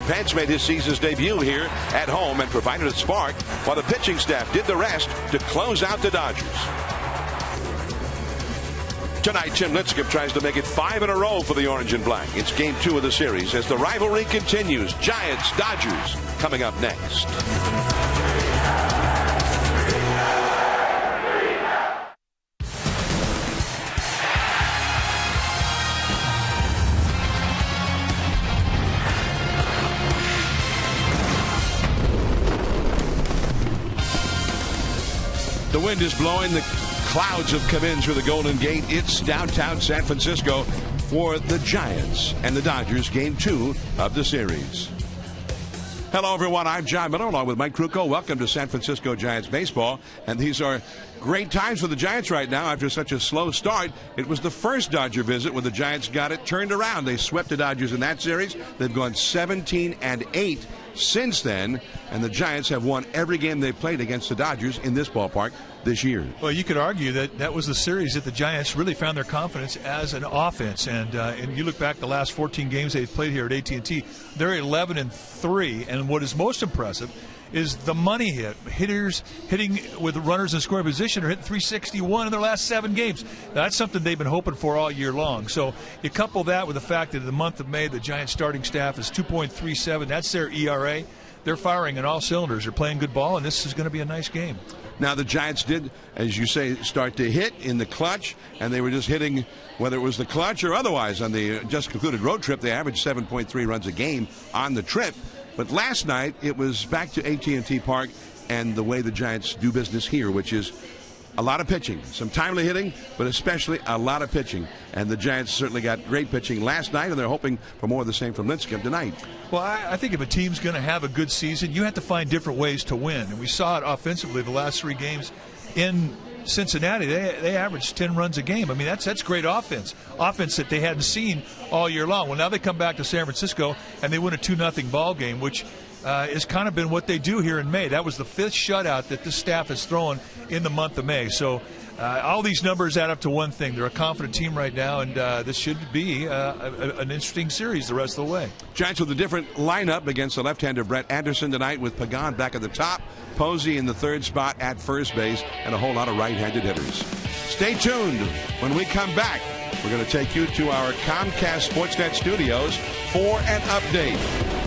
Pence made his season's debut here at home and provided a spark, while the pitching staff did the rest to close out the Dodgers. Tonight, Tim Lincecum tries to make it 5 in a row for the Orange and Black. It's game 2 of the series as the rivalry continues. Giants-Dodgers coming up next. The wind is blowing. The clouds have come in through the Golden Gate. It's downtown San Francisco for the Giants and the Dodgers, game 2 of the series. Hello, everyone. I'm John Miller along with Mike Krukow. Welcome to San Francisco Giants baseball. And these are great times for the Giants right now after such a slow start. It was the first Dodger visit when the Giants got it turned around. They swept the Dodgers in that series. They've gone 17-8 since then, and the Giants have won every game they've played against the Dodgers in this ballpark this year. Well, you could argue that that was the series that the Giants really found their confidence as an offense, and you look back the last 14 games they've played here at AT&T, they're 11-3, and what is most impressive is the money hitters hitting with runners in scoring position are hitting 361 in their last 7 games. Now, that's something they've been hoping for all year long. So you couple that with the fact that in the month of May the Giants starting staff is 2.37. That's their ERA. They're firing on all cylinders. They're playing good ball, and this is going to be a nice game. Now, the Giants did, as you say, start to hit in the clutch, and they were just hitting, whether it was the clutch or otherwise, on the just concluded road trip. They averaged 7.3 runs a game on the trip. But last night, it was back to AT&T Park and the way the Giants do business here, which is a lot of pitching, some timely hitting, but especially a lot of pitching. And the Giants certainly got great pitching last night, and they're hoping for more of the same from Lincecum tonight. Well, I think if a team's going to have a good season, you have to find different ways to win. And we saw it offensively the last 3 games in Cincinnati. They averaged 10 runs a game. I mean, that's great offense that they hadn't seen all year long. Well, now they come back to San Francisco and they win a 2-0 ball game, which has kind of been what they do here in May. That was the 5th shutout that this staff has thrown in the month of May. So all these numbers add up to one thing. They're a confident team right now, and this should be an interesting series the rest of the way. Giants with a different lineup against the left-hander Brett Anderson tonight, with Pagan back at the top, Posey in the 3rd spot at first base, and a whole lot of right-handed hitters. Stay tuned. When we come back, we're going to take you to our Comcast Sportsnet studios for an update.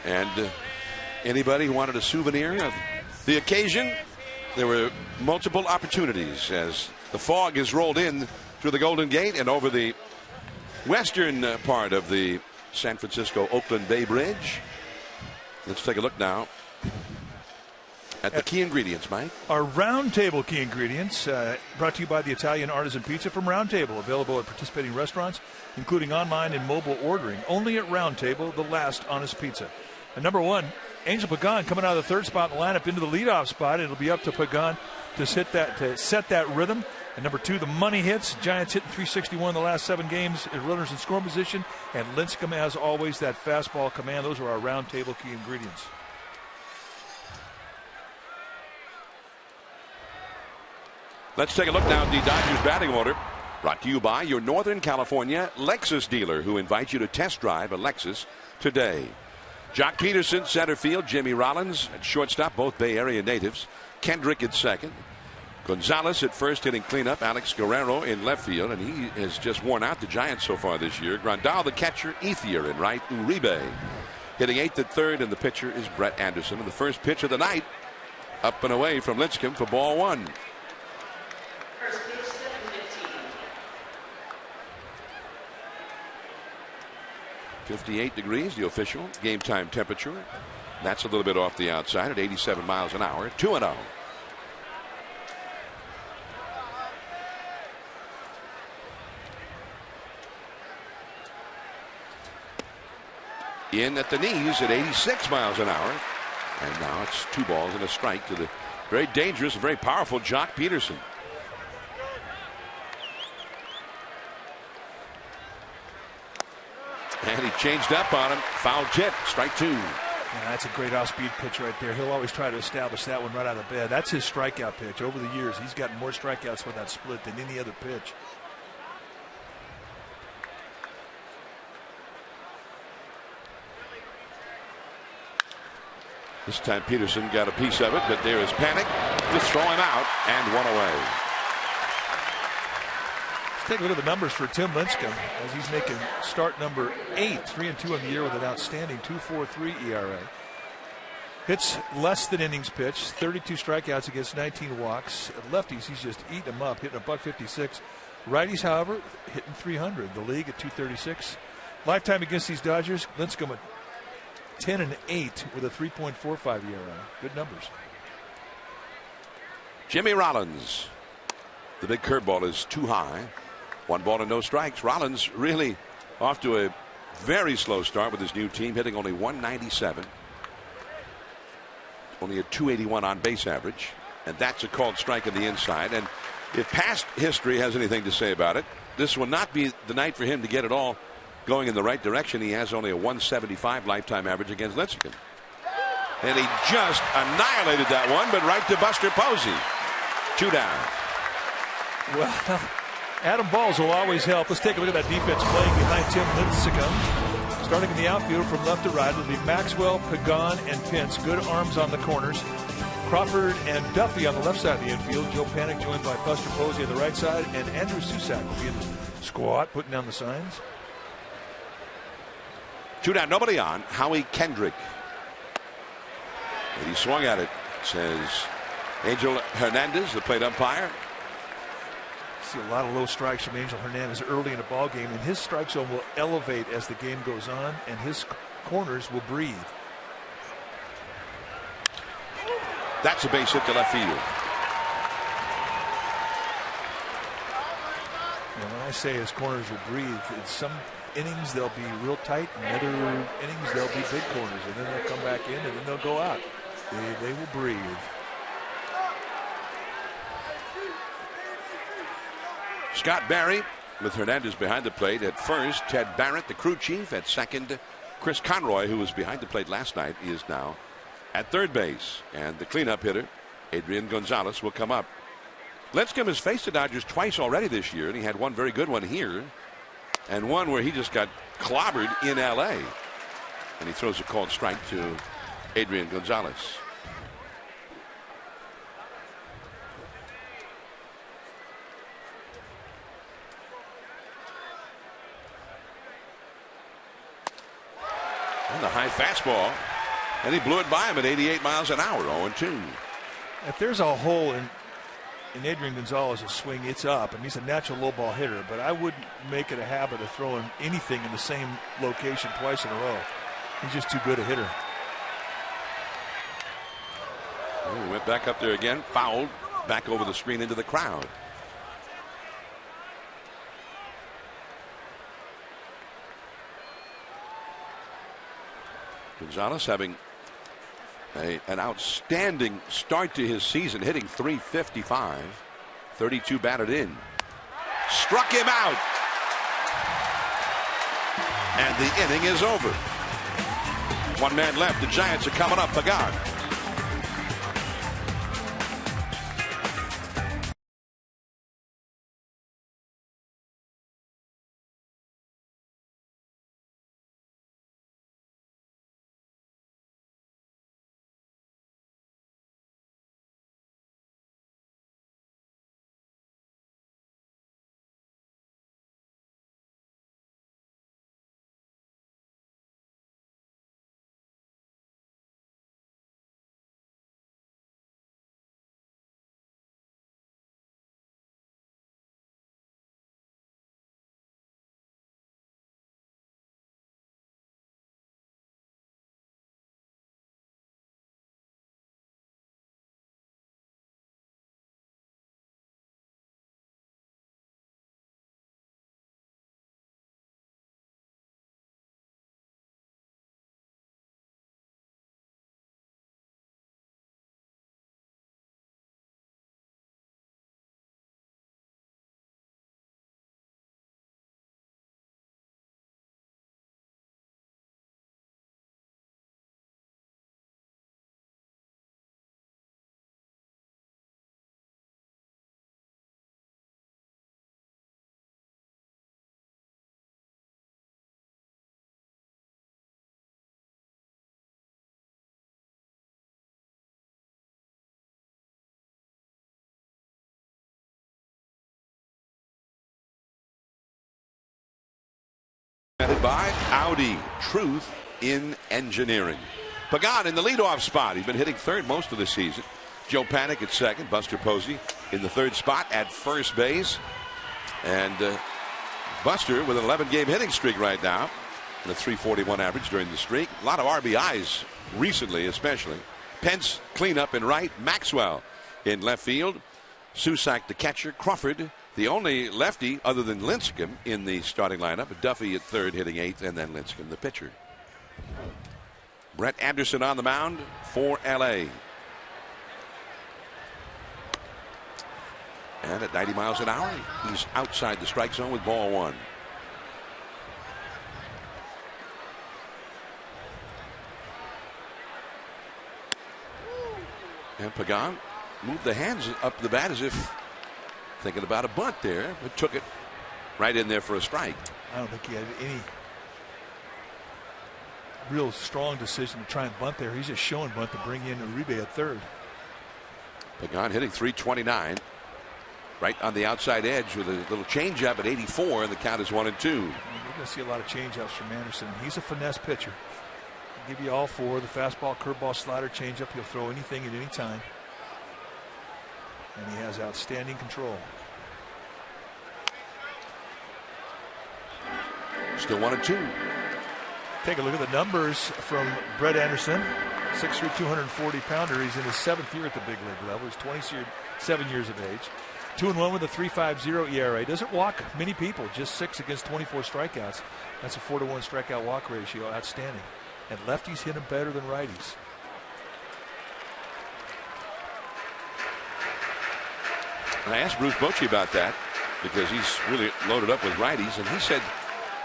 And anybody who wanted a souvenir of the occasion, there were multiple opportunities as the fog is rolled in through the Golden Gate and over the western part of the San Francisco Oakland Bay Bridge. Let's take a look now at the key ingredients, Mike. Our Round Table key ingredients brought to you by the Italian Artisan Pizza from Round Table, available at participating restaurants, including online and mobile ordering. Only at Round Table, the last honest pizza. And number 1, Angel Pagan coming out of the third spot in the lineup into the leadoff spot. It'll be up to Pagan to set that rhythm. And number 2, the money hits. Giants hitting .361 the last 7 games. Runners in scoring position. And Lincecum, as always, that fastball command. Those are our Round Table key ingredients. Let's take a look now at the Dodgers batting order. Brought to you by your Northern California Lexus dealer, who invites you to test drive a Lexus today. Jock Peterson, center field. Jimmy Rollins at shortstop, both Bay Area natives. Kendrick at second. Gonzalez at first, hitting cleanup. Alex Guerrero in left field, and he has just worn out the Giants so far this year. Grandal, the catcher. Ethier in right. Uribe hitting 8th at third, and the pitcher is Brett Anderson. And the first pitch of the night, up and away from Lincecum for ball 1. 58 degrees, the official game time temperature. That's a little bit off the outside at 87 miles an hour. 2-0. In at the knees at 86 miles an hour. And now it's 2 balls and a strike to the very dangerous, very powerful Jock Peterson. And he changed up on him. Foul tip. Strike 2. Yeah, that's a great off-speed pitch right there. He'll always try to establish that one right out of bed. That's his strikeout pitch. Over the years, he's gotten more strikeouts with that split than any other pitch. This time Peterson got a piece of it, but there is panic. Just throw him out and 1 away. Take a look at the numbers for Tim Lincecum as he's making start number 8, 3-2 on the year with an outstanding 2.43 ERA. Hits less than innings pitched, 32 strikeouts against 19 walks. At lefties, he's just eating them up, hitting a $156. Righties, however, hitting 300. The league at 236. Lifetime against these Dodgers, Lincecum at 10-8 with a 3.45 ERA. Good numbers. Jimmy Rollins. The big curveball is too high. 1 ball and no strikes. Rollins really off to a very slow start with his new team, hitting only .197. Only a .281 on base average. And that's a called strike on the inside. And if past history has anything to say about it, this will not be the night for him to get it all going in the right direction. He has only a .175 lifetime average against Lincecum. And he just annihilated that one, but right to Buster Posey. 2 down. Well, Adam Balls will always help. Let's take a look at that defense playing behind Tim Lincecum. Starting in the outfield from left to right, it'll be Maxwell, Pagan, and Pence. Good arms on the corners. Crawford and Duffy on the left side of the infield. Joe Panik joined by Buster Posey on the right side, and Andrew Susac will be in the squat, putting down the signs. 2 down, nobody on. Howie Kendrick. And he swung at it, says Angel Hernandez, the plate umpire. See a lot of low strikes from Angel Hernandez early in the ball game, and his strike zone will elevate as the game goes on, and his corners will breathe. That's a base hit to left field. And when I say his corners will breathe, in some innings they'll be real tight, and other innings they'll be big corners, and then they'll come back in, and then they'll go out. They will breathe. Scott Barry with Hernandez behind the plate at first. Ted Barrett, the crew chief, at second. Chris Conroy, who was behind the plate last night, is now at third base. And the cleanup hitter, Adrian Gonzalez, will come up. Lincecum has faced the Dodgers twice already this year, and he had one very good one here and one where he just got clobbered in L.A. And he throws a called strike to Adrian Gonzalez. And the high fastball And he blew it by him at 88 miles an hour, 0-2. If there's a hole in Adrian Gonzalez's swing, it's up. I mean, he's a natural low ball hitter, but I wouldn't make it a habit of throwing anything in the same location twice in a row. He's just too good a hitter. He went back up there again, fouled, back over the screen into the crowd. Gonzalez having an outstanding start to his season, hitting .355, 32 batted in. Struck him out. And the inning is over. One man left. The Giants are coming up. Pagan. Presented by Audi, truth in engineering. Pagan in the leadoff spot. He's been hitting third most of the season. Joe Panik at second. Buster Posey in the third spot at first base. And Buster with an 11-game hitting streak right now. And a .341 average during the streak. A lot of RBIs recently, especially. Pence cleanup in right. Maxwell in left field. Susac the catcher. Crawford, the only lefty other than Lincecum in the starting lineup. Duffy at third hitting eighth, and then Lincecum the pitcher. Brett Anderson on the mound for LA. And at 90 miles an hour, he's outside the strike zone with ball one. And Pagan moved the hands up the bat as if thinking about a bunt there, but took it right in there for a strike. I don't think he had any real strong decision to try and bunt there. He's just showing bunt to bring in Uribe at third. Pagan hitting .329, right on the outside edge with a little changeup at 84, and the count is 1-2. We're going to see a lot of changeups from Anderson. He's a finesse pitcher. He'll give you all four: the fastball, curveball, slider, changeup. He'll throw anything at any time. And he has outstanding control. Still 1-2. Take a look at the numbers from Brett Anderson. 6'3", 240-pounder. He's in his 7th year at the big league level. He's 27 years of age. 2-1 with a 3.50 ERA. Doesn't walk many people. Just 6 against 24 strikeouts. That's a 4-to-1 strikeout walk ratio. Outstanding. And lefties hit him better than righties. And I asked Bruce Bochy about that because he's really loaded up with righties, and he said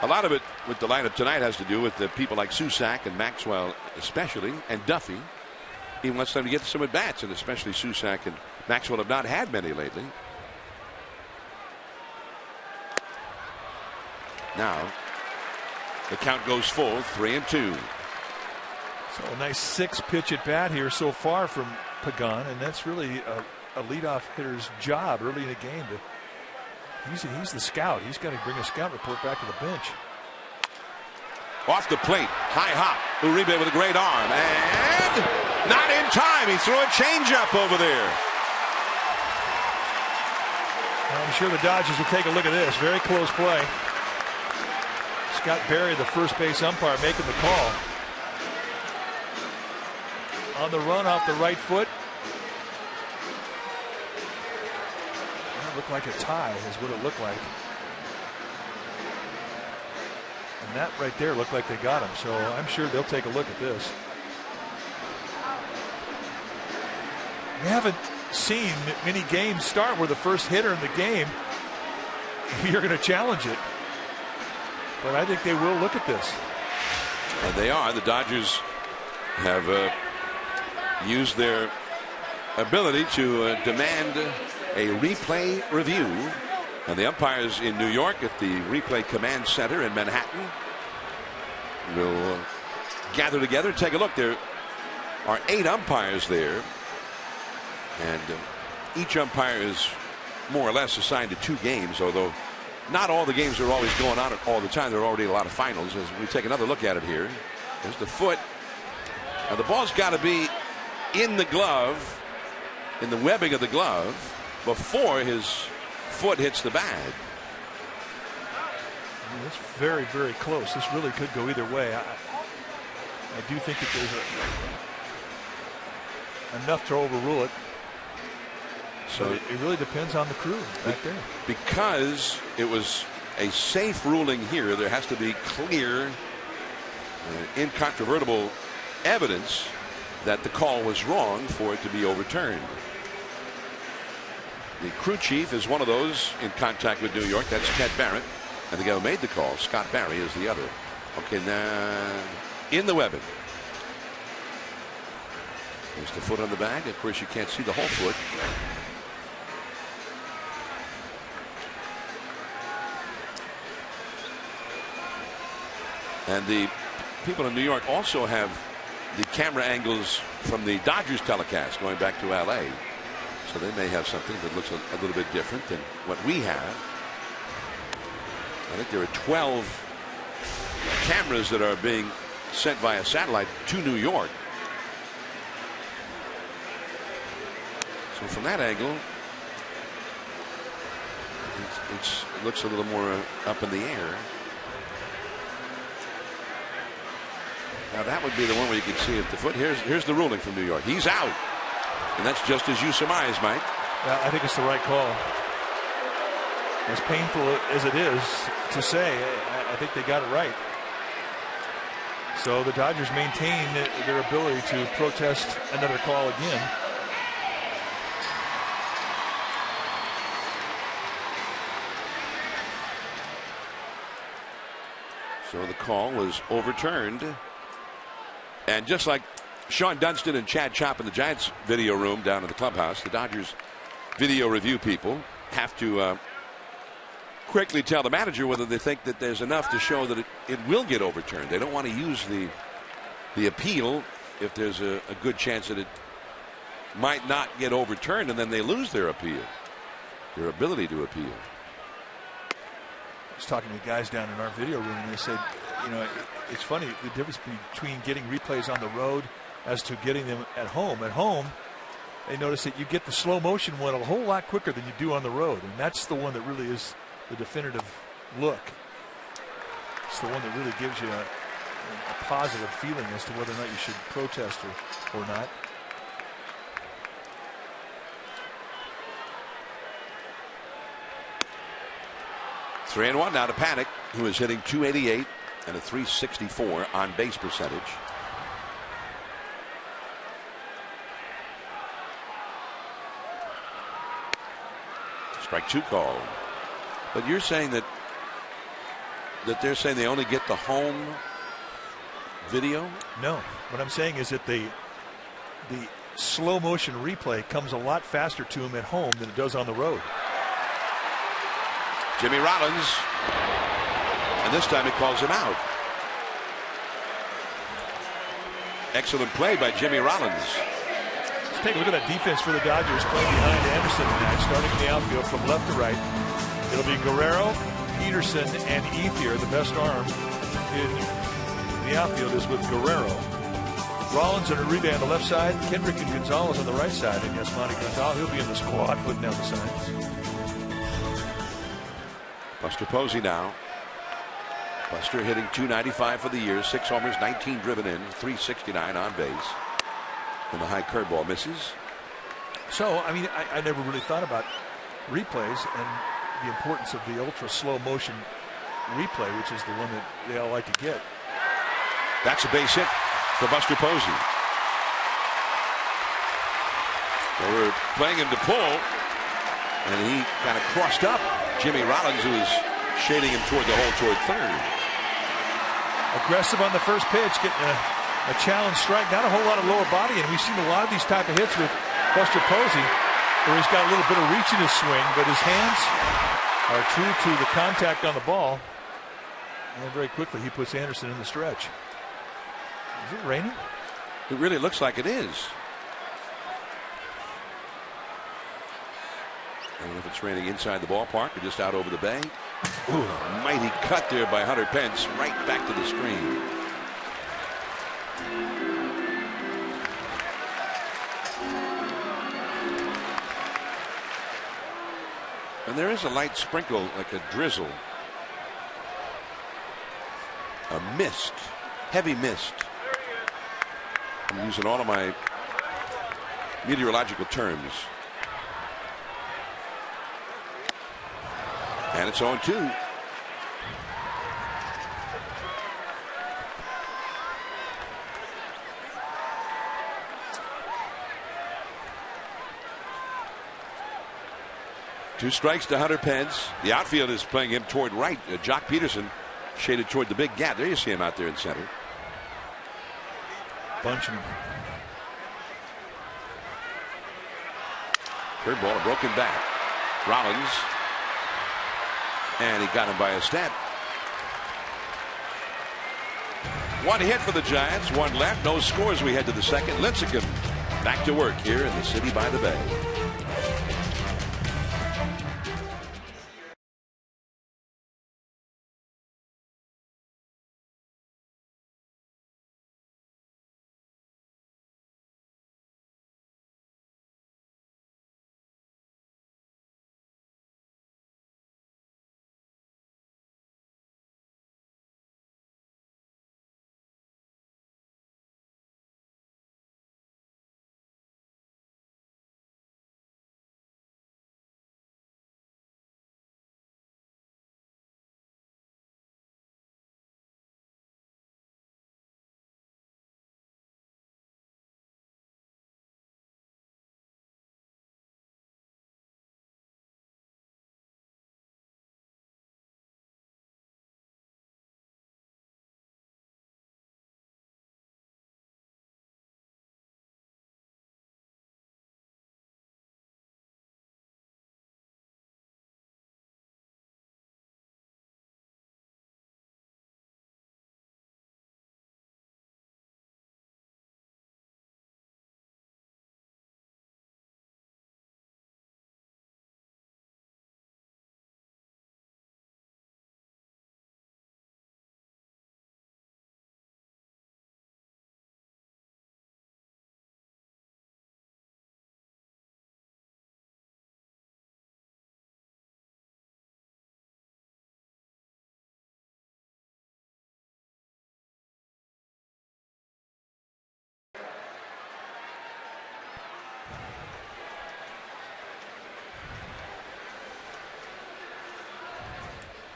a lot of it with the lineup tonight has to do with the people like Susac and Maxwell especially, and Duffy. He wants them to get some at-bats, and especially Susac and Maxwell have not had many lately. Now the count goes full, 3-2. So a nice 6-pitch at bat here so far from Pagan, and that's really a leadoff hitter's job early in the game. He's the scout. He's got to bring a scout report back to the bench. Off the plate, high hop. Uribe with a great arm, and not in time. He threw a changeup over there. I'm sure the Dodgers will take a look at this. Very close play. Scott Berry, the first base umpire, making the call. On the run off the right foot. It looked like a tie is what it looked like. And that right there looked like they got him. So I'm sure they'll take a look at this. We haven't seen many games start where the first hitter in the game, you're going to challenge it. But I think they will look at this. And they are. The Dodgers have used their ability to demand a replay review. And the umpires in New York at the Replay Command Center in Manhattan will gather together. Take a look. There are 8 umpires there. And each umpire is more or less assigned to 2 games, although not all the games are always going on all the time. There are already a lot of finals. As we take another look at it here, there's the foot. Now the ball's got to be in the glove, in the webbing of the glove, before his foot hits the bag. It's very, very close. This really could go either way. I do think that there's enough to overrule it. So it really depends on the crew back there. Because it was a safe ruling here, there has to be clear, incontrovertible evidence that the call was wrong for it to be overturned. The crew chief is one of those in contact with New York. That's Ted Barrett. And the guy who made the call, Scott Barry, is the other. Okay, now in the webbing. There's the foot on the bag. Of course, you can't see the whole foot. And the people in New York also have the camera angles from the Dodgers telecast going back to LA. So they may have something that looks a little bit different than what we have. I think there are 12 cameras that are being sent via satellite to New York. So from that angle, it looks a little more up in the air. Now that would be the one where you can see if the foot. Here's the ruling from New York. He's out. And that's just as you surmise, Mike. Yeah, I think it's the right call. As painful as it is to say, I think they got it right. So the Dodgers maintain their ability to protest another call again. So the call was overturned. And just like Sean Dunston and Chad Chopp in the Giants video room down in the clubhouse, the Dodgers video review people have to quickly tell the manager whether they think that there's enough to show that it will get overturned. They don't want to use the appeal if there's a good chance that it might not get overturned, and then they lose their appeal, their ability to appeal. I was talking to the guys down in our video room, and they said, you know, it's funny the difference between getting replays on the road as to getting them at home. At home, they notice that you get the slow motion one a whole lot quicker than you do on the road, and that's the one that really is the definitive look. It's the one that really gives you a positive feeling as to whether or not you should protest or not. Three and one now to Panic, who is hitting .288 and a .364 on base percentage. Strike 2 call. But you're saying that they're saying they only get the home video? No. What I'm saying is that the slow motion replay comes a lot faster to him at home than it does on the road. Jimmy Rollins, and this time he calls him out. Excellent play by Jimmy Rollins. Let's take a look at that defense for the Dodgers playing behind Anderson tonight, starting in the outfield from left to right. It'll be Guerrero, Peterson, and Ethier, the best arm in the outfield is with Guerrero. Rollins on a rebound on the left side. Kendrick and Gonzalez on the right side. And Yasmani Gonzalez, he'll be in the squad putting down the signs. Buster Posey now. Buster hitting .295 for the year, 6 homers, 19 driven in, .369 on base. And the high curveball misses. So, I mean, I never really thought about replays and the importance of the ultra slow motion replay, which is the one that they all like to get. That's a base hit for Buster Posey. They were playing him to pull, and he kind of crossed up Jimmy Rollins, who was shading him toward the hole toward third. Aggressive on the first pitch, getting a challenge strike. Not a whole lot of lower body, and we've seen a lot of these type of hits with Buster Posey, where he's got a little bit of reach in his swing, but his hands are true to the contact on the ball. And very quickly he puts Anderson in the stretch. Is it raining? It really looks like it is. I don't know if it's raining inside the ballpark or just out over the bay. Ooh, a mighty cut there by Hunter Pence, right back to the screen. And there is a light sprinkle, like a drizzle. A mist, heavy mist. I'm using all of my meteorological terms. And it's 0-2. Two strikes to Hunter Pence. The outfield is playing him toward right. Jock Peterson shaded toward the big gap. There you see him out there in center. Bunching him. Curveball, a broken bat. Rollins. And he got him by a step. One hit for the Giants, one left, no scores. We head to the second. Lincecum back to work here in the city by the bay.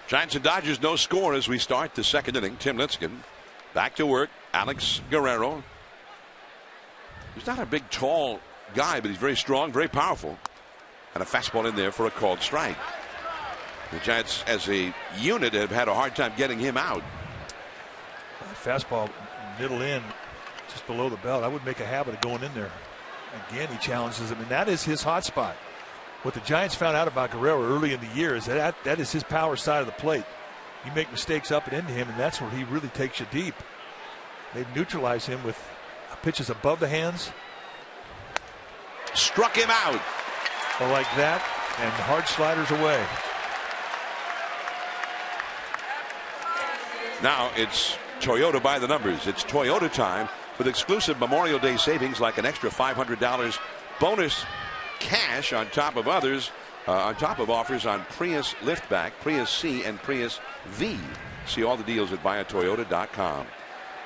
Giants and Dodgers, no score as we start the second inning. Tim Lincecum back to work. Alex Guerrero. He's not a big, tall guy, but he's very strong, very powerful. And a fastball in there for a called strike. The Giants, as a unit, have had a hard time getting him out. Fastball middle in, just below the belt. I would make a habit of going in there. Again, he challenges him, and that is his hot spot. What the Giants found out about Guerrero early in the year is that is his power side of the plate. You make mistakes up and into him, and that's where he really takes you deep. They've neutralized him with pitches above the hands. Struck him out. Like that, and hard sliders away. Now it's Toyota by the numbers. It's Toyota time with exclusive Memorial Day savings like an extra $500 bonus cash on top of others, on top of offers on Prius Liftback, Prius C, and Prius V. See all the deals at buyatoyota.com.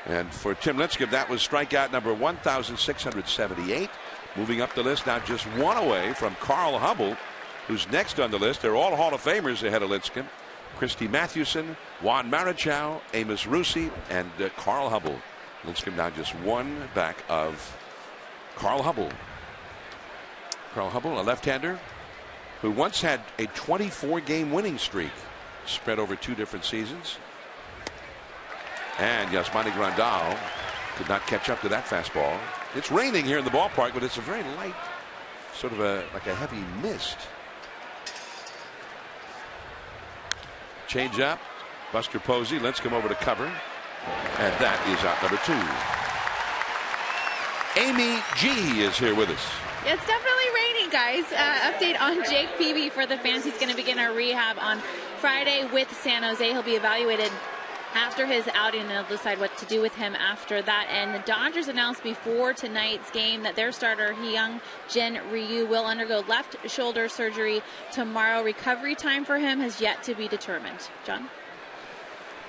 And for Tim Lincecum, that was strikeout number 1,678. Moving up the list now, just one away from Carl Hubble, who's next on the list. They're all Hall of Famers ahead of Lincecum. Christy Mathewson, Juan Marichal, Amos Russi, and Carl Hubble. Lincecum now just one back of Carl Hubble. Carl Hubble, a left-hander who once had a 24-game winning streak spread over 2 different seasons. And Yasmani Grandal could not catch up to that fastball. It's raining here in the ballpark, but it's a very light, sort of like a heavy mist. Change up. Buster Posey. Lincecum over to cover. And that is out number 2. Amy G is here with us. It's definitely raining, guys. Update on Jake Peavy for the fans. He's going to begin our rehab on Friday with San Jose. He'll be evaluated after his outing, and they'll decide what to do with him after that. And the Dodgers announced before tonight's game that their starter, Hyung Jin Ryu, will undergo left shoulder surgery tomorrow. Recovery time for him has yet to be determined. John?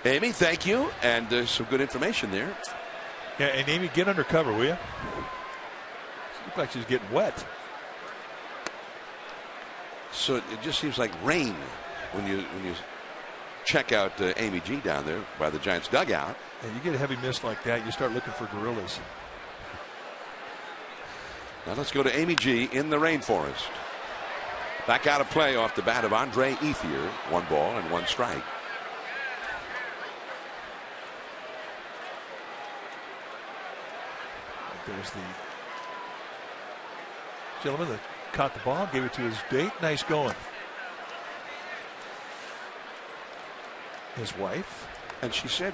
Amy, thank you. And there's some good information there. Yeah, and Amy, get under cover, will you? She looked like she's getting wet. So it just seems like rain when you check out Amy G down there by the Giants dugout. And you get a heavy mist like that, you start looking for gorillas. Now let's go to Amy G in the rainforest. Back out of play off the bat of Andre Ethier. 1 ball and 1 strike. There's the gentleman that caught the ball, gave it to his date. Nice going. His wife. And she said,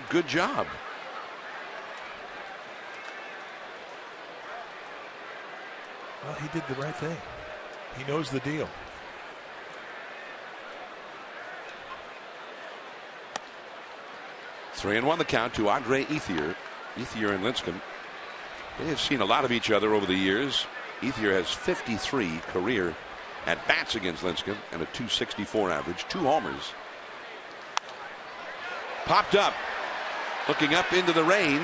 good job. Well, he did the right thing. He knows the deal. Three and 1 the count to Andre Ethier. Ethier and Lincecum, they have seen a lot of each other over the years. Ethier has 53 career at bats against Lincecum and a .264 average, 2 homers. Popped up, looking up into the rain.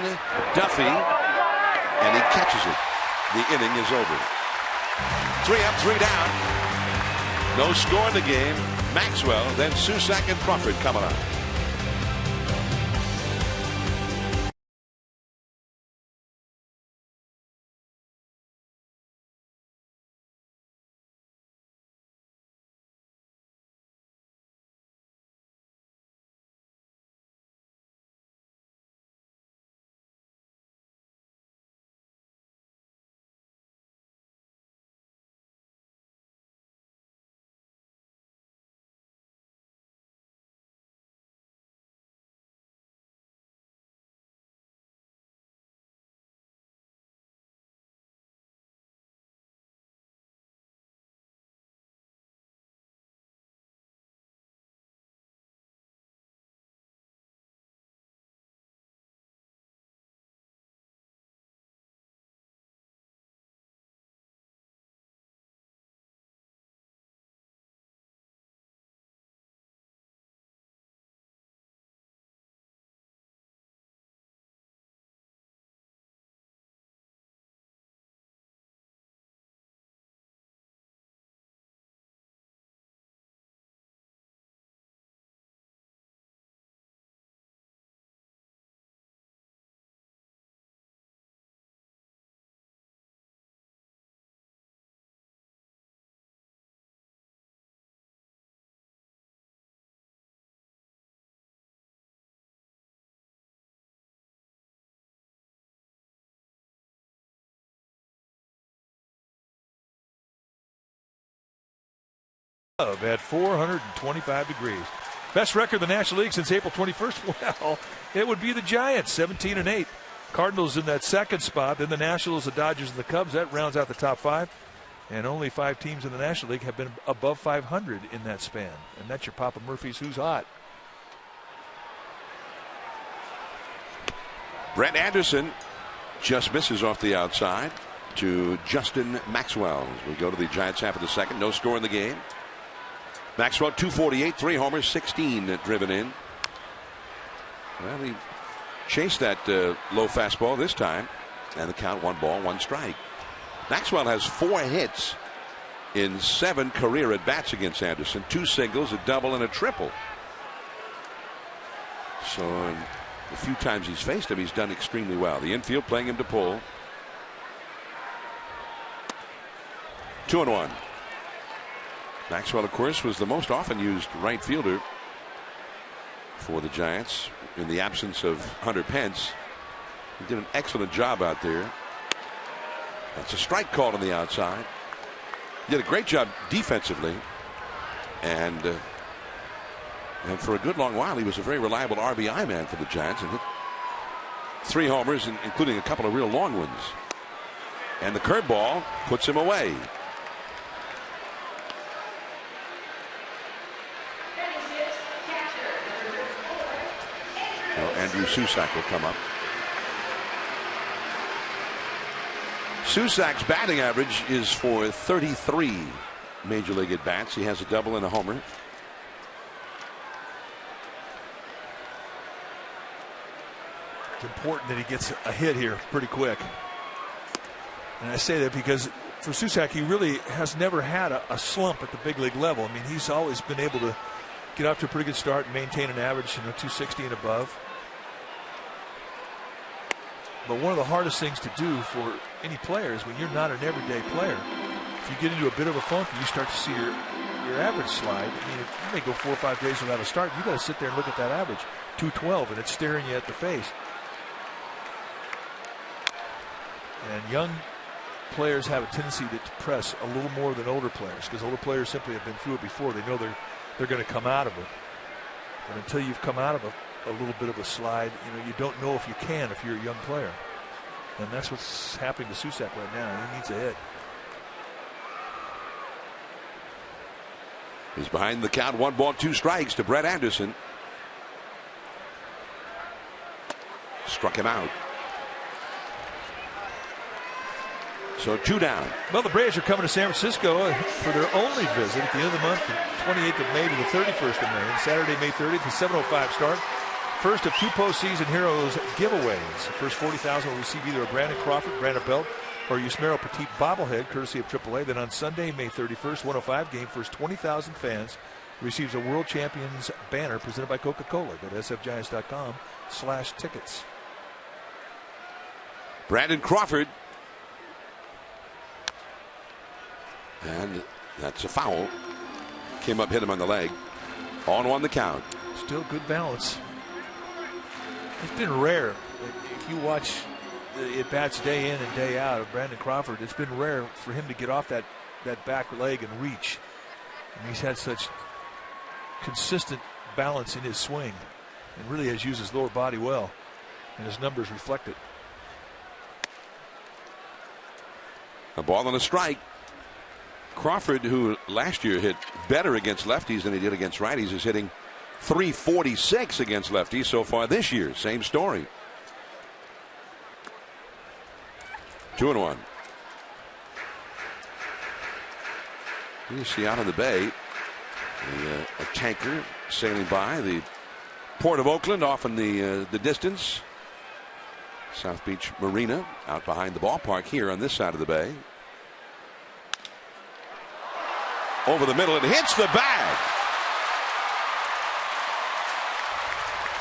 Duffy, and he catches it. The inning is over. 3 up, 3 down. No score in the game. Maxwell, then Susak and Crawford coming up. At 425 degrees. Best record in the National League since April 21st. Well, it would be the Giants, 17-8. Cardinals in that second spot. Then the Nationals, the Dodgers, and the Cubs. That rounds out the top 5. And only 5 teams in the National League have been above 500 in that span. And that's your Papa Murphy's Who's Hot. Brett Anderson just misses off the outside to Justin Maxwell. As we go to the Giants half of the second. No score in the game. Maxwell 248, 3 homers, 16 driven in. Well, he chased that low fastball this time. And the count 1 ball, 1 strike. Maxwell has 4 hits in 7 career at bats against Anderson. 2 singles, a double, and a triple. So in the few times he's faced him, he's done extremely well. The infield playing him to pull. 2-1. Maxwell, of course, was the most often used right fielder for the Giants in the absence of Hunter Pence. He did an excellent job out there. That's a strike called on the outside. He did a great job defensively. And for a good long while, he was a very reliable RBI man for the Giants and hit 3 homers, including a couple of real long ones. And the curveball puts him away. Now Andrew Susac will come up. Susac's batting average is for 33 major league at bats. He has a double and a homer. It's important that he gets a hit here pretty quick. And I say that because for Susac, he really has never had a slump at the big league level. I mean, he's always been able to get off to a pretty good start and maintain an average, 260 and above. But one of the hardest things to do for any player is when you're not an everyday player, if you get into a bit of a funk and you start to see your average slide, I mean, you may go 4 or 5 days without a start. You got to sit there and look at that average, 212, and it's staring you at the face. And young players have a tendency to press a little more than older players because older players simply have been through it before. They know they're going to come out of it. But until you've come out of a little bit of a slide, you don't know if you can if you're a young player. And that's what's happening to Susac right now. He needs a hit. He's behind the count. 1 ball, 2 strikes to Brett Anderson. Struck him out. So 2 down. Well, the Braves are coming to San Francisco for their only visit at the end of the month, the 28th of May to the 31st of May. And Saturday, May 30th, the 7:05 start. First of 2 postseason heroes giveaways. The first 40,000 will receive either a Brandon Crawford, Brandon Belt, or Yusmeiro Petit bobblehead, courtesy of AAA. Then on Sunday, May 31st, 1:05 game, first 20,000 fans receives a World Champions banner presented by Coca-Cola. Go to sfgiants.com/tickets. Brandon Crawford. And that's a foul. Came up, hit him on the leg. 0-1 the count. Still good balance. It's been rare. If you watch the at-bats day in and day out of Brandon Crawford, it's been rare for him to get off that back leg and reach. And he's had such consistent balance in his swing and really has used his lower body well. And his numbers reflect it. A ball and a strike. Crawford, who last year hit better against lefties than he did against righties, is hitting .346 against lefties so far this year. Same story. 2-1. You see out on the bay a tanker sailing by the port of Oakland off in the distance. South Beach Marina out behind the ballpark here on this side of the bay. Over the middle, it hits the bag.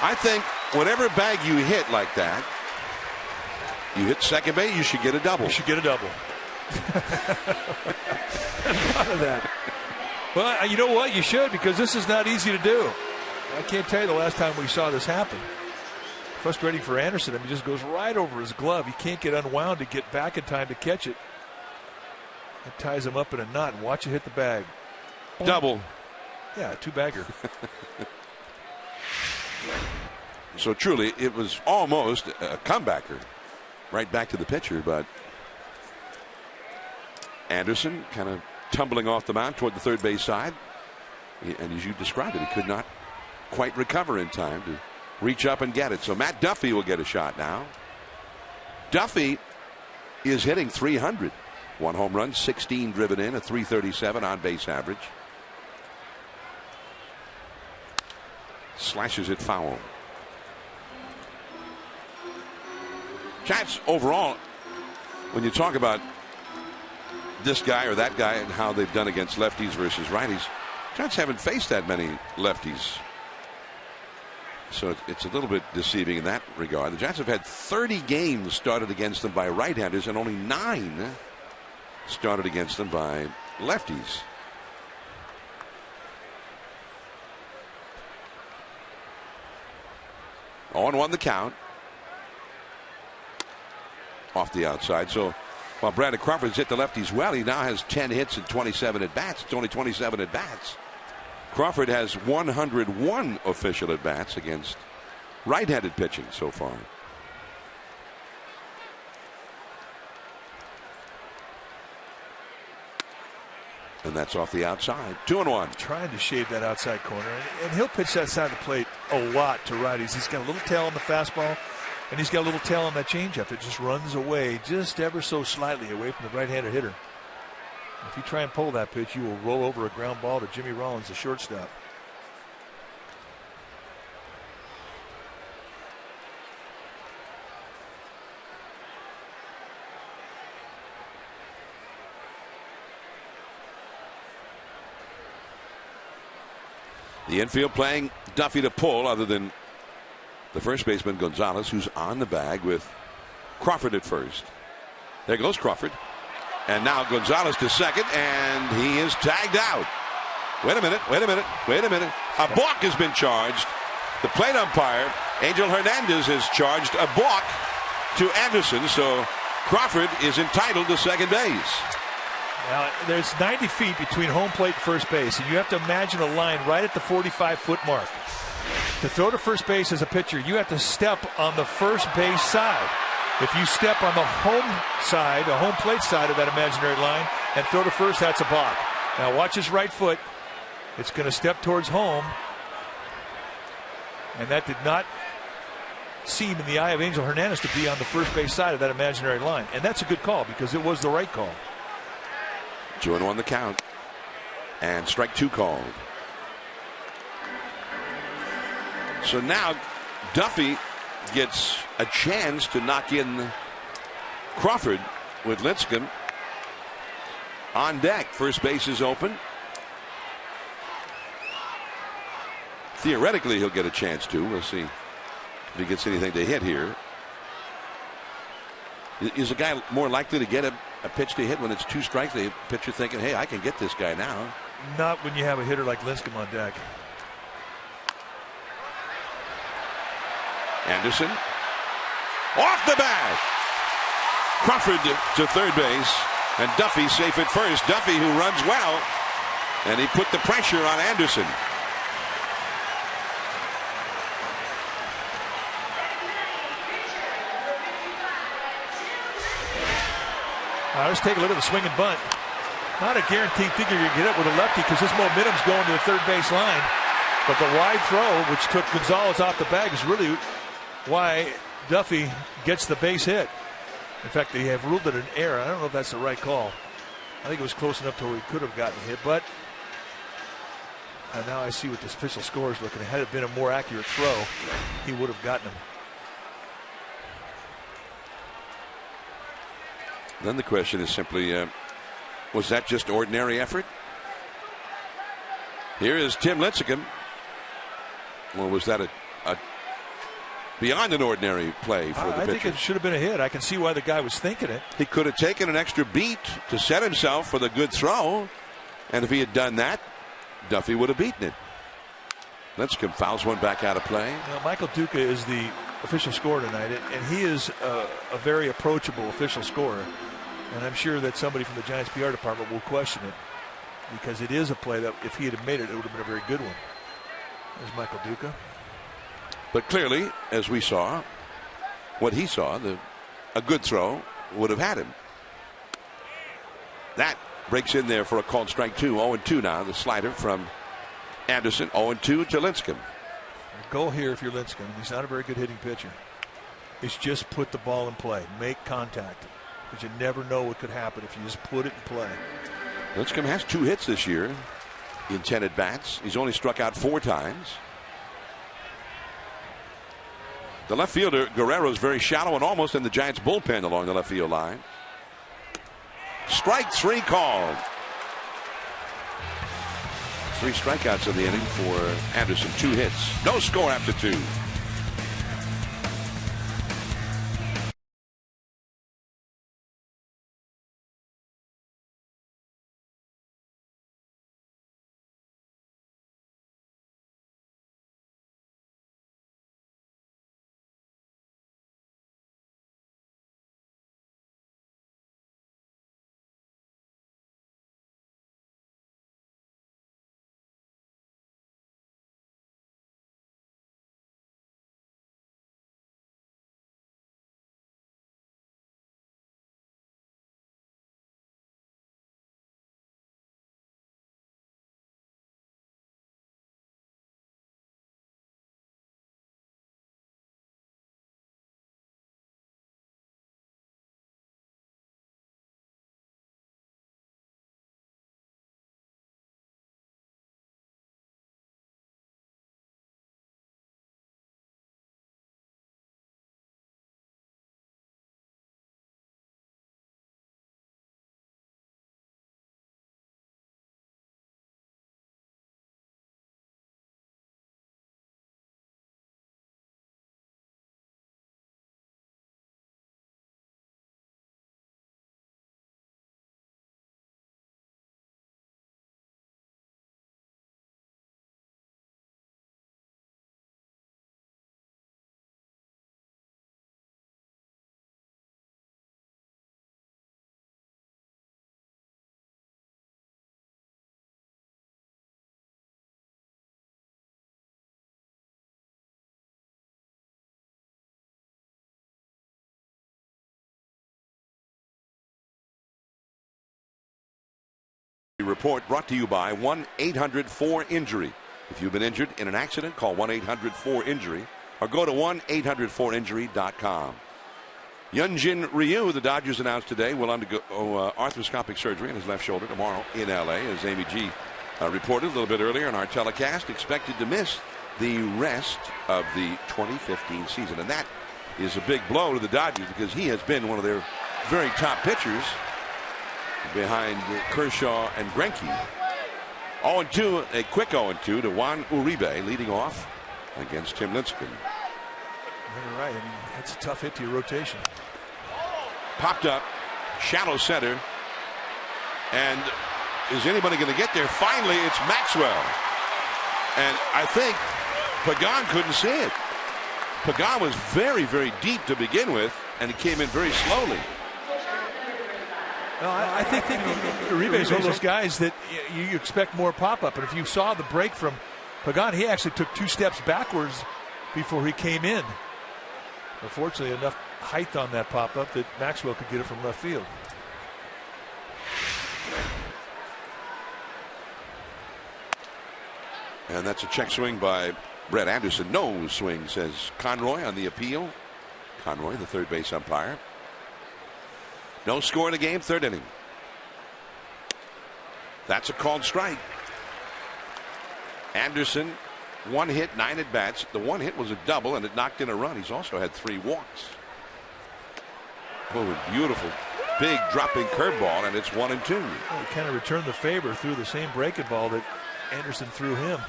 I think whatever bag you hit like that, you hit second base, you should get a double. You should get a double. None of that. Well, you know what? You should, because this is not easy to do. I can't tell you the last time we saw this happen. Frustrating for Anderson. I mean, it just goes right over his glove. He can't get unwound to get back in time to catch it. It ties him up in a knot, and watch it hit the bag. Double. Yeah, 2-bagger. So truly, it was almost a comebacker right back to the pitcher, but Anderson kind of tumbling off the mound toward the third base side. And as you described it, he could not quite recover in time to reach up and get it. So Matt Duffy will get a shot now. Duffy is hitting .300. 1 home run, 16 driven in, a .337 on base average. Slashes it foul. Giants overall, when you talk about this guy or that guy and how they've done against lefties versus righties, Giants haven't faced that many lefties. So it's a little bit deceiving in that regard. The Giants have had 30 games started against them by right-handers and only 9 started against them by lefties. On 1 the count. Off the outside. So while Brandon Crawford's hit the lefties well, he now has 10 hits and 27 at bats. It's only 27 at bats. Crawford has 101 official at bats against right-handed pitching so far. And that's off the outside. 2-1. Trying to shave that outside corner. And he'll pitch that side of the plate a lot to righties. He's got a little tail on the fastball, and he's got a little tail on that changeup. It just runs away just ever so slightly away from the right-handed hitter. If you try and pull that pitch, you will roll over a ground ball to Jimmy Rollins, the shortstop. The infield playing Duffy to pull, other than the first baseman Gonzalez, who's on the bag with Crawford at first. There goes Crawford. And now Gonzalez to second, and he is tagged out. Wait a minute. A balk has been charged. The plate umpire, Angel Hernandez, has charged a balk to Anderson, so Crawford is entitled to second base. Now, there's 90 feet between home plate and first base, and you have to imagine a line right at the 45-foot mark. To throw to first base as a pitcher, you have to step on the first base side. If you step on the home side, the home plate side of that imaginary line, and throw to first, that's a balk. Now watch his right foot. It's going to step towards home. And that did not seem in the eye of Angel Hernandez to be on the first base side of that imaginary line. And that's a good call because it was the right call. 2-1 the count. And strike 2 called. So now Duffy gets a chance to knock in Crawford with Lincecum on deck. First base is open. Theoretically, he'll get a chance to. We'll see if he gets anything to hit here. Is a guy more likely to get a pitch to hit when it's 2 strikes? The pitcher thinking, hey, I can get this guy now. Not when you have a hitter like Lincecum on deck. Anderson off the bat. Crawford to third base, and Duffy safe at first. Duffy, who runs well, and he put the pressure on Anderson. Let's take a look at the swing and bunt. Not a guaranteed figure you get up with a lefty because his momentum's going to the third base line. But the wide throw, which took Gonzalez off the bag, is really why Duffy gets the base hit. In fact, they have ruled it an error. I don't know if that's the right call. I think it was close enough to where he could have gotten hit, but now I see what this official score is looking at. Had it been a more accurate throw, he would have gotten him. Then the question is simply, was that just ordinary effort? Here is Tim Lincecum. Or was that a beyond an ordinary play for the pitcher? I think it should have been a hit. I can see why the guy was thinking it. He could have taken an extra beat to set himself for the good throw. And if he had done that, Duffy would have beaten it. Lincecum fouls one back out of play. Michael Duca is the official scorer tonight, and he is a very approachable official scorer. And I'm sure that somebody from the Giants PR department will question it because it is a play that if he had made it, it would have been a very good one. There's Michael Duca. But clearly, as we saw, what he saw, a good throw would have had him. That breaks in there for a called strike 2. 0-2 now. The slider from Anderson. 0-2 to Lincecum. Go here if you're Lincecum. He's not a very good hitting pitcher. is just put the ball in play. Make contact. Because you never know what could happen if you just put it in play. Lincecum has 2 hits this year in 10 at-bats. He's only struck out 4 times. The left fielder, Guerrero, is very shallow and almost in the Giants' bullpen along the left field line. Strike 3 called. 3 strikeouts in the inning for Anderson. 2 hits. No score after 2. Report brought to you by 1-800-4INJURY. If you've been injured in an accident, call 1-800-4INJURY or go to 1-800-4INJURY.com. Hyunjin Ryu, the Dodgers announced today, will undergo arthroscopic surgery on his left shoulder tomorrow in L.A. As Amy G. Reported a little bit earlier in our telecast, expected to miss the rest of the 2015 season. And that is a big blow to the Dodgers because he has been one of their very top pitchers behind Kershaw and Greinke. 0-2, a quick 0-2 to Juan Uribe leading off against Tim Lincecum. You're right. I mean, that's a tough hit to your rotation. Popped up, shallow center, and is anybody going to get there? Finally, it's Maxwell. And I think Pagan couldn't see it. Pagan was very, very deep to begin with, and he came in very slowly. No, I think Uribe is one of those guys that you expect more pop-up. And if you saw the break from Pagan, he actually took 2 steps backwards before he came in. Unfortunately, enough height on that pop-up that Maxwell could get it from left field. And that's a check swing by Brett Anderson. No swing, says Conroy on the appeal. Conroy, the third base umpire. No score in the game, 3rd inning. That's a called strike. Anderson, 1 hit, 9 at bats. The 1 hit was a double, and it knocked in a run. He's also had 3 walks. Oh, beautiful, big dropping curveball, and it's 1-2. Well, he kind of returned the favor through the same breaking ball that Anderson threw him.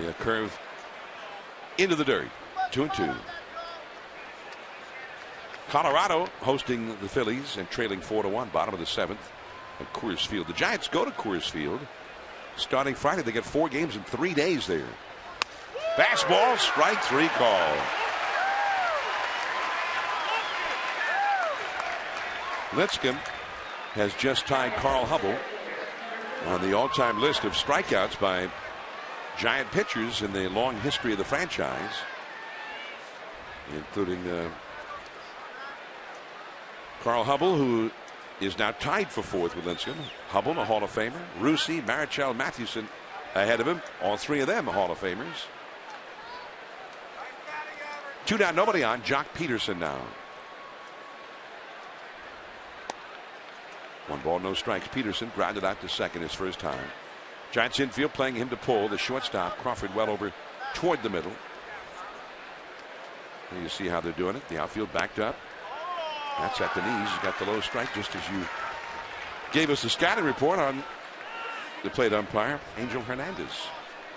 The curve into the dirt. 2-2. Colorado hosting the Phillies and trailing 4-1, bottom of the 7th at Coors Field. The Giants go to Coors Field starting Friday. They get 4 games in 3 days there. Fastball, strike 3 call. Lincecum has just tied Carl Hubbell on the all-time list of strikeouts by Giant pitchers in the long history of the franchise, including Carl Hubbell, who is now tied for 4th with Lincecum. Hubbell, a Hall of Famer. Russi, Marichal, Mathewson, ahead of him. All three of them are Hall of Famers. 2 down, nobody on. Jock Peterson now. 1 ball, no strikes. Peterson grounded out to second his first time. Giants infield playing him to pull. The shortstop, Crawford, well over toward the middle. And you see how they're doing it. The outfield backed up. That's at the knees. He's got the low strike, just as you gave us the scouting report on the plate umpire, Angel Hernandez.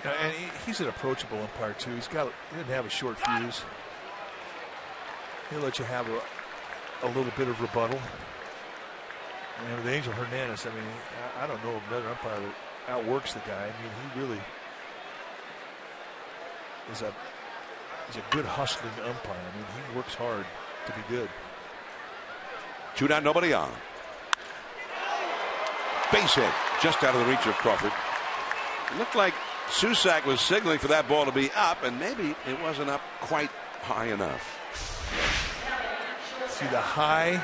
Yeah, and he's an approachable umpire too. He doesn't have a short fuse. He'll let you have a little bit of rebuttal. And with Angel Hernandez, I mean, I don't know of another umpire that outworks the guy. I mean, he really is a good hustling umpire. I mean, he works hard to be good. 2 down, nobody on. Base hit, just out of the reach of Crawford. It looked like Susac was signaling for that ball to be up, and maybe it wasn't up quite high enough. See the high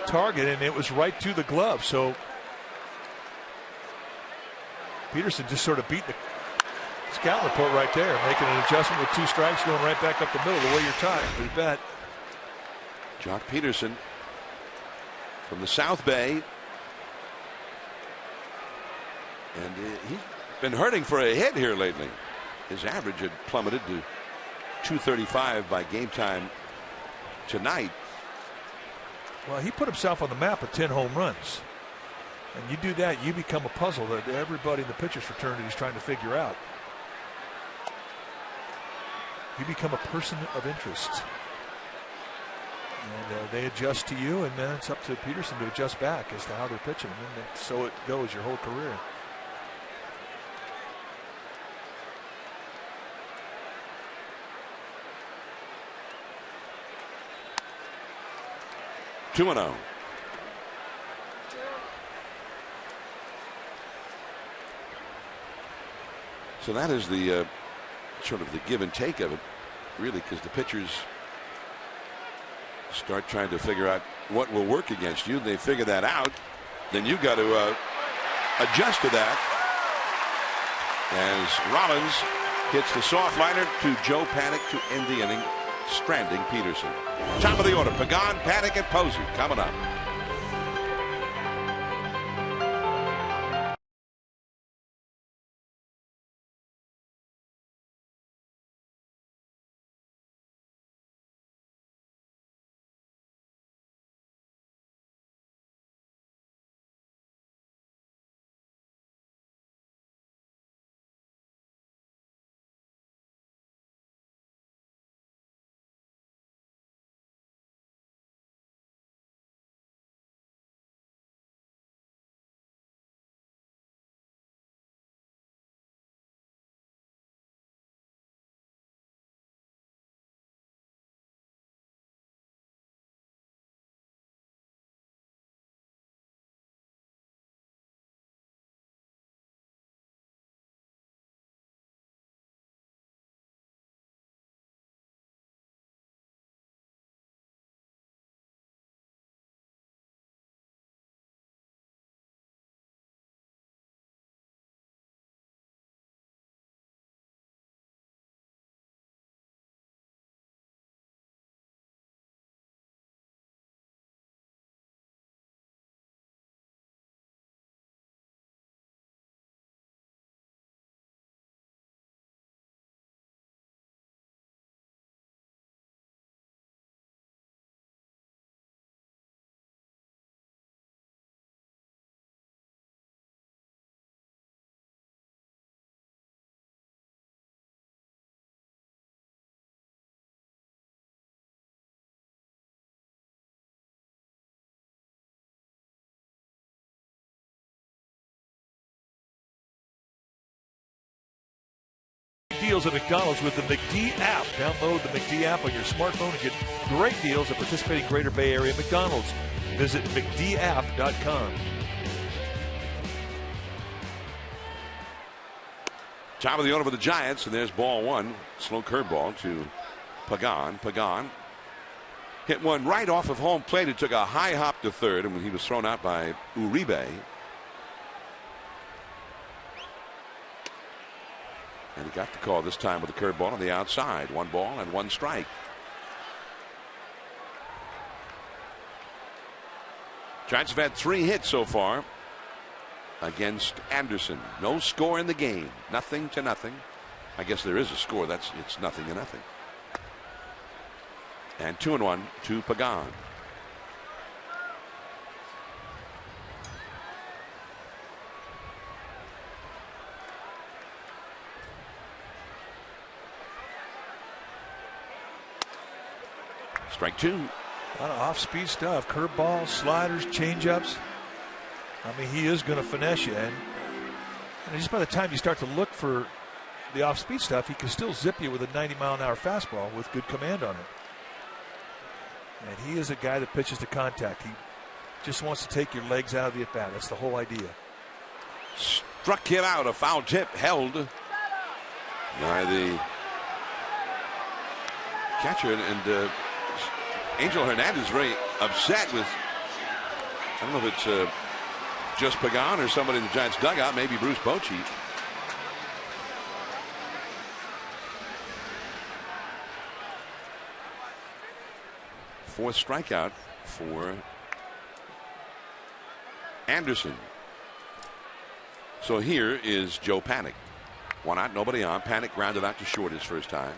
target, and it was right to the glove. So Peterson just sort of beat the scout report right there, making an adjustment with 2 strikes, going right back up the middle the way you're taught. You bet. Jock Peterson from the South Bay. And he's been hurting for a hit here lately. His average had plummeted to 235 by game time tonight. Well, he put himself on the map with 10 home runs. And you do that, you become a puzzle that everybody in the pitcher's fraternity is trying to figure out. You become a person of interest. And they adjust to you, and then it's up to Peterson to adjust back as to how they're pitching. And so it goes your whole career. Two and 0. So that is the sort of the give and take of it, really, because the pitchers start trying to figure out what will work against you. They figure that out, then you got to adjust to that. As Rollins hits the soft liner to Joe Panic to end the inning, stranding Peterson. Top of the order, Pagan, Panic, and Posey coming up. Deals at McDonald's with the McD app. Download the McD app on your smartphone and get great deals at participating Greater Bay Area McDonald's. Visit McDapp.com. Top of the order for the Giants, and there's ball 1. Slow curveball to Pagan. Pagan hit one right off of home plate. It took a high hop to third, and when he was thrown out by Uribe. And he got the call this time with a curveball on the outside. 1 ball and 1 strike. Giants have had 3 hits so far against Anderson. No score in the game. 0-0. I guess there is a score. It's 0-0. And 2-1 to Pagan. Strike 2. A lot of off-speed stuff. Curveballs, sliders, changeups. I mean, he is going to finesse you. And just by the time you start to look for the off-speed stuff, he can still zip you with a 90-mile-an-hour fastball with good command on it. And he is a guy that pitches to contact. He just wants to take your legs out of the at-bat. That's the whole idea. Struck him out. A foul tip held by the catcher. And Angel Hernandez very upset with, I don't know if it's just Pagan or somebody in the Giants dugout, maybe Bruce Bochy. Fourth strikeout for Anderson. So here is Joe Panic. 1 out, nobody on. Panic grounded out to short his first time.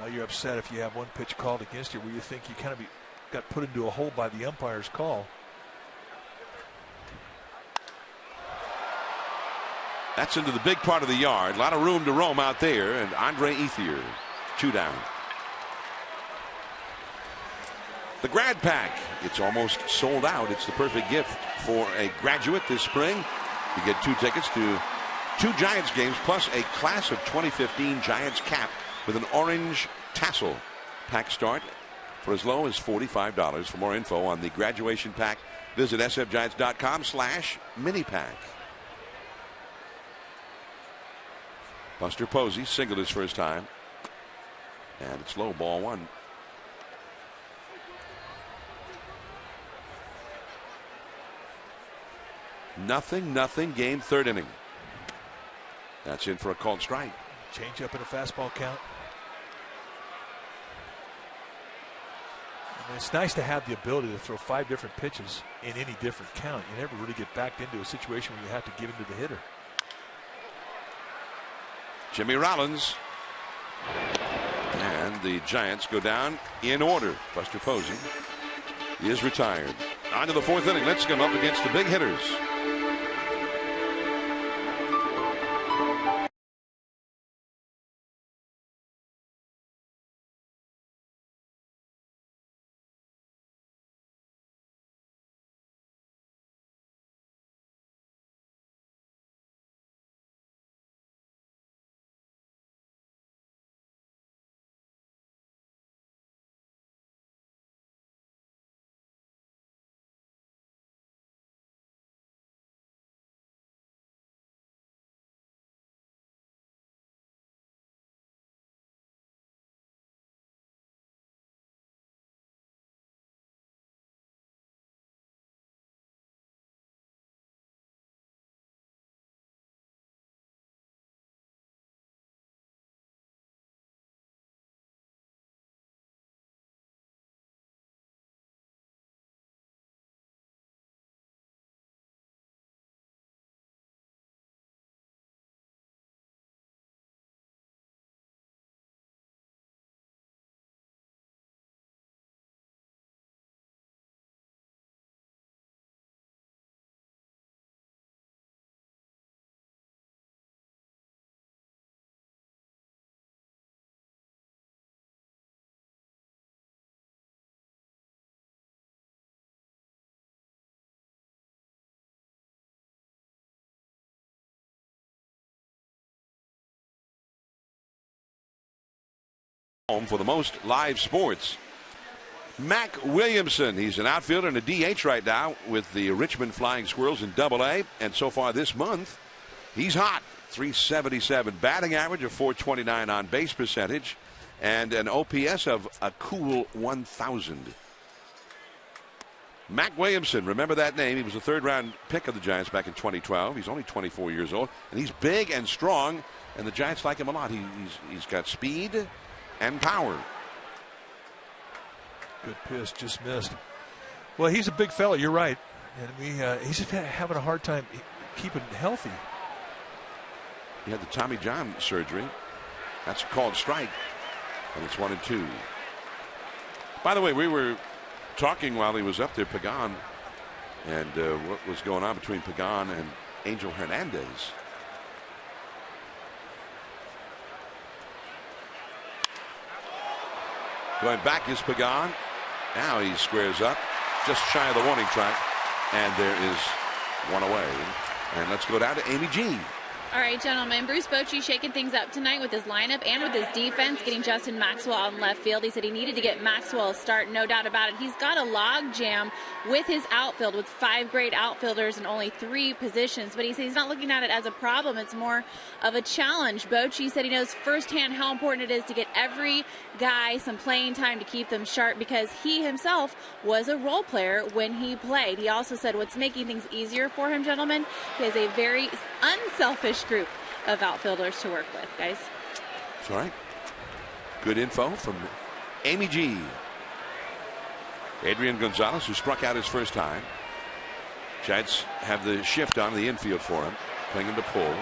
Now you're upset if you have 1 pitch called against you where you think you kind of got put into a hole by the umpire's call. That's into the big part of the yard. A lot of room to roam out there. And Andre Ethier, 2 down. The Grad Pack. It's almost sold out. It's the perfect gift for a graduate this spring. You get 2 tickets to 2 Giants games plus a class of 2015 Giants cap with an orange tassel. Pack start for as low as $45. For more info on the graduation pack, visit sfgiants.com/mini-pack. Buster Posey singled his first time. And it's low, ball 1. Nothing, game, 3rd inning. That's in for a called strike. Change up in a fastball count. And it's nice to have the ability to throw 5 different pitches in any different count. You never really get backed into a situation where you have to give into the hitter. Jimmy Rollins. And the Giants go down in order. Buster Posey is retired. On to the 4th inning. Let's come up against the big hitters. For the most live sports. Mac Williamson, he's an outfielder and a DH right now with the Richmond Flying Squirrels in Double-A, and so far this month he's hot. 377 batting average, of 429 on base percentage, and an OPS of a cool 1,000. Mac Williamson, remember that name? He was a third-round pick of the Giants back in 2012. He's only 24 years old, and he's big and strong, and the Giants like him a lot. He's got speed and power. Good pitch, just missed. Well, he's a big fella. You're right, and he's just having a hard time keeping healthy. He had the Tommy John surgery. That's a called strike, and it's 1-2. By the way, we were talking while he was up there, Pagan, and what was going on between Pagan and Angel Hernandez. Going back is Pagan. Now he squares up, just shy of the warning track, and there is one away. And let's go down to Amy G. All right, gentlemen, Bruce Bochy shaking things up tonight with his lineup and with his defense, getting Justin Maxwell out in left field. He said he needed to get Maxwell a start, no doubt about it. He's got a log jam with his outfield with 5 great outfielders and only 3 positions, but he said he's not looking at it as a problem. It's more of a challenge. Bochy said he knows firsthand how important it is to get every guy some playing time to keep them sharp because he himself was a role player when he played. He also said what's making things easier for him, gentlemen, he has a very unselfish group of outfielders to work with, guys. That's all right. Good info from Amy G. Adrian Gonzalez, who struck out his first time. Giants have the shift on the infield for him, playing him to pull,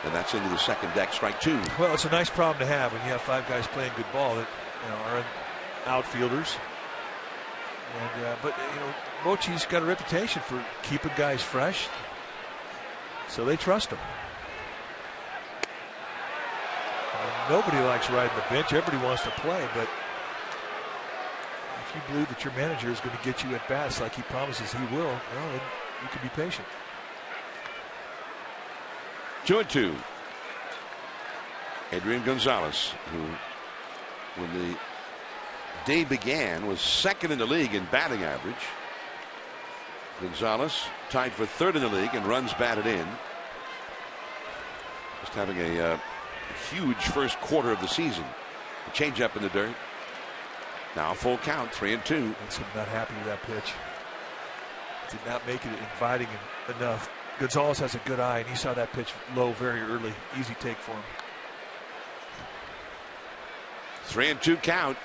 and that's into the second deck, strike 2. Well, it's a nice problem to have when you have 5 guys playing good ball that are outfielders. And but Bochy's got a reputation for keeping guys fresh, so they trust him. Nobody likes riding the bench. Everybody wants to play, but if you believe that your manager is going to get you at bats like he promises he will, well, then you can be patient. 2-2. Adrian Gonzalez, who, when the day began, was second in the league in batting average. Gonzalez tied for third in the league in runs batted in. Just having a huge first quarter of the season. A change up in the dirt. Now full count, 3-2. I'm not happy with that pitch. Did not make it inviting enough. Gonzalez has a good eye, and he saw that pitch low very early. Easy take for him. 3-2 count.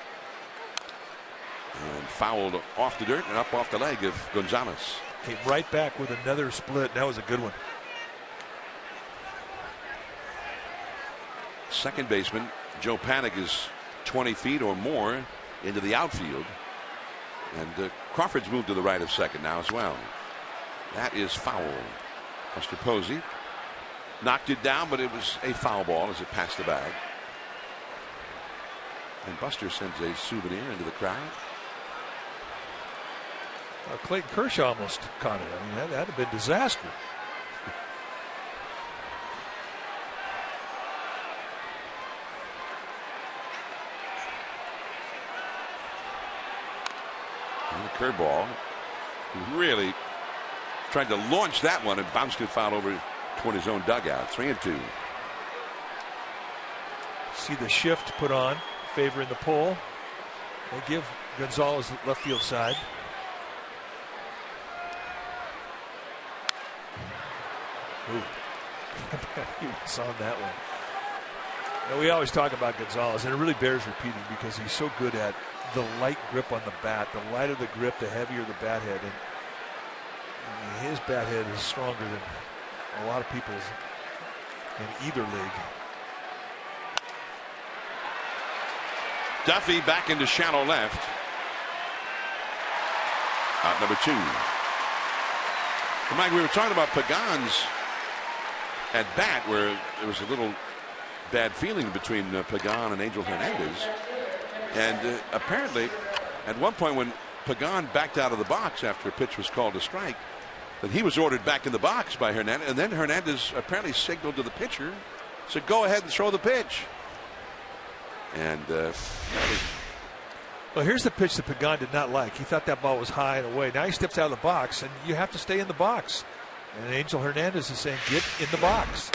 And fouled off the dirt and up off the leg of Gonzalez. Came right back with another split. That was a good one. Second baseman Joe Panik is 20 feet or more into the outfield, and Crawford's moved to the right of second now as well. That is foul. Buster Posey knocked it down, but it was a foul ball as it passed the bag. And Buster sends a souvenir into the crowd. Clayton Kershaw almost caught it. I mean, that'd have been disaster. And the curveball, really tried to launch that one and bounced it foul over toward his own dugout. 3-2. See the shift put on, favoring the pull. They give Gonzalez the left field side. Ooh. He was on that one. Now, we always talk about Gonzalez, and it really bears repeating because he's so good at the light grip on the bat. The lighter the grip, the heavier the bat head. And I mean, his bat head is stronger than a lot of people's in either league. Duffy back into shallow left. Out number 2. Mike, we were talking about Pagan's at bat, where there was a little bad feeling between Pagan and Angel Hernandez. And apparently, at one point when Pagan backed out of the box after a pitch was called a strike, that he was ordered back in the box by Hernandez. And then Hernandez apparently signaled to the pitcher, said, "Go ahead and throw the pitch." And well, here's the pitch that Pagan did not like. He thought that ball was high and away. Now he steps out of the box, and you have to stay in the box. And Angel Hernandez is saying, "Get in the box."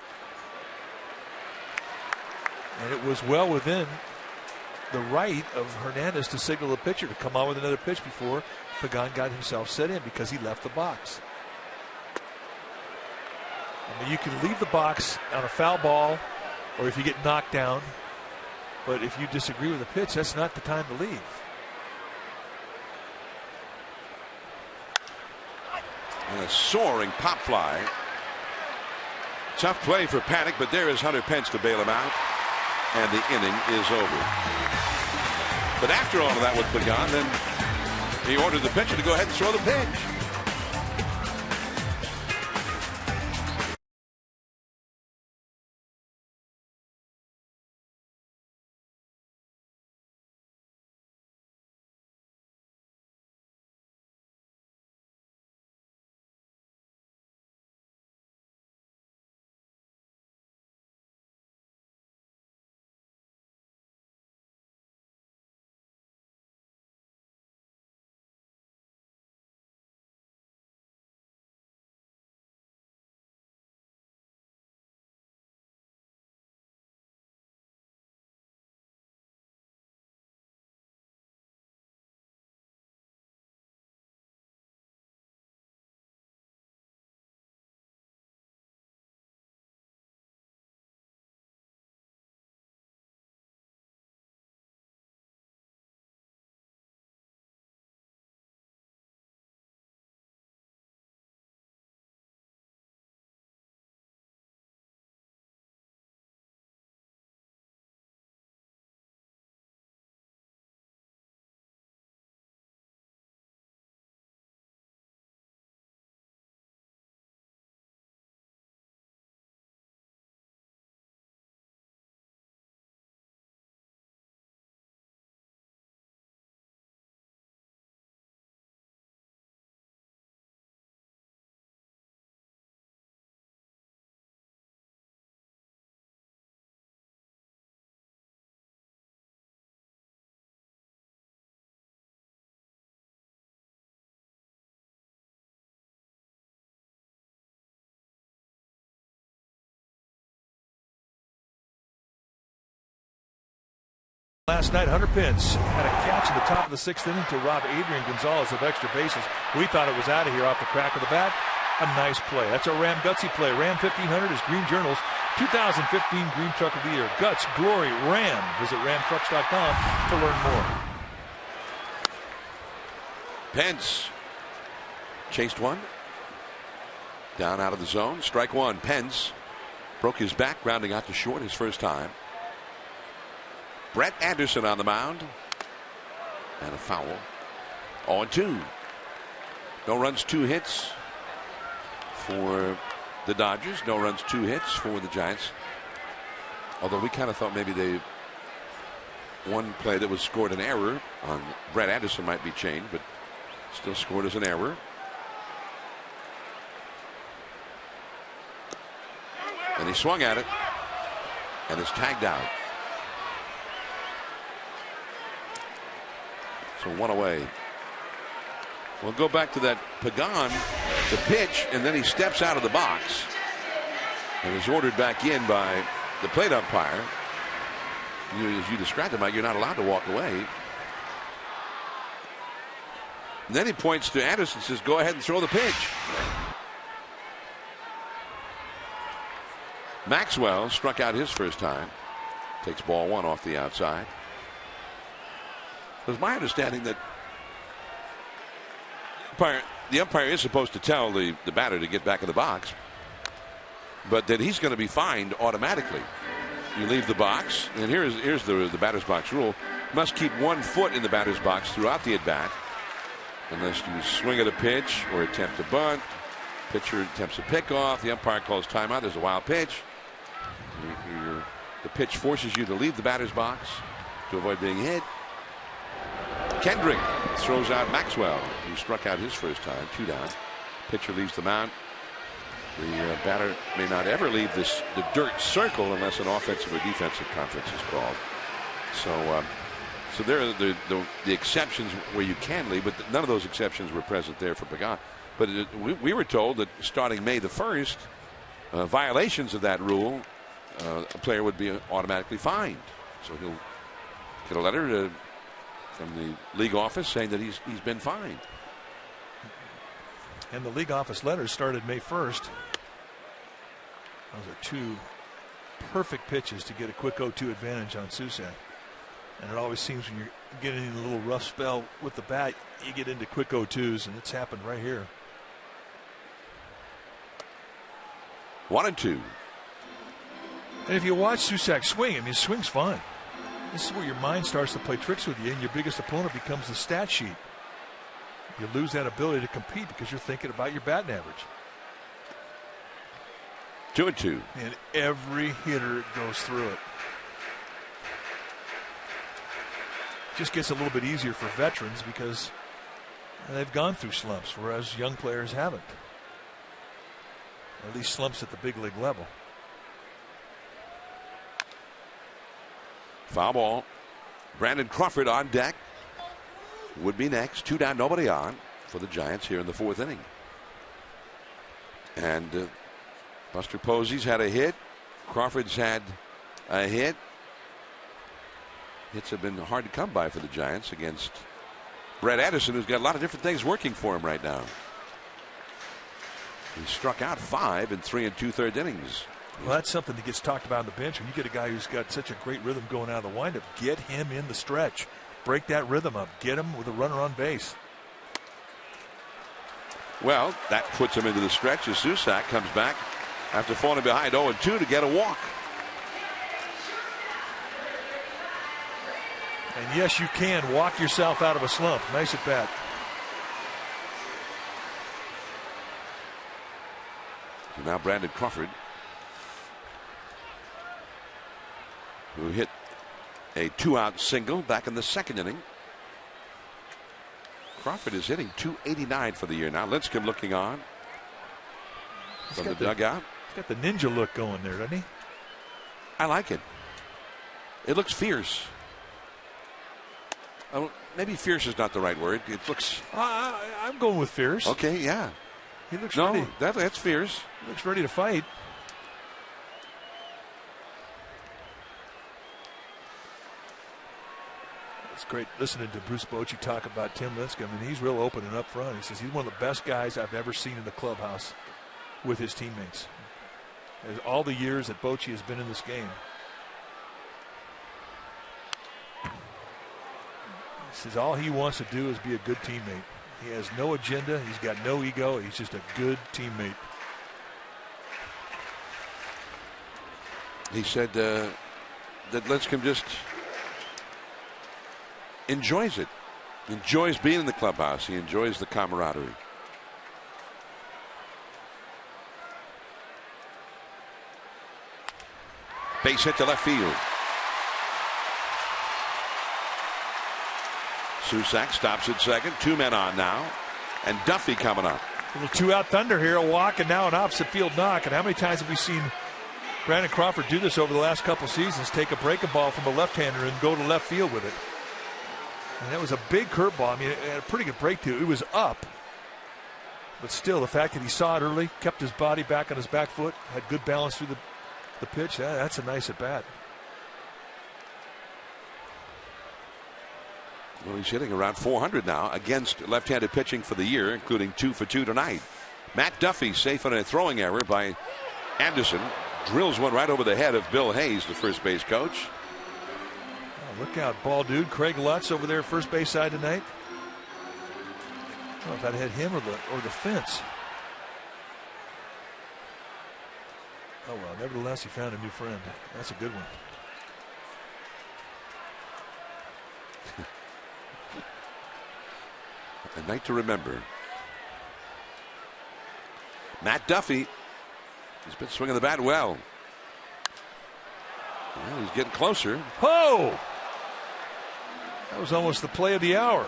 And it was well within the right of Hernandez to signal the pitcher to come on with another pitch before Pagan got himself set in because he left the box. I mean, you can leave the box on a foul ball or if you get knocked down, but if you disagree with the pitch, that's not the time to leave. And a soaring pop fly. Tough play for Paddock, but there is Hunter Pence to bail him out, and the inning is over. But after all of that with Pagan, then he ordered the pitcher to go ahead and throw the pitch. Last night, Hunter Pence had a catch in the top of the 6th inning to rob Adrian Gonzalez of extra bases. We thought it was out of here off the crack of the bat. A nice play. That's a Ram Gutsy play. Ram 1500 is Green Journal's 2015 Green Truck of the Year. Guts, glory, Ram. Visit ramtrucks.com to learn more. Pence chased one. Down out of the zone. Strike one. Pence broke his back, grounding out to short his first time. Brett Anderson on the mound. And a foul. 0-2. No runs, 2 hits for the Dodgers. No runs, 2 hits for the Giants. Although we kind of thought maybe one play that was scored an error on Brett Anderson might be chained, but still scored as an error. And he swung at it and is tagged out. So 1 away. We'll go back to that Pagan, the pitch, and then he steps out of the box and is ordered back in by the plate umpire. As you described it, Mike, you're not allowed to walk away. And then he points to Anderson and says, go ahead and throw the pitch. Maxwell struck out his first time. Takes ball 1 off the outside. It was my understanding that the umpire is supposed to tell the batter to get back in the box, but that he's going to be fined automatically. You leave the box, and here's the batter's box rule. Must keep 1 foot in the batter's box throughout the at-bat, unless you swing at a pitch or attempt a bunt. Pitcher attempts a pickoff. The umpire calls timeout. There's a wild pitch. The pitch forces you to leave the batter's box to avoid being hit. Kendrick throws out Maxwell, who struck out his first time, 2 down. Pitcher leaves the mound. The batter may not ever leave the dirt circle unless an offensive or defensive conference is called. So there are the exceptions where you can leave, but none of those exceptions were present there for Pagan. But we were told that starting May the 1st, violations of that rule, a player would be automatically fined. So he'll get a letter from the league office saying that he's been fined. And the league office letters started May 1st. Those are two perfect pitches to get a quick 0-2 advantage on Susak. And it always seems when you're getting in a little rough spell with the bat, you get into quick 0-2s, and it's happened right here. 1-2. And if you watch Susak swing, I mean, his swing's fine. This is where your mind starts to play tricks with you, and your biggest opponent becomes the stat sheet. You lose that ability to compete because you're thinking about your batting average. 2-2. And every hitter goes through it. Just gets a little bit easier for veterans because they've gone through slumps, whereas young players haven't. At least slumps at the big league level. Foul ball. Brandon Crawford on deck. Would be next. 2 down, nobody on for the Giants here in the 4th inning. And Buster Posey's had a hit. Crawford's had a hit. Hits have been hard to come by for the Giants against Brett Anderson, who's got a lot of different things working for him right now. He struck out 5 in 3 2/3 innings. Well, that's something that gets talked about on the bench. When you get a guy who's got such a great rhythm going out of the windup, get him in the stretch. Break that rhythm up. Get him with a runner on base. Well, that puts him into the stretch as Susak comes back after falling behind 0-2 to get a walk. And yes, you can walk yourself out of a slump. Nice at bat. So now Brandon Crawford, who hit a 2-out single back in the 2nd inning. Crawford is hitting .289 for the year now. Lincecum looking on from the dugout. He's got the ninja look going there, doesn't he? I like it. It looks fierce. Oh, maybe fierce is not the right word. It looks. I'm going with fierce. Okay, yeah. He looks ready. That's fierce. He looks ready to fight. It's great listening to Bruce Bochy talk about Tim Lincecum. I mean, he's real open and up front. He says he's one of the best guys I've ever seen in the clubhouse with his teammates. As all the years that Bochy has been in this game. He says all he wants to do is be a good teammate. He has no agenda. He's got no ego. He's just a good teammate. He said that Lincecum just enjoys it. Enjoys being in the clubhouse. He enjoys the camaraderie. Base hit to left field. Susak stops at second. 2 men on now. And Duffy coming up. A little 2-out thunder here. A walk and now an opposite field knock. And how many times have we seen Brandon Crawford do this over the last couple seasons? Take a breaking ball from a left-hander and go to left field with it. And that was a big curveball. I mean, it had a pretty good break too. It was up. But still, the fact that he saw it early, kept his body back on his back foot, had good balance through the pitch, that's a nice at-bat. Well, he's hitting around 400 now against left-handed pitching for the year, including 2 for 2 tonight. Matt Duffy safe on a throwing error by Anderson. Drills one right over the head of Bill Hayes, the first base coach. Oh, look out, ball dude. Craig Lutz over there, first base side tonight. I don't know if that hit him or the fence. Oh, well, nevertheless, he found a new friend. That's a good one. A night to remember. Matt Duffy. He's been swinging the bat well. Well, he's getting closer. Oh! That was almost the play of the hour.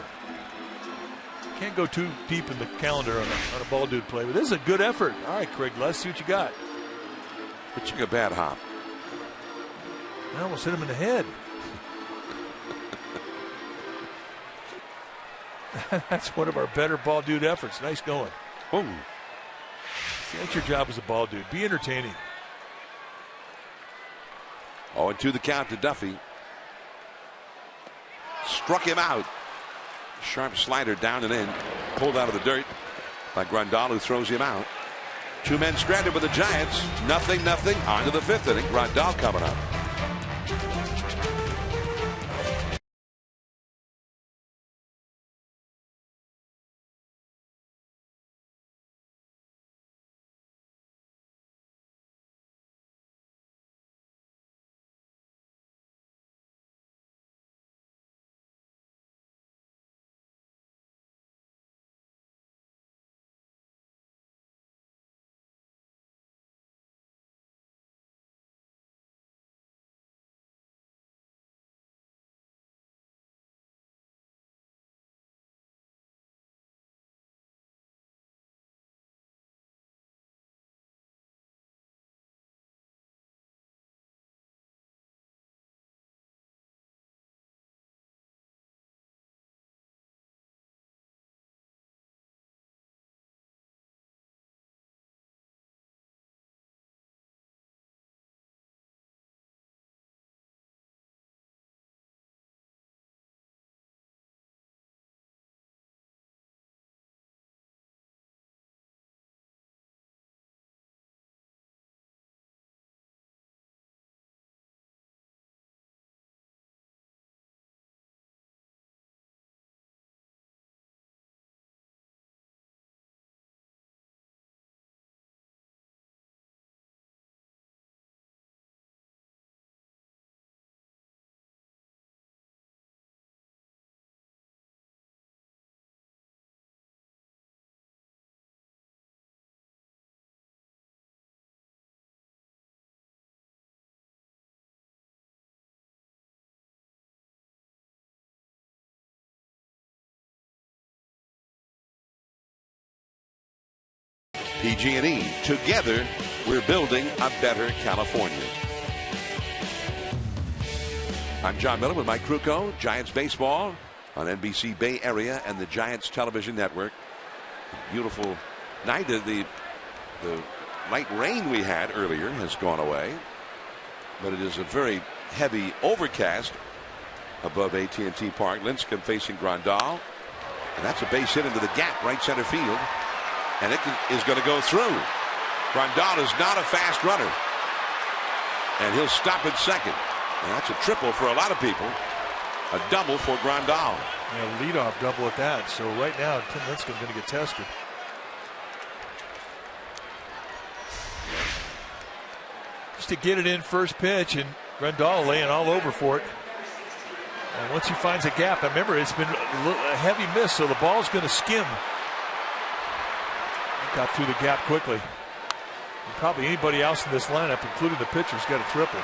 Can't go too deep in the calendar on a ball dude play, but this is a good effort. All right, Craig, let's see what you got. Pitching a bad hop. I almost hit him in the head. That's one of our better ball dude efforts. Nice going. Oh. See, that's your job as a ball dude. Be entertaining. 0-2 the count to Duffy. Struck him out. Sharp slider down and in. Pulled out of the dirt. by Grandal, who throws him out. 2 men stranded with the Giants. 0-0. On to the 5th inning. Grandal coming up. PG&E. Together, we're building a better California. I'm John Miller with Mike Krukow. Giants baseball on NBC Bay Area and the Giants television network. Beautiful night. The light rain we had earlier has gone away, but it is a very heavy overcast above AT&T Park. Lincecum facing Grandal, and that's a base hit into the gap, right center field. And it is going to go through. Grandal is not a fast runner. And he'll stop at second. And that's a triple for a lot of people. A double for Grandal. Yeah, leadoff double at that. So right now, Tim Lincecum going to get tested. Just to get it in first pitch, and Grandal laying all over for it. And once he finds a gap, remember it's been a heavy miss, so the ball's going to skim. Got through the gap quickly. And probably anybody else in this lineup, including the pitchers, got a triple.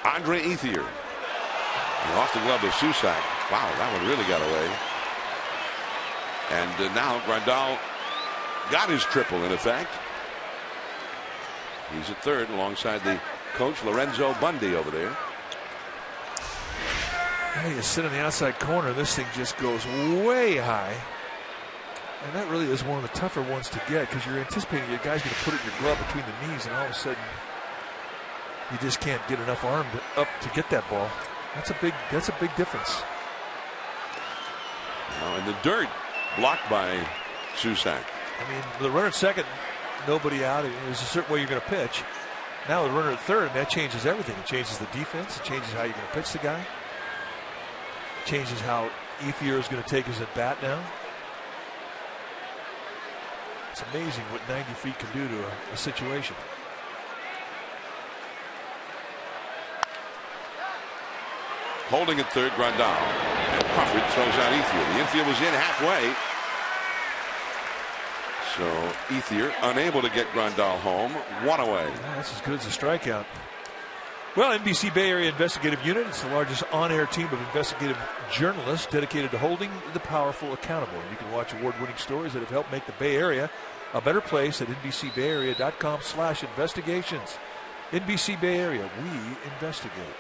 Andre Ethier. Off the glove of Susac. Wow, that one really got away. And now Grandal got his triple in effect. He's at third alongside the coach Lorenzo Bundy over there. Yeah, you sit in the outside corner. This thing just goes way high. And that really is one of the tougher ones to get because you're anticipating your guy's going to put it in your glove between the knees, and all of a sudden you just can't get enough arm up to get that ball. That's a big difference. Now in the dirt. Blocked by Susac. I mean, the runner at second, nobody out. There's a certain way you're going to pitch. Now the runner at third, and that changes everything. It changes the defense. It changes how you're going to pitch the guy. It changes how Ethier is going to take his at bat now. It's amazing what 90 feet can do to a situation. Holding at third, Grandal. And Crawford throws out Ethier. The infield was in halfway. So Ethier unable to get Grandal home. One away. Yeah, that's as good as a strikeout. Well, NBC Bay Area Investigative Unit is the largest on-air team of investigative journalists dedicated to holding the powerful accountable. You can watch award-winning stories that have helped make the Bay Area a better place at NBCBayArea.com/investigations. NBC Bay Area, we investigate.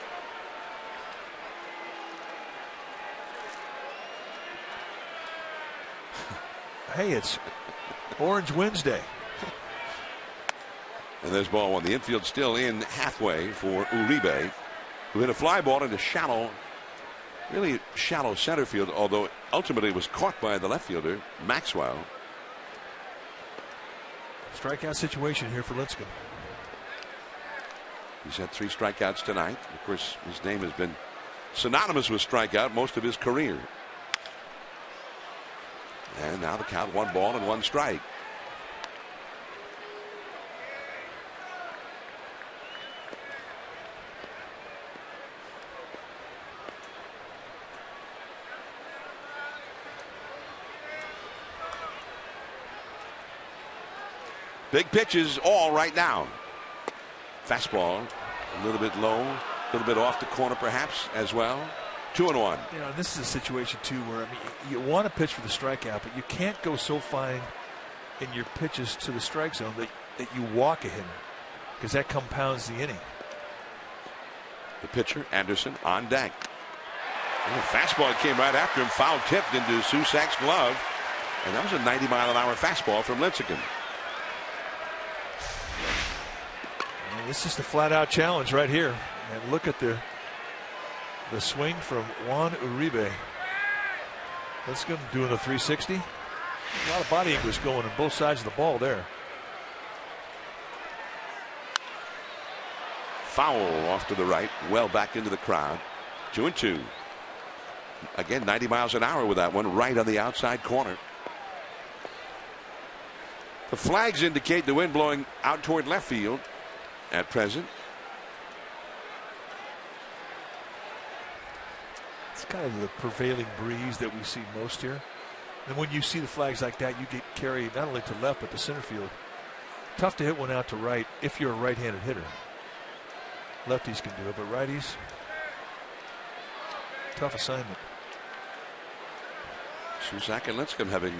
Hey, it's Orange Wednesday. And there's ball one. The infield still in halfway for Uribe, who hit a fly ball into shallow, really shallow center field, although ultimately it was caught by the left fielder, Maxwell. Strikeout situation here for Lincecum. He's had 3 strikeouts tonight. Of course, his name has been synonymous with strikeout most of his career. And now the count, 1 ball and 1 strike. Big pitches all right now. Fastball a little bit low, a little bit off the corner perhaps as well. 2-1. You know, this is a situation too where, I mean, you want to pitch for the strikeout, but you can't go so fine in your pitches to the strike zone that you walk a hitter, because that compounds the inning. The pitcher, Anderson, on deck. And the fastball came right after him, foul tipped into Susak's glove, and that was a 90-mile-an-hour fastball from Lincecum. And this is the flat-out challenge right here. And look at the swing from Juan Uribe. Lincecum doing a 360. A lot of body English going on both sides of the ball there. Foul off to the right, well back into the crowd. 2-2. Again, 90 miles an hour with that one, right on the outside corner. The flags indicate the wind blowing out toward left field at present. It's kind of the prevailing breeze that we see most here. And when you see the flags like that, you get carried not only to left but to center field. Tough to hit one out to right if you're a right-handed hitter. Lefties can do it, but righties, tough assignment. Susak and Lincecum having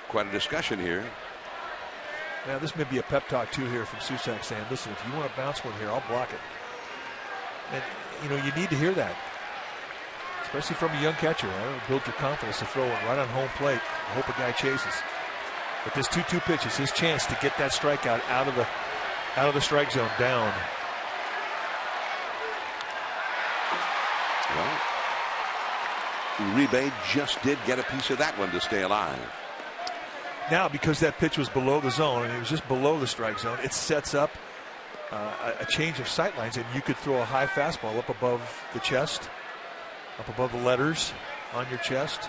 quite a discussion here. Now this may be a pep talk too here from Susak, saying, listen, if you want to bounce one here, I'll block it. And you know, you need to hear that, especially from a young catcher. That'll build your confidence to throw it right on home plate. I hope a guy chases. But this 2-2 pitch is his chance to get that strikeout out of the strike zone down. Well, Uribe just did get a piece of that one to stay alive. Now, because that pitch was below the zone and it was just below the strike zone, it sets up a change of sight lines, and you could throw a high fastball up above the chest, up above the letters on your chest,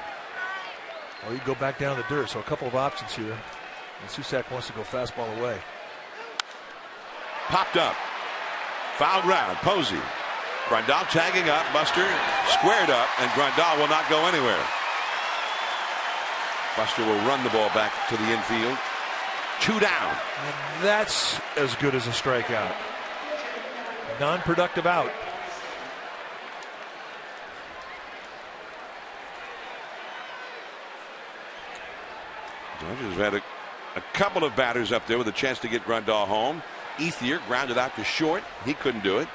or you go back down the dirt. So a couple of options here, and Susak wants to go fastball away. Popped up, foul ground, Posey. Grandal tagging up, Buster squared up, and Grandal will not go anywhere. Buster will run the ball back to the infield. 2 down. And that's as good as a strikeout. Non-productive out. Dodgers have had a couple of batters up there with a chance to get Grandal home. Ethier grounded out to short. He couldn't do it.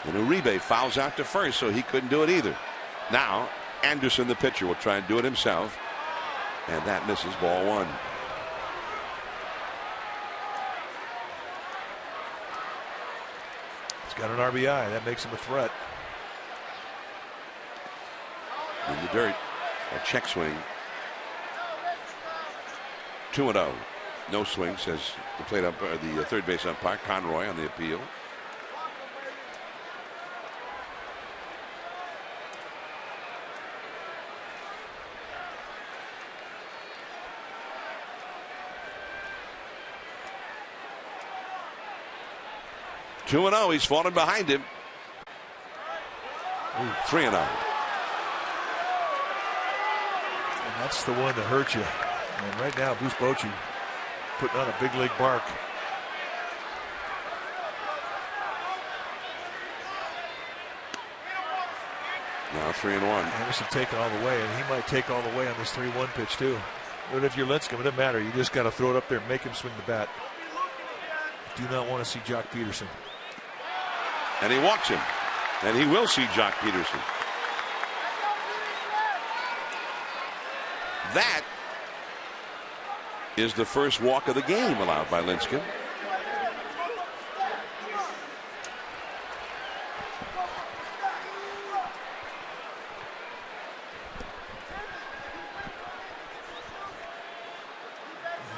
And Uribe fouls out to first, so he couldn't do it either. Now, Anderson, the pitcher, will try and do it himself. And that misses, ball 1. He's got an RBI. That makes him a threat. In the dirt. A check swing. 2-0. No swing, says the the third base umpire, Conroy, on the appeal. Two 2-0. He's fallen behind him. 3-0. And that's the one that hurt you. And right now, Bruce Bochy putting on a big league bark. Now 3-1. Anderson taking all the way, and he might take all the way on this 3-1 pitch too. But if you're Lincecum, it doesn't matter. You just got to throw it up there and make him swing the bat. Do not want to see Jock Peterson. And he walks him. And he will see Jock Peterson. That is the first walk of the game allowed by Lincecum.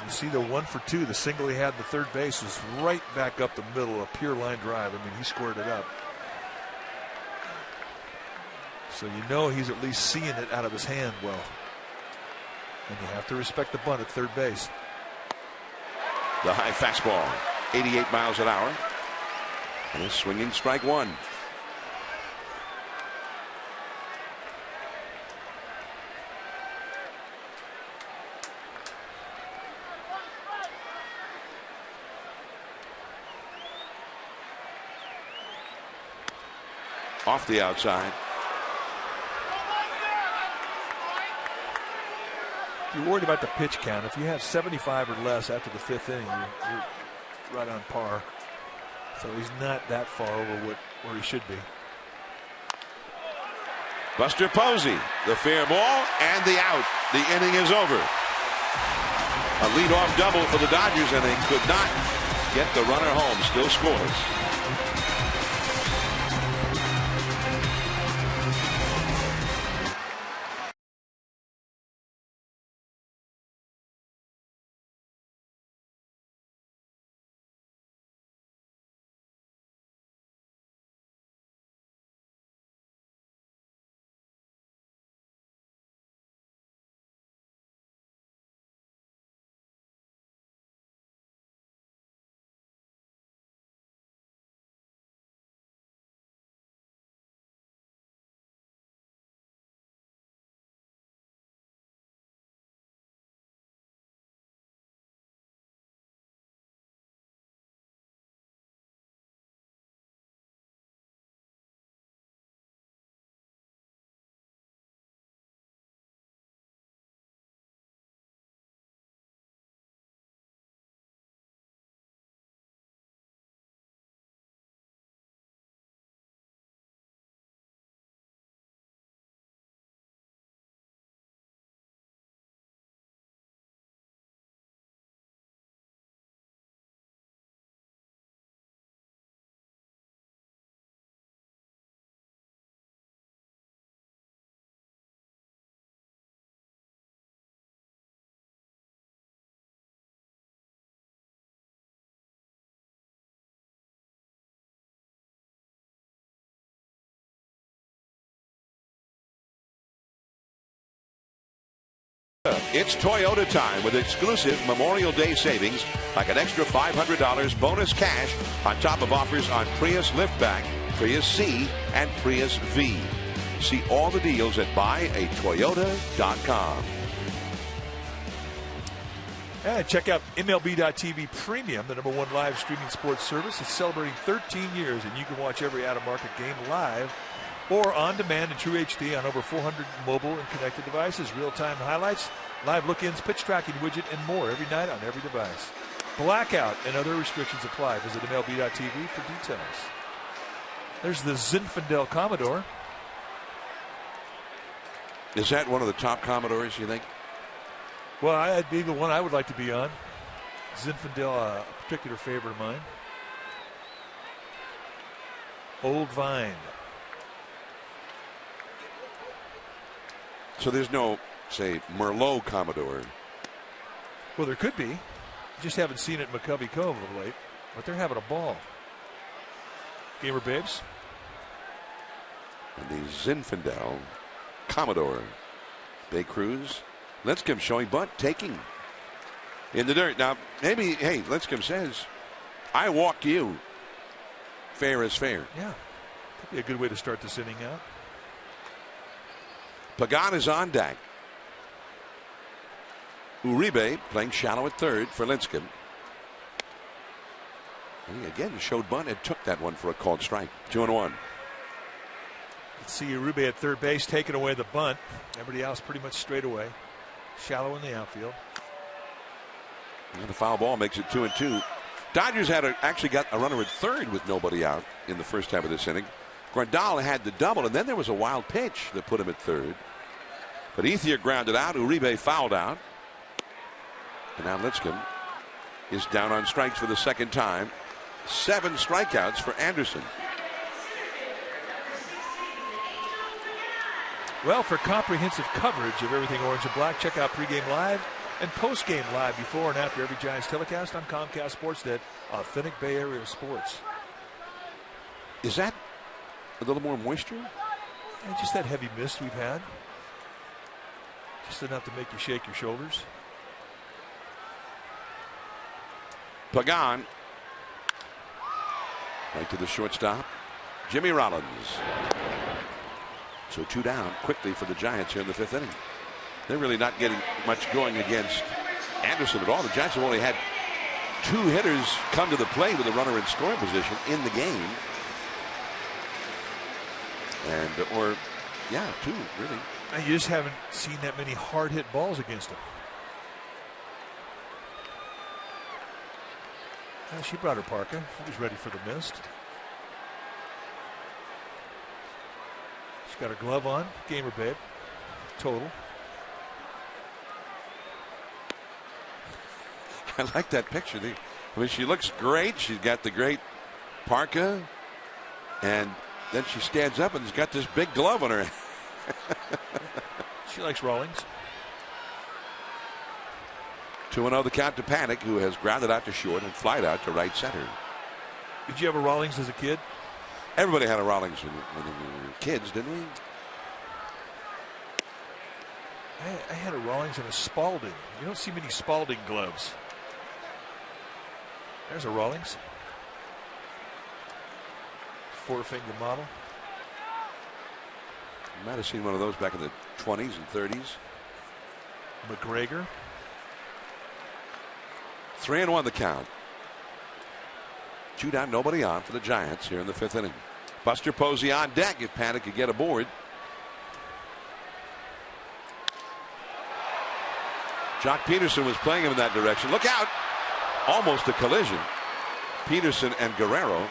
You see the 1 for 2, the single he had in the third base was right back up the middle, a pure line drive. I mean, he squared it up. So you know he's at least seeing it out of his hand well. And you have to respect the bunt at third base. The high fastball, 88 miles an hour. And a swinging strike one. Off the outside. If you're worried about the pitch count, if you have 75 or less after the 5th inning, you're right on par. So he's not that far over where he should be. Buster Posey, the fair ball and the out. The inning is over. A leadoff double for the Dodgers, and they could not get the runner home. Still scoreless. It's Toyota time with exclusive Memorial Day savings like an extra $500 bonus cash on top of offers on Prius Liftback, Prius C, and Prius V. See all the deals at buyatoyota.com. And check out MLB.TV Premium, the #1 live streaming sports service. It's celebrating 13 years, and you can watch every out-of-market game live or on demand in True HD on over 400 mobile and connected devices. Real-time highlights, live look-ins, pitch tracking widget, and more every night on every device. Blackout and other restrictions apply. Visit MLB.TV for details. There's the Zinfandel Commodore. Is that one of the top Commodores, you think? Well, I'd be the one I would like to be on. Zinfandel, a particular favorite of mine. Old Vine. So there's no, say, Merlot Commodore. Well, there could be. You just haven't seen it in McCovey Cove of late. But they're having a ball. Gamer babes. And the Zinfandel Commodore. Bay Cruz. Lincecum showing bunt, taking in the dirt. Now, maybe, hey, Lincecum says, I walk you. Fair is fair. Yeah. Could be a good way to start this inning out. Pagan is on deck. Uribe playing shallow at third for Lincecum. He again showed bunt and took that one for a called strike. 2-1. Let's see Uribe at third base taking away the bunt. Everybody else pretty much straight away. Shallow in the outfield. And the foul ball makes it 2-2. Dodgers actually got a runner at third with nobody out in the first half of this inning. Grandal had the double, and then there was a wild pitch that put him at third. But Ethier grounded out. Uribe fouled out. And now Lincecum is down on strikes for the second time. 7 strikeouts for Anderson. Well, for comprehensive coverage of everything orange and black, check out pregame live and postgame live before and after every Giants telecast on Comcast Sportsnet, authentic Bay Area sports. Is that a little more moisture? And just that heavy mist we've had. Just enough to make you shake your shoulders. Pagan. Right to the shortstop. Jimmy Rollins. So 2 down quickly for the Giants here in the 5th inning. They're really not getting much going against Anderson at all. The Giants have only had 2 hitters come to the plate with a runner in scoring position in the game. And, 2, really. And you just haven't seen that many hard hit balls against him. Well, she brought her parka. She was ready for the mist. She's got her glove on. Gamer babe. Total. I like that picture. I mean, she looks great. She's got the great parka. And then she stands up and has got this big glove on her. She likes Rawlings. 2-0 the count to Panic, who has grounded out to short and flied out to right center. Did you have a Rawlings as a kid? Everybody had a Rawlings when we were kids, didn't we? I had a Rawlings and a Spalding. You don't see many Spalding gloves. There's a Rawlings. 4-finger model. You might have seen one of those back in the 20s and 30s. McGregor. 3-1 the count. 2 down, nobody on for the Giants here in the 5th inning. Buster Posey on deck if Panic could get aboard. Jock Peterson was playing him in that direction. Look out! Almost a collision. Peterson and Guerrero.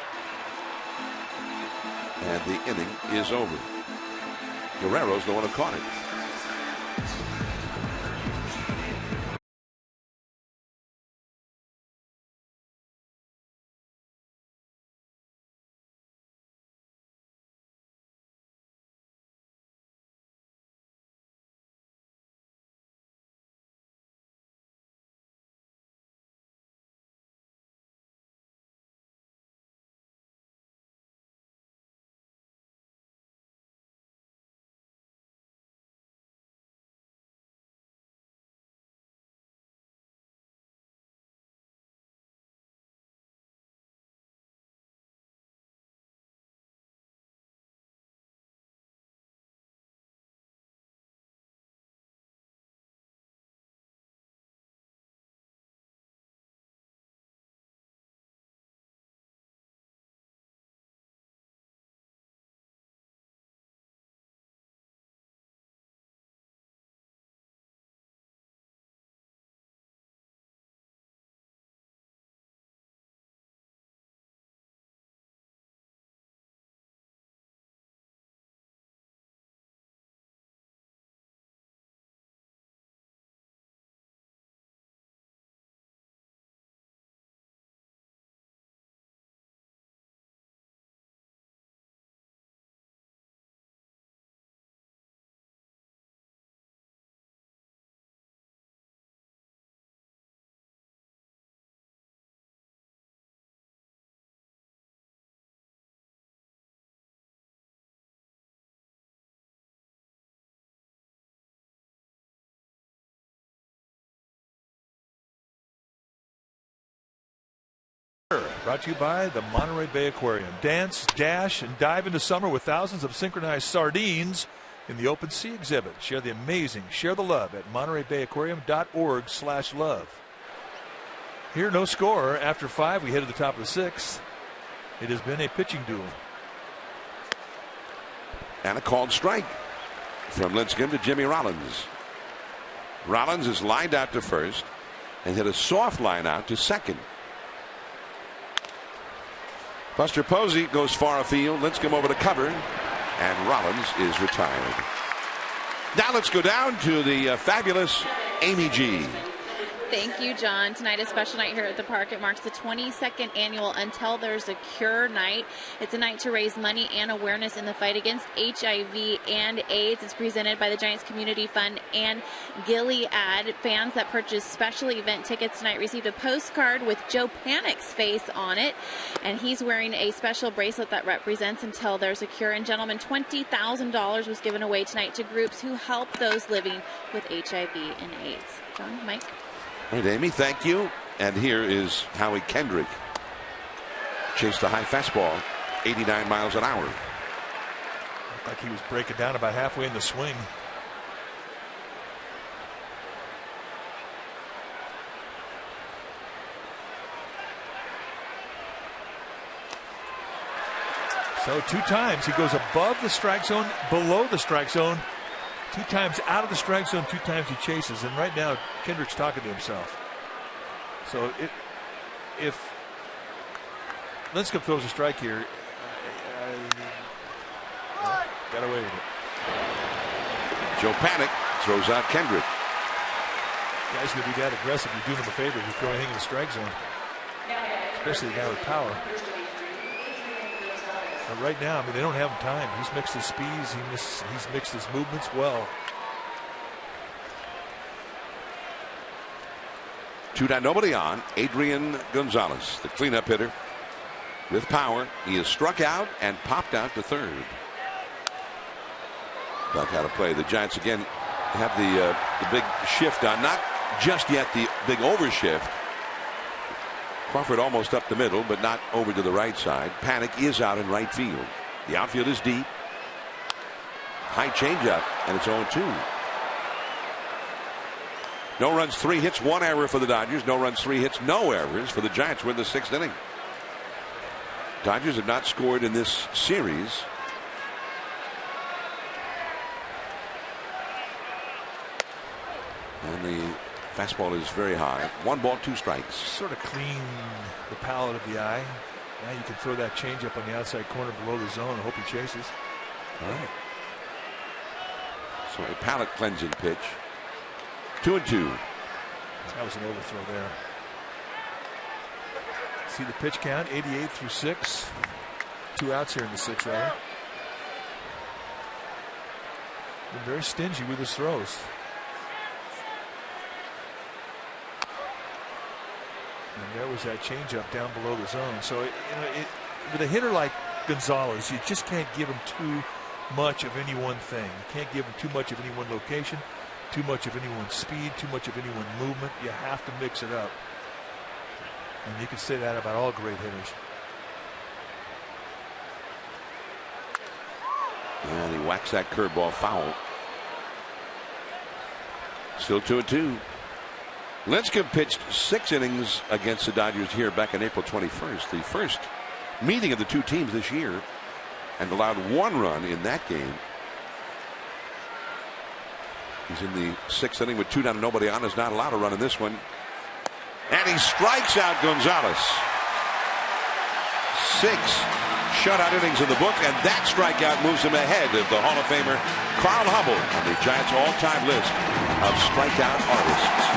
And the inning is over. Guerrero's the one who caught it. Brought to you by the Monterey Bay Aquarium. Dance, dash, and dive into summer with thousands of synchronized sardines in the open sea exhibit. Share the amazing, share the love at MontereyBayAquarium.org/love. Here, no score. After 5, we head to the top of the 6th. It has been a pitching duel. And a called strike from Lincecum to Jimmy Rollins. Rollins is lined out to first and hit a soft line out to second. Buster Posey goes far afield. Lincecum over to cover, and Rollins is retired. Now let's go down to the fabulous Amy G. Thank you, John. Tonight, a special night here at the park. It marks the 22nd annual Until There's a Cure night. It's a night to raise money and awareness in the fight against HIV and AIDS. It's presented by the Giants Community Fund and Gilead. Fans that purchase special event tickets tonight received a postcard with Joe Panic's face on it, and he's wearing a special bracelet that represents Until There's a Cure. And gentlemen, $20,000 was given away tonight to groups who help those living with HIV and AIDS. John, Mike. All right, Amy, thank you. And here is Howie Kendrick. Chased the high fastball, 89 miles an hour. Looked like he was breaking down about halfway in the swing. So 2 times he goes above the strike zone, below the strike zone. 2 times out of the strike zone, 2 times he chases. And right now, Kendrick's talking to himself. So if Lincecum throws a strike here, got away with it. Joe Panic throws out Kendrick. Guys going to be that aggressive. You're doing him a favor if you throw anything in the strike zone, especially the guy with power. But right now, I mean, they don't have time. He's mixed his speeds. He's mixed his movements well. 2-down, nobody on. Adrian Gonzalez, the cleanup hitter, with power. He is struck out and popped out to third. Buck out of play. The Giants again have the big shift on. Not just yet the big overshift. Crawford almost up the middle, but not over to the right side. Panic is out in right field. The outfield is deep. High changeup, and it's 0-2. No runs, 3 hits, 1 error for the Dodgers. No runs, 3 hits, no errors for the Giants. We're in the 6th inning. Dodgers have not scored in this series. And the fastball is very high. 1 ball, 2 strikes. Sort of clean the palate of the eye. Now you can throw that changeup on the outside corner below the zone and hope he chases. All right. So a palate cleansing pitch. 2-2. That was an overthrow there. See the pitch count, 88 through 6. 2 outs here in the 6th, rather. Been very stingy with his throws. And there was that changeup down below the zone. So, with a hitter like Gonzalez, you just can't give him too much of any one thing. You can't give him too much of any one location, too much of any one speed, too much of any one movement. You have to mix it up. And you can say that about all great hitters. And he whacks that curveball foul. Still 2-2. Lincecum pitched 6 innings against the Dodgers here back on April 21st. The first meeting of the 2 teams this year, and allowed 1 run in that game. He's in the 6th inning with 2 down and nobody on. Is not allowed to run in this one. And he strikes out Gonzalez. 6 shutout innings in the book, and that strikeout moves him ahead of the Hall of Famer Carl Hubbell on the Giants' all-time list of strikeout artists.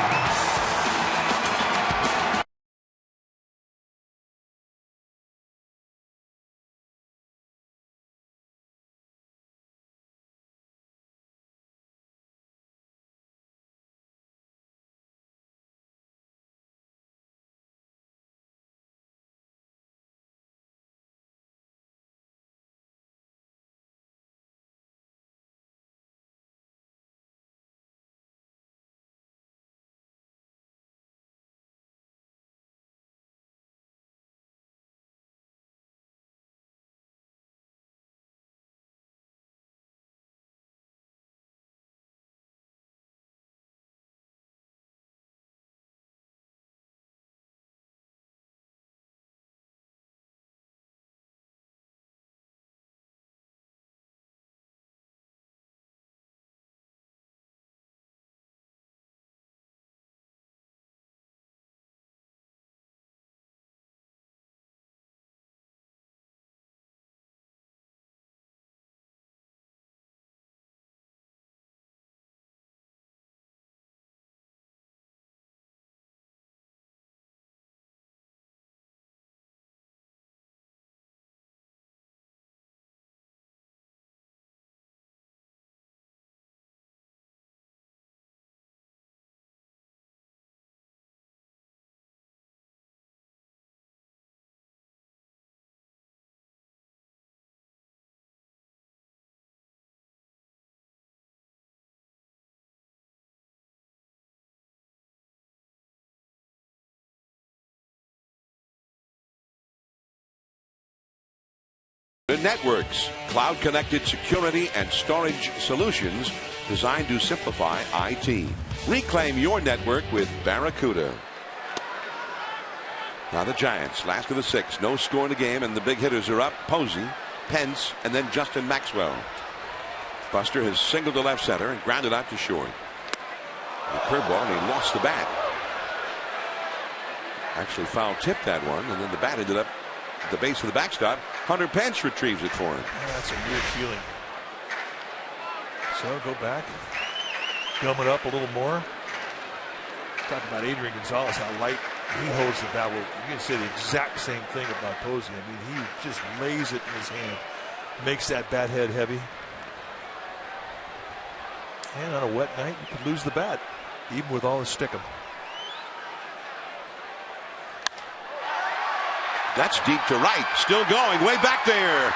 Networks, cloud-connected security and storage solutions designed to simplify IT. Reclaim your network with Barracuda. Now the Giants, last of the 6, no score in the game, and the big hitters are up. Posey, Pence, and then Justin Maxwell. Buster has singled to left center and grounded out to short. The curveball, and he lost the bat. Actually foul tipped that one, and then the bat ended up at the base of the backstop. Hunter Pence retrieves it for him. Yeah, that's a weird feeling. So go back, gum it up a little more. Talk about Adrian Gonzalez, how light he holds the bat. Well, you can say the exact same thing about Posey. I mean, he just lays it in his hand, makes that bat head heavy. And on a wet night, you could lose the bat, even with all the stickum. That's deep to right. Still going. Way back there.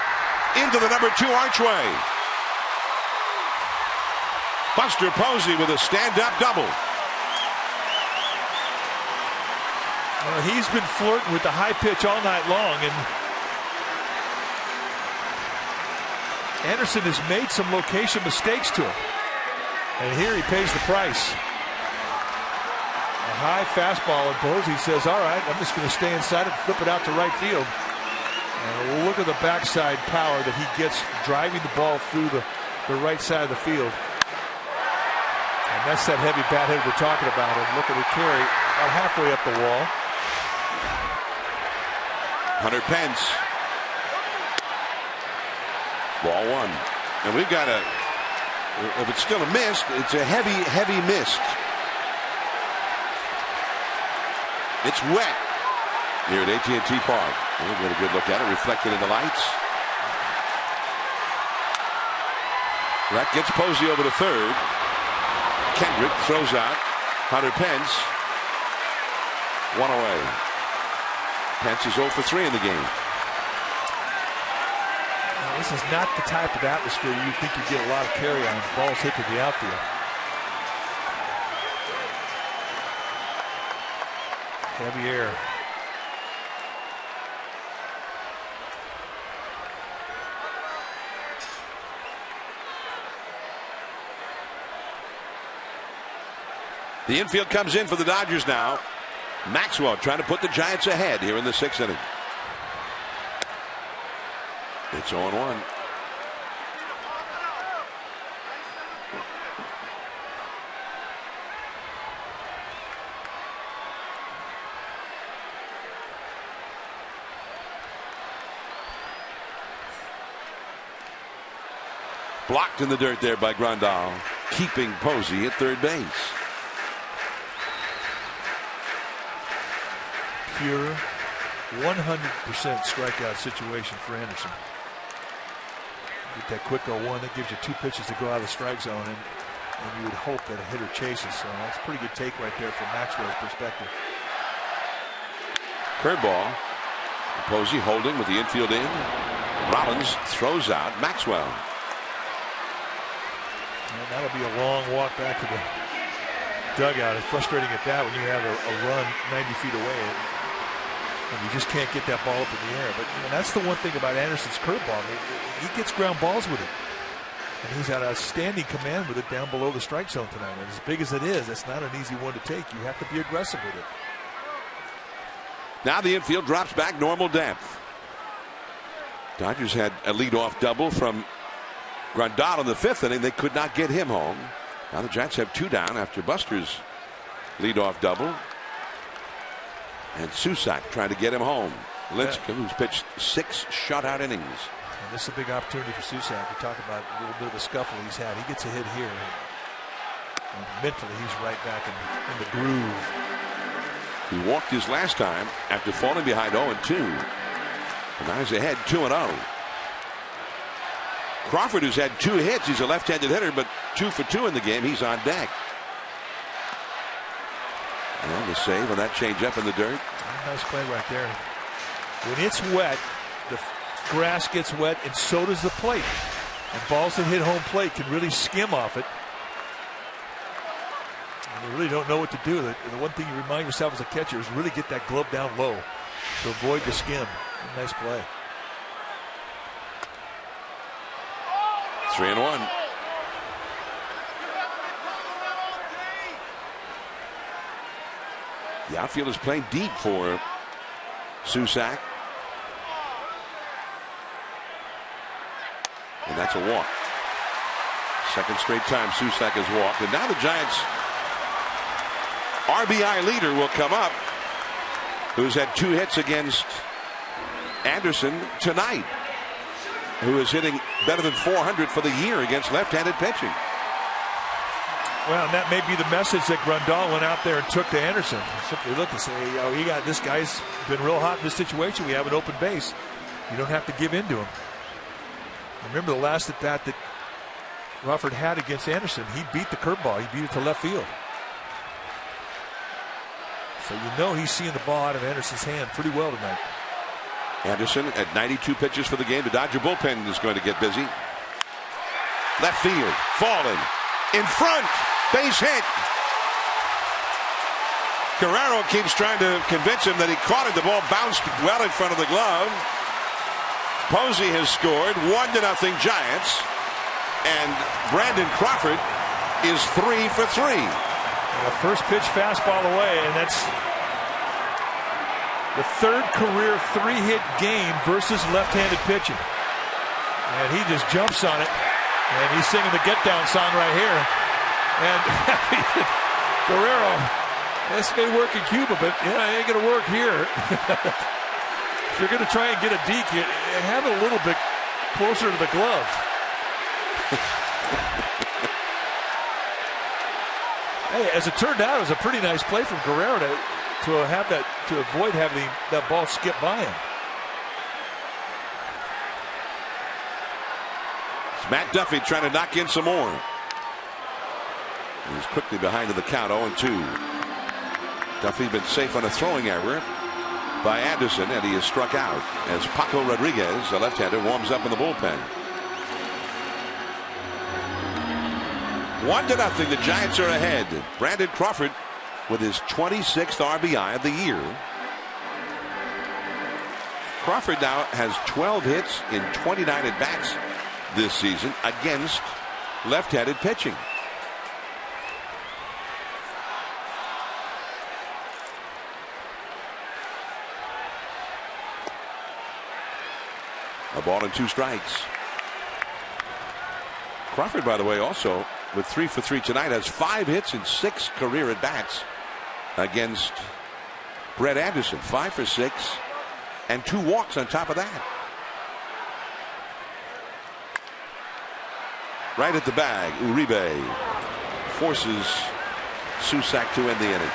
Into the number 2 archway. Buster Posey with a stand-up double. Well, he's been flirting with the high pitch all night long, and Anderson has made some location mistakes to him. And here he pays the price. A high fastball, and Posey says, all right, I'm just going to stay inside and flip it out to right field. And look at the backside power that he gets driving the ball through the right side of the field. And that's that heavy bat hit we're talking about. And look at the carry about halfway up the wall. Hunter Pence. Ball 1. And we've got a, if it's still a miss, it's a heavy, heavy mist. It's wet here at AT&T Park. We'll get a good look at it, reflected in the lights. That gets Posey over to third. Kendrick throws out. Hunter Pence. 1 away. Pence is 0 for 3 in the game. Now, this is not the type of atmosphere you think you get a lot of carry-ons. Balls hit to the outfield. Heavy air. The infield comes in for the Dodgers now. Maxwell trying to put the Giants ahead here in the 6th inning. It's 0-1. Blocked in the dirt there by Grandal, keeping Posey at third base. Pure 100% strikeout situation for Anderson. Get that quick 0-1, that gives you 2 pitches to go out of the strike zone, and you would hope that a hitter chases. So that's a pretty good take right there from Maxwell's perspective. Curveball. Posey holding with the infield in. Rollins throws out Maxwell. And that'll be a long walk back to the dugout. It's frustrating at that when you have a run 90 feet away and you just can't get that ball up in the air. But that's the one thing about Anderson's curveball. He gets ground balls with it. And he's got outstanding command with it down below the strike zone tonight. And as big as it is, it's not an easy one to take. You have to be aggressive with it. Now the infield drops back normal depth. Dodgers had a leadoff double from Grandal in the 5th inning. They could not get him home. Now the Giants have 2 down after Buster's leadoff double. And Susac trying to get him home. Lincecum, who's pitched 6 shutout innings. And this is a big opportunity for Susac. We talk about a little bit of a scuffle he's had. He gets a hit here. And mentally, he's right back in the groove. He walked his last time after falling behind 0-2. And now he's ahead 2-0. Crawford, who's had 2 hits, he's a left-handed hitter, but 2 for 2 in the game. He's on deck. And the save on that changeup in the dirt. Nice play right there. When it's wet, the grass gets wet, and so does the plate. And balls that hit home plate can really skim off it. And you really don't know what to do. The one thing you remind yourself as a catcher is really get that glove down low to avoid the skim. Nice play. 3-1. The outfield is playing deep for Susac. And that's a walk. Second straight time Susac has walked. And now the Giants' RBI leader will come up, who's had 2 hits against Anderson tonight, who is hitting better than 400 for the year against left-handed pitching. Well, and that may be the message that Grandal went out there and took to Anderson. Simply look and say, oh, this guy's been real hot in this situation. We have an open base. You don't have to give in to him. Remember the last at bat that Rufford had against Anderson. He beat the curveball. He beat it to left field. So you know he's seeing the ball out of Anderson's hand pretty well tonight. Anderson at 92 pitches for the game. The Dodger bullpen is going to get busy. Left field, falling, in front, base hit. Guerrero keeps trying to convince him that he caught it. The ball bounced well in front of the glove. Posey has scored 1-0 Giants. And Brandon Crawford is 3 for 3. A first pitch fastball away, and that's the 3rd career 3-hit game versus left-handed pitching. And he just jumps on it, and he's singing the Get Down song right here. And Guerrero, this may work in Cuba, but it ain't going to work here. If you're going to try and get a deke, you have it a little bit closer to the glove. Hey, as it turned out, it was a pretty nice play from Guerrero to have that, to avoid having that ball skip by him. It's Matt Duffy trying to knock in some more. He's quickly behind in the count, 0-2. Duffy's been safe on a throwing error by Anderson, and he is struck out as Paco Rodriguez, the left-hander, warms up in the bullpen. 1-0. The Giants are ahead. Brandon Crawford with his 26th RBI of the year. Crawford now has 12 hits in 29 at-bats this season against left-handed pitching. A ball and 2 strikes. Crawford, by the way, also with 3 for 3 tonight, has 5 hits in 6 career at-bats against Brett Anderson. 5 for 6 and 2 walks on top of that. Right at the bag, Uribe forces Susac to end the inning.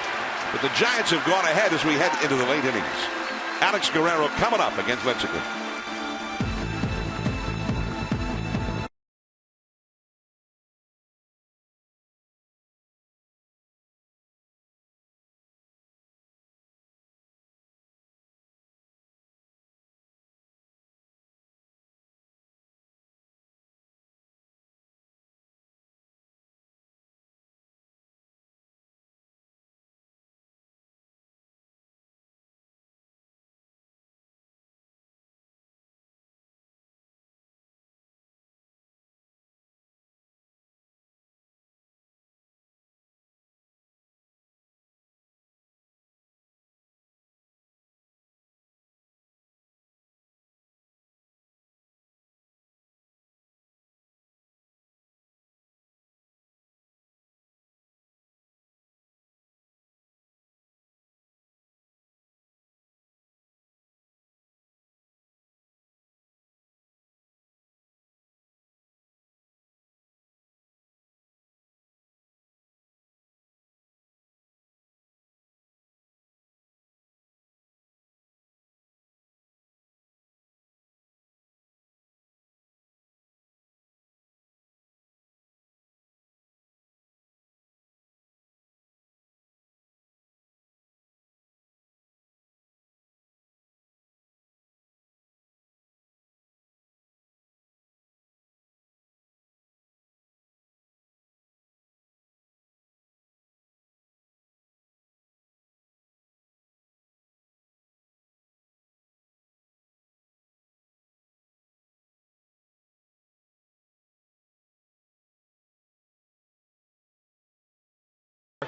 But the Giants have gone ahead as we head into the late innings. Alex Guerrero coming up against Mexico.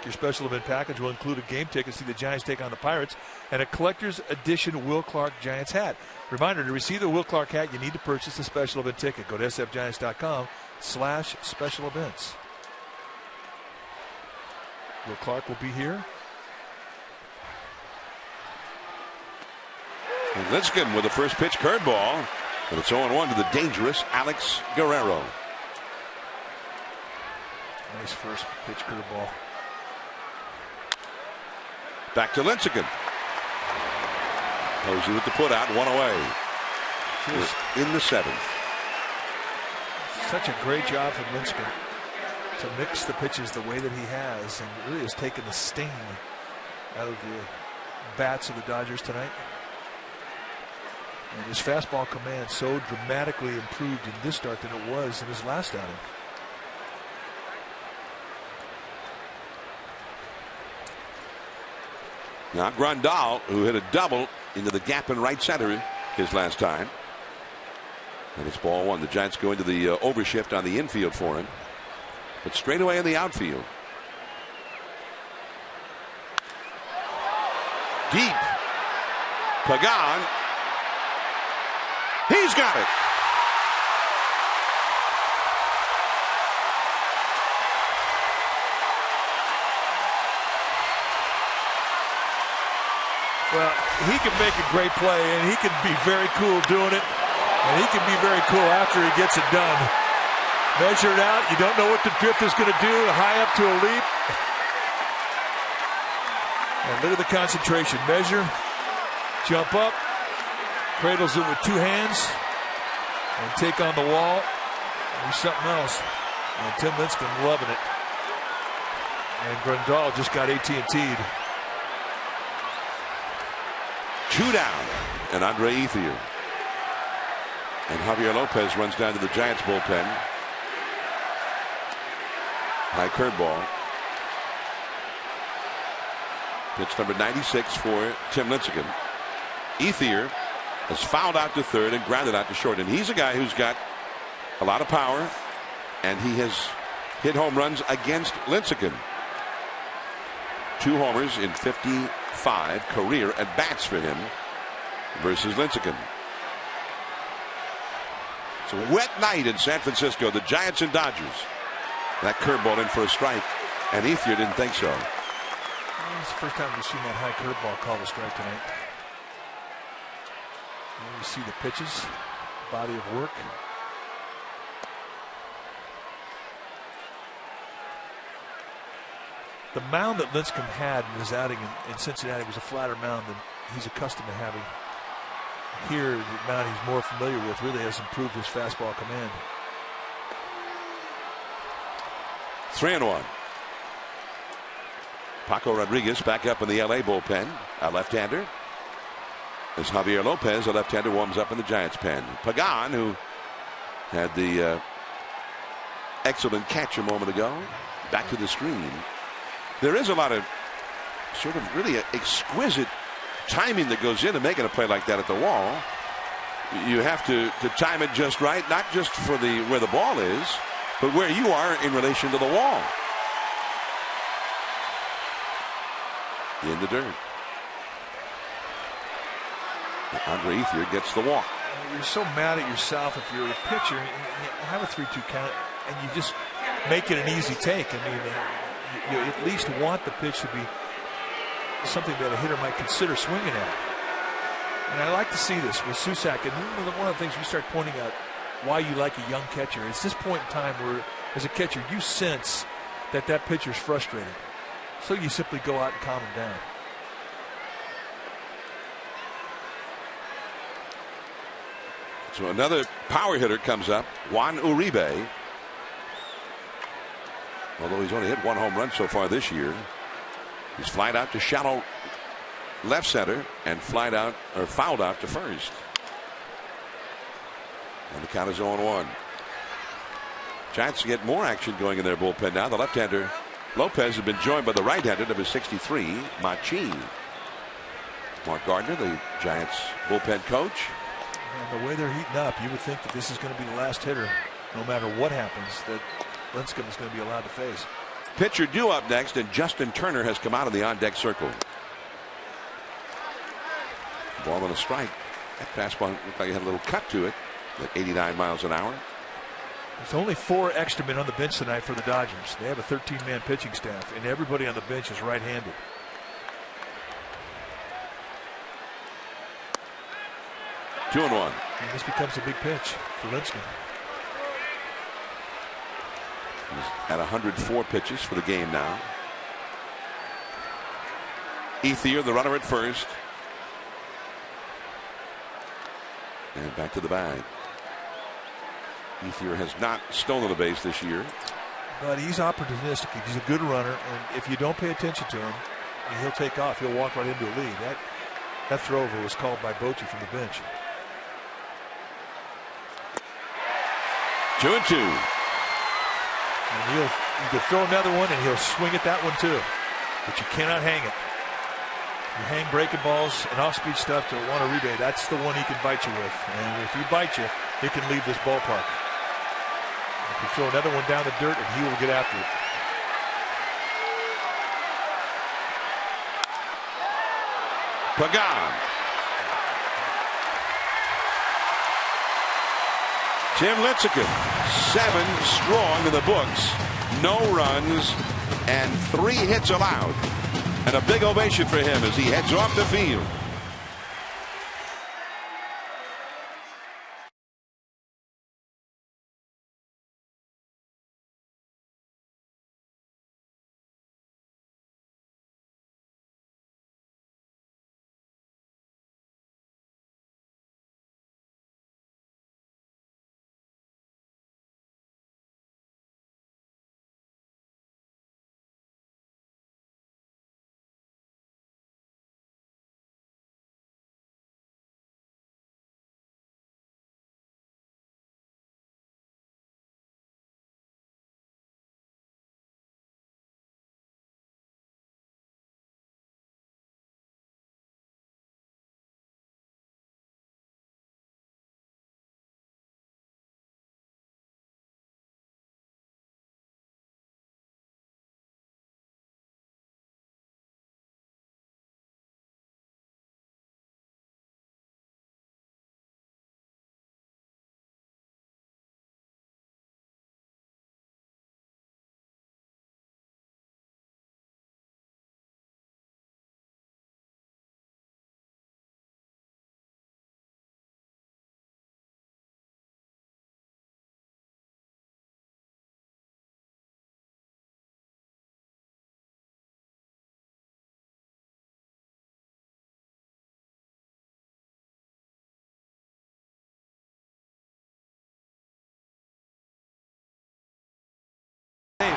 Clark. Your special event package will include a game ticket to see the Giants take on the Pirates and a collector's edition Will Clark Giants hat. Reminder, to receive the Will Clark hat, you need to purchase the special event ticket. Go to sfgiants.com/special events. Will Clark will be here. And Lincecum with the first pitch curveball. And it's 0-1 to the dangerous Alex Guerrero. Nice first pitch curveball. Back to Lincecum. Posey with the putout, one away. We're in the 7th. Such a great job from Lincecum to mix the pitches the way that he has, and really has taken the sting out of the bats of the Dodgers tonight. And his fastball command so dramatically improved in this start than it was in his last outing. Now Grandal, who hit a double into the gap in right center his last time. And it's ball 1. The Giants go into the overshift on the infield for him. But straight away in the outfield. Deep. Pagan. He's got it. Well, he can make a great play, and he can be very cool doing it, and he can be very cool after he gets it done. Measure it out. You don't know what the drift is going to do. High up to a leap. And look at the concentration. Measure, jump up, cradles it with 2 hands, and take on the wall. Do something else. And Tim Lincecum loving it. And Grandal just got AT&T'd. 2 down, and Andre Ethier. And Javier Lopez runs down to the Giants bullpen. High curveball. Pitch number 96 for Tim Lincecum. Ethier has fouled out to third and grounded out to short. And he's a guy who's got a lot of power, and he has hit home runs against Lincecum. 2 homers in 55 career at bats for him versus Lincecum. It's a wet night in San Francisco. The Giants and Dodgers. That curveball in for a strike, and Ethier didn't think so. Well, it's the first time we've seen that high curveball called a strike tonight. And you see the pitches, body of work. The mound that Lincecum had in his outing in Cincinnati was a flatter mound than he's accustomed to having. Here, the mound he's more familiar with really has improved his fastball command. 3-1. Paco Rodriguez back up in the LA bullpen, a left-hander. As Javier Lopez, a left-hander, warms up in the Giants pen. Pagan, who had the excellent catch a moment ago, back to the screen. There is a lot of sort of really exquisite timing that goes into making a play like that at the wall. You have to time it just right, not just for where the ball is, but where you are in relation to the wall. In the dirt. Andre Ethier gets the walk. You're so mad at yourself if you're a pitcher. You have a 3-2 count, and you just make it an easy take. I mean, you at least want the pitch to be something that a hitter might consider swinging at. And I like to see this with Susak. And one of the things we start pointing out why you like a young catcher. It's this point in time where, as a catcher, you sense that pitcher's frustrated. So you simply go out and calm him down. So another power hitter comes up, Juan Uribe. Although he's only hit 1 home run so far this year. He's flied out to shallow left center and fouled out to first. And the count is 0-1. Giants get more action going in their bullpen now. The left-hander Lopez has been joined by the right-hander, number 63, Machin. Mark Gardner, the Giants bullpen coach. And the way they're heating up, you would think that this is going to be the last hitter, no matter what happens, that Lincecum is going to be allowed to face. pitcher due up next, and Justin Turner has come out of the on-deck circle. Ball and a strike. That fastball looked like it had a little cut to it at 89 miles an hour. There's only 4 extra men on the bench tonight for the Dodgers. They have a 13-man pitching staff, and everybody on the bench is right-handed. Two and one. And this becomes a big pitch for Linsky. He's at 104 pitches for the game now. Ethier, the runner at first. And back to the bag. Ethier has not stolen a base this year. But he's opportunistic. He's a good runner, and if you don't pay attention to him, he'll take off. He'll walk right into a lead. That throw over was called by Bochy from the bench. 2-2. And you could throw another one, and he'll swing at that one too. But you cannot hang it. You hang breaking balls and off-speed stuff to want a rebate. That's the one he can bite you with. And if he bites you, he can leave this ballpark. You can throw another one down the dirt, and he will get after it. Pagan. Tim Lincecum, 7 strong in the books. No runs and 3 hits allowed. And a big ovation for him as he heads off the field.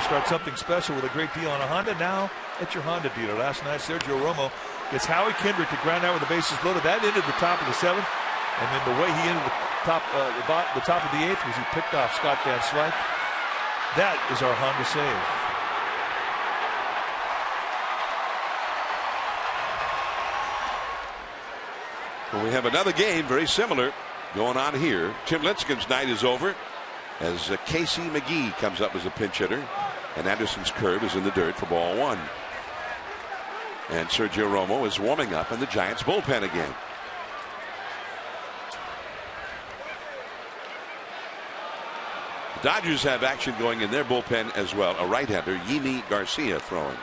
Start something special with a great deal on a Honda. Now at your Honda dealer. Last night, Sergio Romo gets Howie Kendrick to ground out with the bases loaded. That ended the top of the 7th, and then the way he ended the top of the 8th was he picked off Scott Van Slyke. That is our Honda save. Well, we have another game very similar going on here. Tim Lincecum's night is over as Casey McGee comes up as a pinch hitter, and Anderson's curve is in the dirt for ball 1. And Sergio Romo is warming up in the Giants bullpen again. The Dodgers have action going in their bullpen as well. A right-hander, Yimi Garcia, throwing.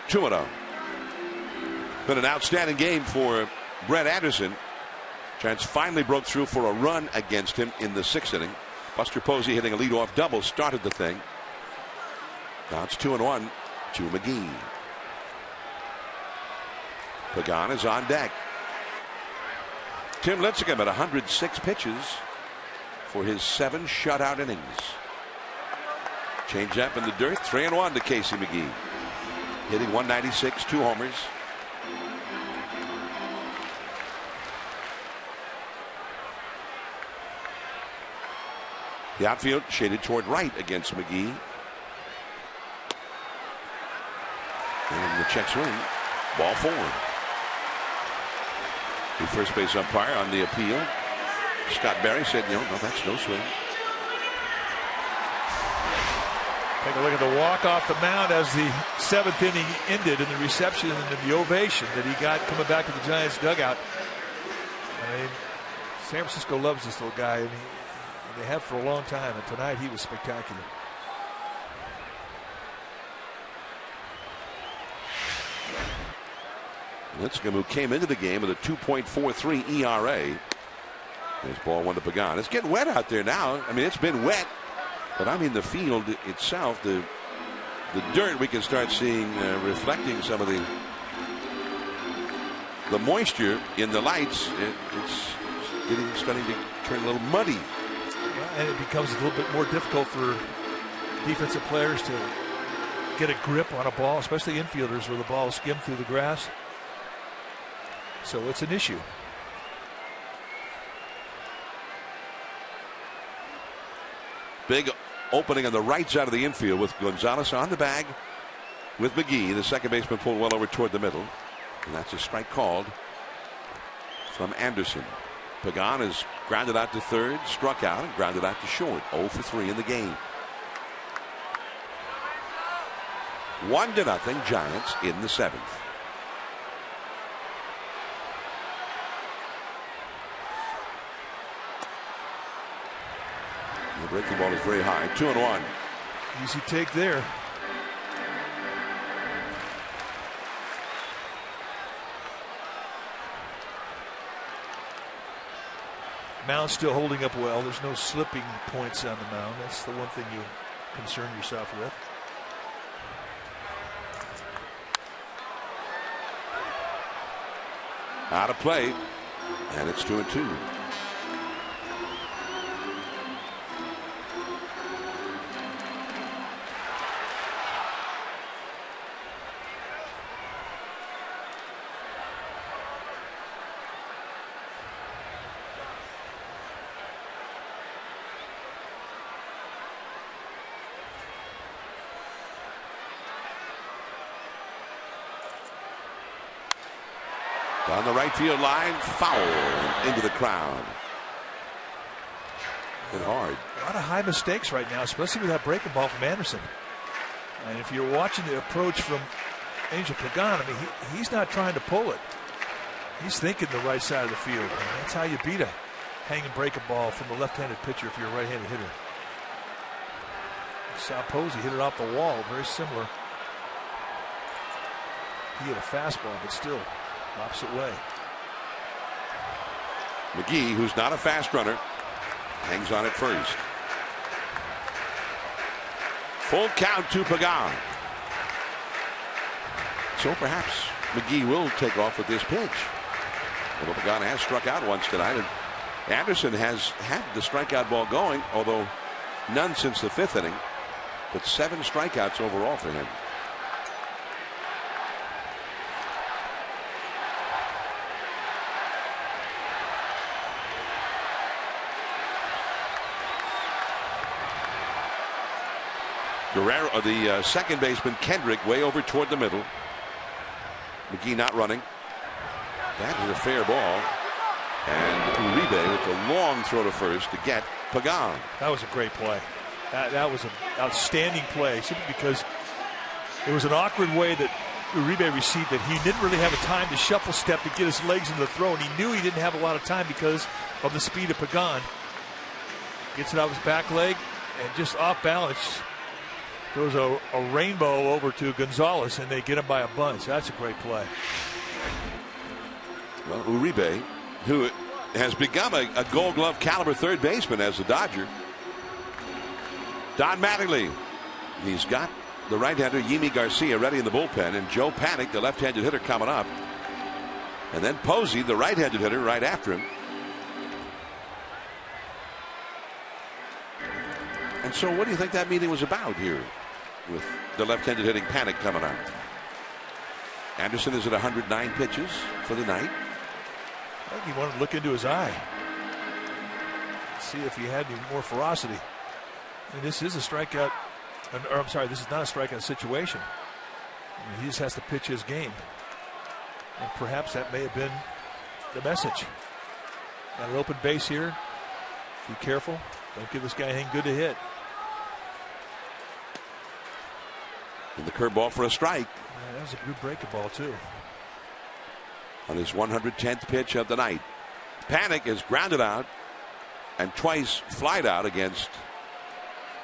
2-0. Been an outstanding game for Brett Anderson. Giants finally broke through for a run against him in the 6th inning. Buster Posey hitting a leadoff double started the thing. Now it's 2-1 to McGee. Pagan is on deck. Tim Lincecum at 106 pitches for his 7 shutout innings. Change up in the dirt. 3-1 to Casey McGee. Hitting 196, 2 homers. The outfield shaded toward right against McGee. And the check swing. Ball 4. The first base umpire on the appeal, Scott Barry, said, no, that's no swing. Take a look at the walk off the mound as the 7th inning ended, and the reception and the ovation that he got coming back to the Giants dugout. I mean, San Francisco loves this little guy, and they have for a long time, and tonight he was spectacular. Lincecum, who came into the game with a 2.43 ERA. There's ball 1 to Pagan. It's getting wet out there now. I mean, it's been wet, but I mean the field itself, the dirt, we can start seeing reflecting some of the moisture in the lights. It's starting to turn a little muddy. And it becomes a little bit more difficult for defensive players to get a grip on a ball, especially infielders where the ball is skimmed through the grass. So it's an issue. Big opening on the right side of the infield with Gonzalez on the bag with McGee. The second baseman pulled well over toward the middle. And that's a strike called from Anderson. Pagan is grounded out to third, struck out, and grounded out to short. 0 for 3 in the game. 1-0 Giants in the 7th. The breaking ball is very high. 2-1. Easy take there. Mound's still holding up well. There's no slipping points on the mound. That's the one thing you concern yourself with. Out of play, and it's 2-2. On the right field line, foul into the crowd. And hard. A lot of high mistakes right now, especially with that breaking ball from Anderson. And if you're watching the approach from Angel Pagan, I mean, he's not trying to pull it. He's thinking the right side of the field. And that's how you beat a hanging breaking ball from a left-handed pitcher if you're a right-handed hitter. Saw Posey hit it off the wall, very similar. He hit a fastball, but still. Opposite way. McGee, who's not a fast runner, hangs on at first. Full count to Pagan. So perhaps McGee will take off with this pitch. Although Pagan has struck out once tonight, and Anderson has had the strikeout ball going, although none since the 5th inning, but 7 strikeouts overall for him. Guerrero, the second baseman, Kendrick, way over toward the middle. McGee not running. That is a fair ball. And Uribe with a long throw to first to get Pagan. That was a great play. That was an outstanding play, simply because it was an awkward way that Uribe received it. He didn't really have a time to shuffle step to get his legs into the throw, and he knew he didn't have a lot of time because of the speed of Pagan. Gets it out of his back leg and just off balance. Throws a rainbow over to Gonzalez, and they get him by a bunch. That's a great play. Well, Uribe, who has become a Gold Glove caliber third baseman as a Dodger. Don Mattingly, he's got the right-hander Yimi Garcia ready in the bullpen, and Joe Panic, the left-handed hitter, coming up. And then Posey, the right-handed hitter, right after him. And so what do you think that meeting was about here with the left-handed hitting Panic coming on? Anderson is at 109 pitches for the night. I think he wanted to look into his eye, see if he had any more ferocity. I mean, this is a strikeout, or I'm sorry, this is not a strikeout situation. I mean, he just has to pitch his game. And perhaps that may have been the message. Got an open base here. Be careful. Don't give this guy anything good to hit. And the curveball for a strike. Yeah, that was a good breaking ball, too. On his 110th pitch of the night. Panic is grounded out and twice flied out against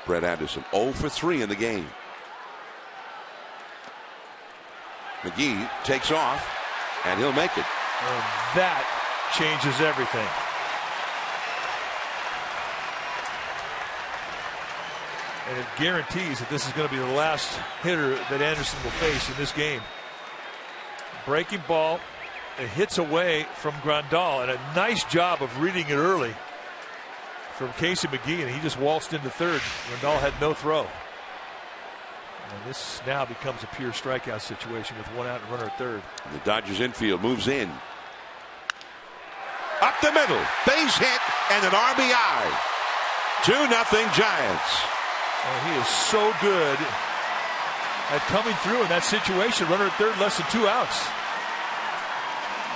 Brett Anderson. 0 for 3 in the game. McGee takes off, and he'll make it. And that changes everything. And it guarantees that this is going to be the last hitter that Anderson will face in this game. Breaking ball. It hits away from Grandal, and a nice job of reading it early from Casey McGee, and he just waltzed into third. Grandal had no throw. And this now becomes a pure strikeout situation with one out and runner at third. And the Dodgers infield moves in. Up the middle, base hit, and an RBI. 2-0 Giants. He is so good at coming through in that situation. Runner at third, less than 2 outs.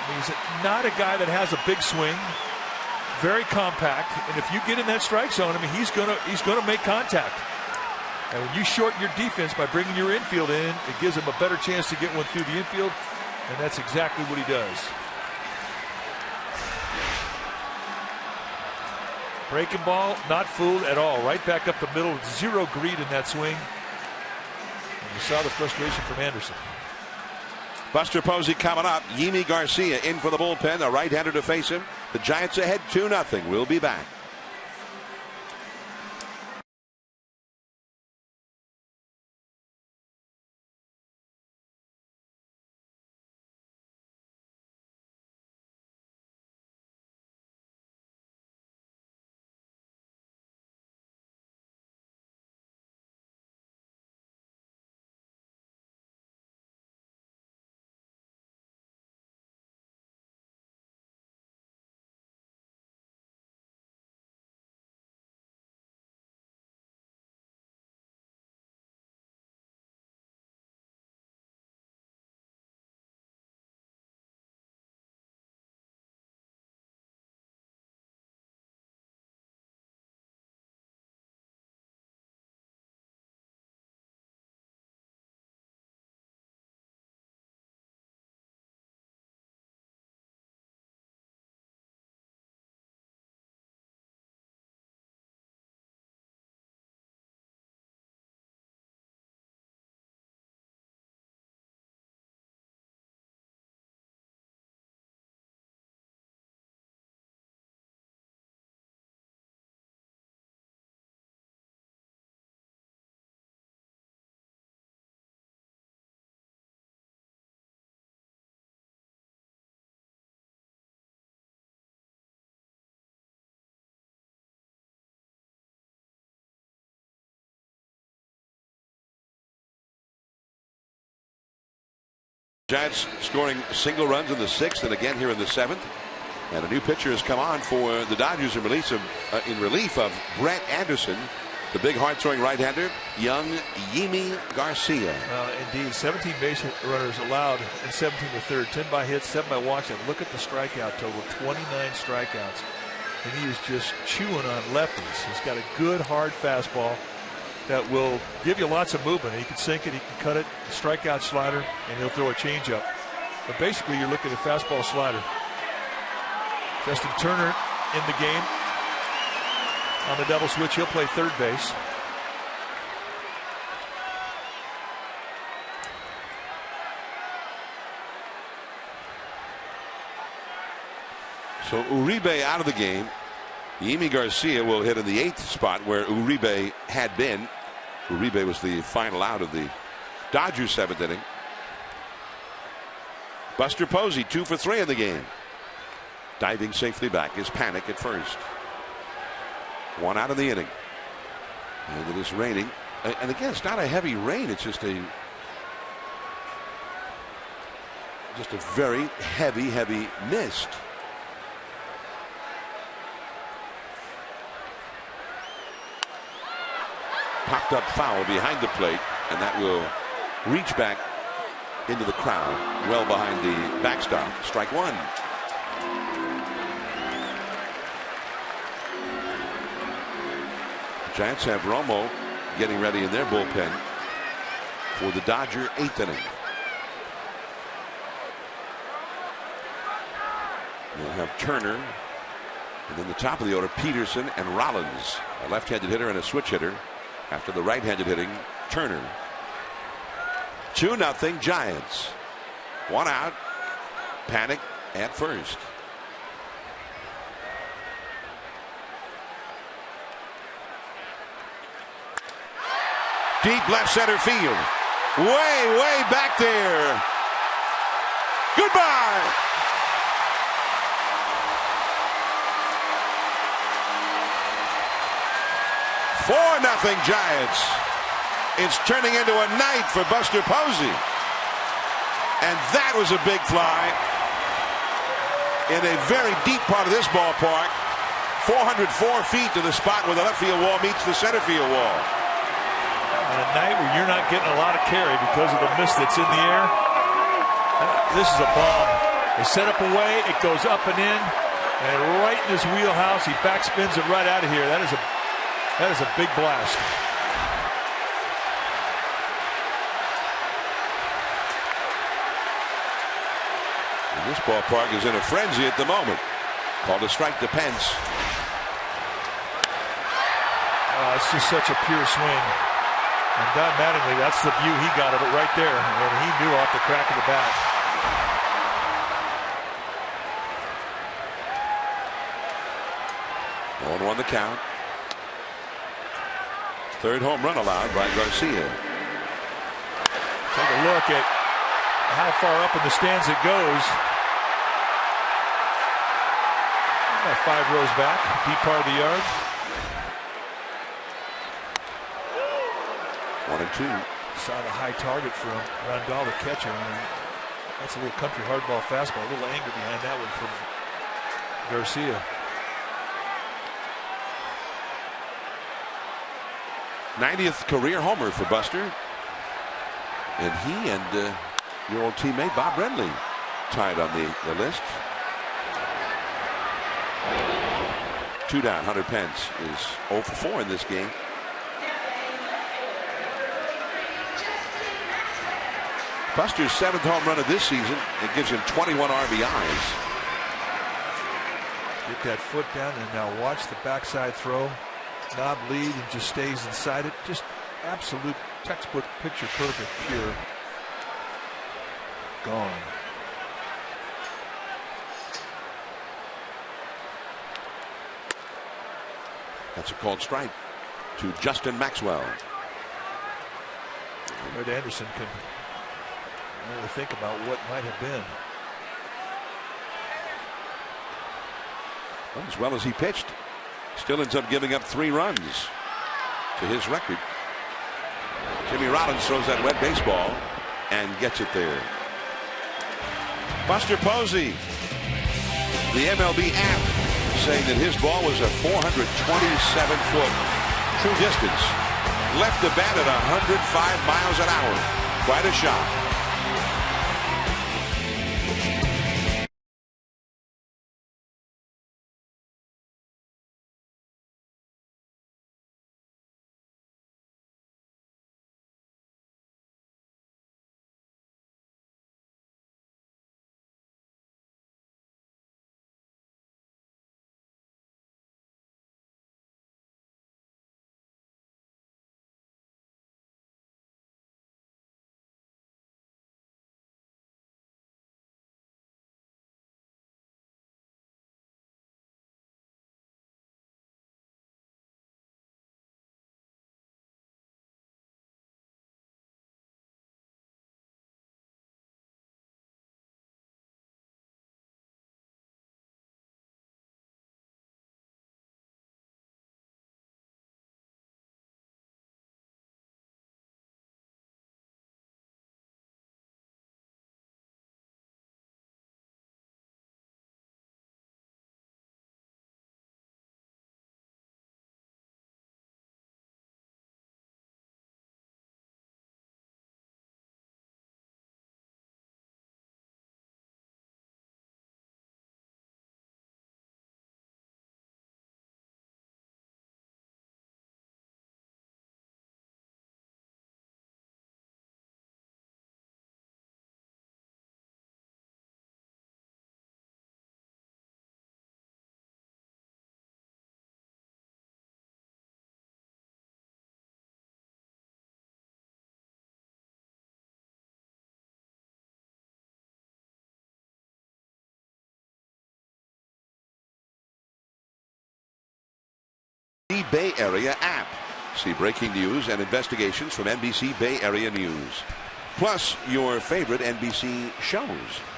He's not a guy that has a big swing, very compact, and if you get in that strike zone, I mean, he's gonna make contact. And when you shorten your defense by bringing your infield in, it gives him a better chance to get one through the infield, and that's exactly what he does. Breaking ball, not fooled at all. Right back up the middle, zero greed in that swing. And you saw the frustration from Anderson. Buster Posey coming up. Yimi Garcia in for the bullpen, a right-hander to face him. The Giants ahead 2-0. We'll be back. Giants scoring single runs in the 6th and again here in the 7th. And a new pitcher has come on for the Dodgers in relief of Brett Anderson, the big hard-throwing right-hander, young Yimi Garcia. Indeed, 17 base runners allowed in 17 to third, 10 by hits, 7 by walks. And look at the strikeout total, 29 strikeouts. And he is just chewing on lefties. He's got a good, hard fastball that will give you lots of movement. He can sink it, he can cut it, strikeout slider, and he'll throw a changeup. But basically, you're looking at fastball slider. Justin Turner in the game on the double switch. He'll play third base. So Uribe out of the game. Yimi Garcia will hit in the 8th spot where Uribe had been. Uribe was the final out of the Dodgers 7th inning. Buster Posey 2 for 3 in the game. Diving safely back is Panic at first. 1 out of the inning. And it is raining. And again, it's not a heavy rain. It's just a very heavy mist. Popped up foul behind the plate, and that will reach back into the crowd, well behind the backstop. Strike 1. The Giants have Romo getting ready in their bullpen. for the Dodger 8th inning. You'll have Turner, and then the top of the order, Peterson and Rollins, a left-handed hitter and a switch hitter. After the right-handed hitting, Turner. 2-0 Giants. 1 out. Panic at first. Deep left center field. Way back there. Goodbye. Nothing Giants. It's turning into a night for Buster Posey. And that was a big fly in a very deep part of this ballpark. 404 feet to the spot where the left field wall meets the center field wall. On a night where you're not getting a lot of carry because of the mist that's in the air, this is a bomb. They set up away, it goes up and in, and right in his wheelhouse, he backspins it right out of here. That is a big blast. And this ballpark is in a frenzy at the moment. Called a strike to Pence. It's just such a pure swing. And Don Mattingly, that's the view he got of it right there. And he knew off the crack of the bat. 0-1 the count. Third home run allowed by Garcia. Take a look at how far up in the stands it goes. About 5 rows back, deep part of the yard. 1-2. Saw the high target from Rondal, the catcher. That's a little country hardball fastball. A little anger behind that one from Garcia. 90th career homer for Buster. And he and your old teammate Bob Brenly tied on the list. 2 down. Hunter Pence is 0 for 4 in this game. Buster's 7th home run of this season. It gives him 21 RBIs. Get that foot down and now watch the backside throw. Knob lead and just stays inside it. Just absolute textbook picture perfect pure. Gone. That's a called strike to Justin Maxwell. Fred Anderson can really think about what might have been. Well, as well as he pitched, still ends up giving up 3 runs to his record. Jimmy Rollins throws that wet baseball and gets it there. Buster Posey, the MLB app, saying that his ball was a 427-foot true distance. Left the bat at 105 miles an hour. Quite a shot. Bay Area app. See breaking news and investigations from NBC Bay Area News. Plus your favorite NBC shows,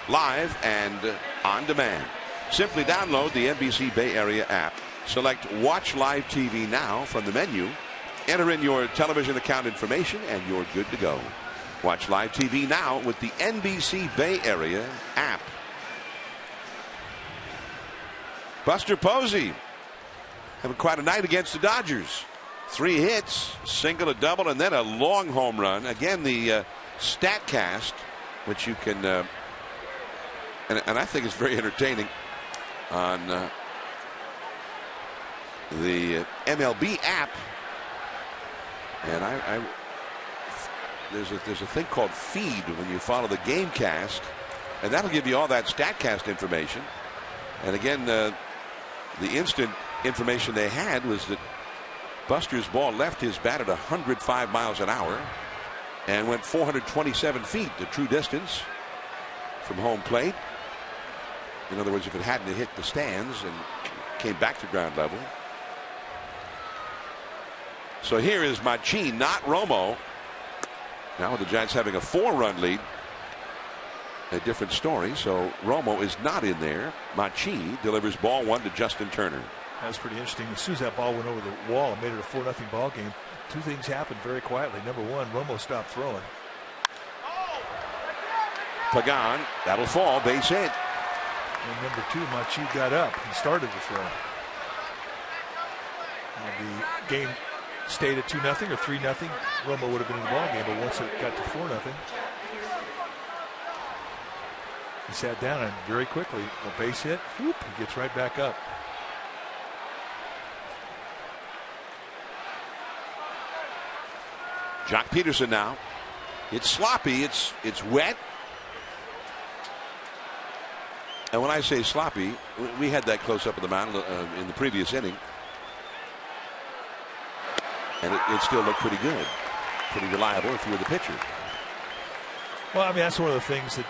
live and on demand. Simply download the NBC Bay Area app. Select Watch Live TV Now from the menu. Enter in your television account information and you're good to go. Watch Live TV Now with the NBC Bay Area app. Buster Posey having quite a night against the Dodgers. 3 hits, single, a double, and then a long home run. Again, the StatCast, which you can, and I think it's very entertaining on the MLB app. And there's a thing called Feed when you follow the Gamecast, and that'll give you all that StatCast information. And again, the instant information they had was that Buster's ball left his bat at 105 miles an hour and went 427 feet, the true distance from home plate. In other words, if it hadn't hit the stands and came back to ground level. So here is Machi, not Romo. Now with the Giants having a 4-run lead, a different story. So Romo is not in there. Machi delivers ball 1 to Justin Turner. That's pretty interesting. As soon as that ball went over the wall and made it a 4-0 ball game, 2 things happened very quietly. Number 1, Romo stopped throwing. Pagan, that'll fall, base hit. And number 2, Machi got up and started to throw. And the game stayed at 2-0 or 3-0. Romo would have been in the ball game, but once it got to 4-0, he sat down and very quickly a base hit. Whoop, he gets right back up. Jock Peterson now. It's sloppy. It's wet. And when I say sloppy, we had that close up of the mound in the previous inning. And it still looked pretty good. Pretty reliable if you were the pitcher. Well, I mean, that's one of the things that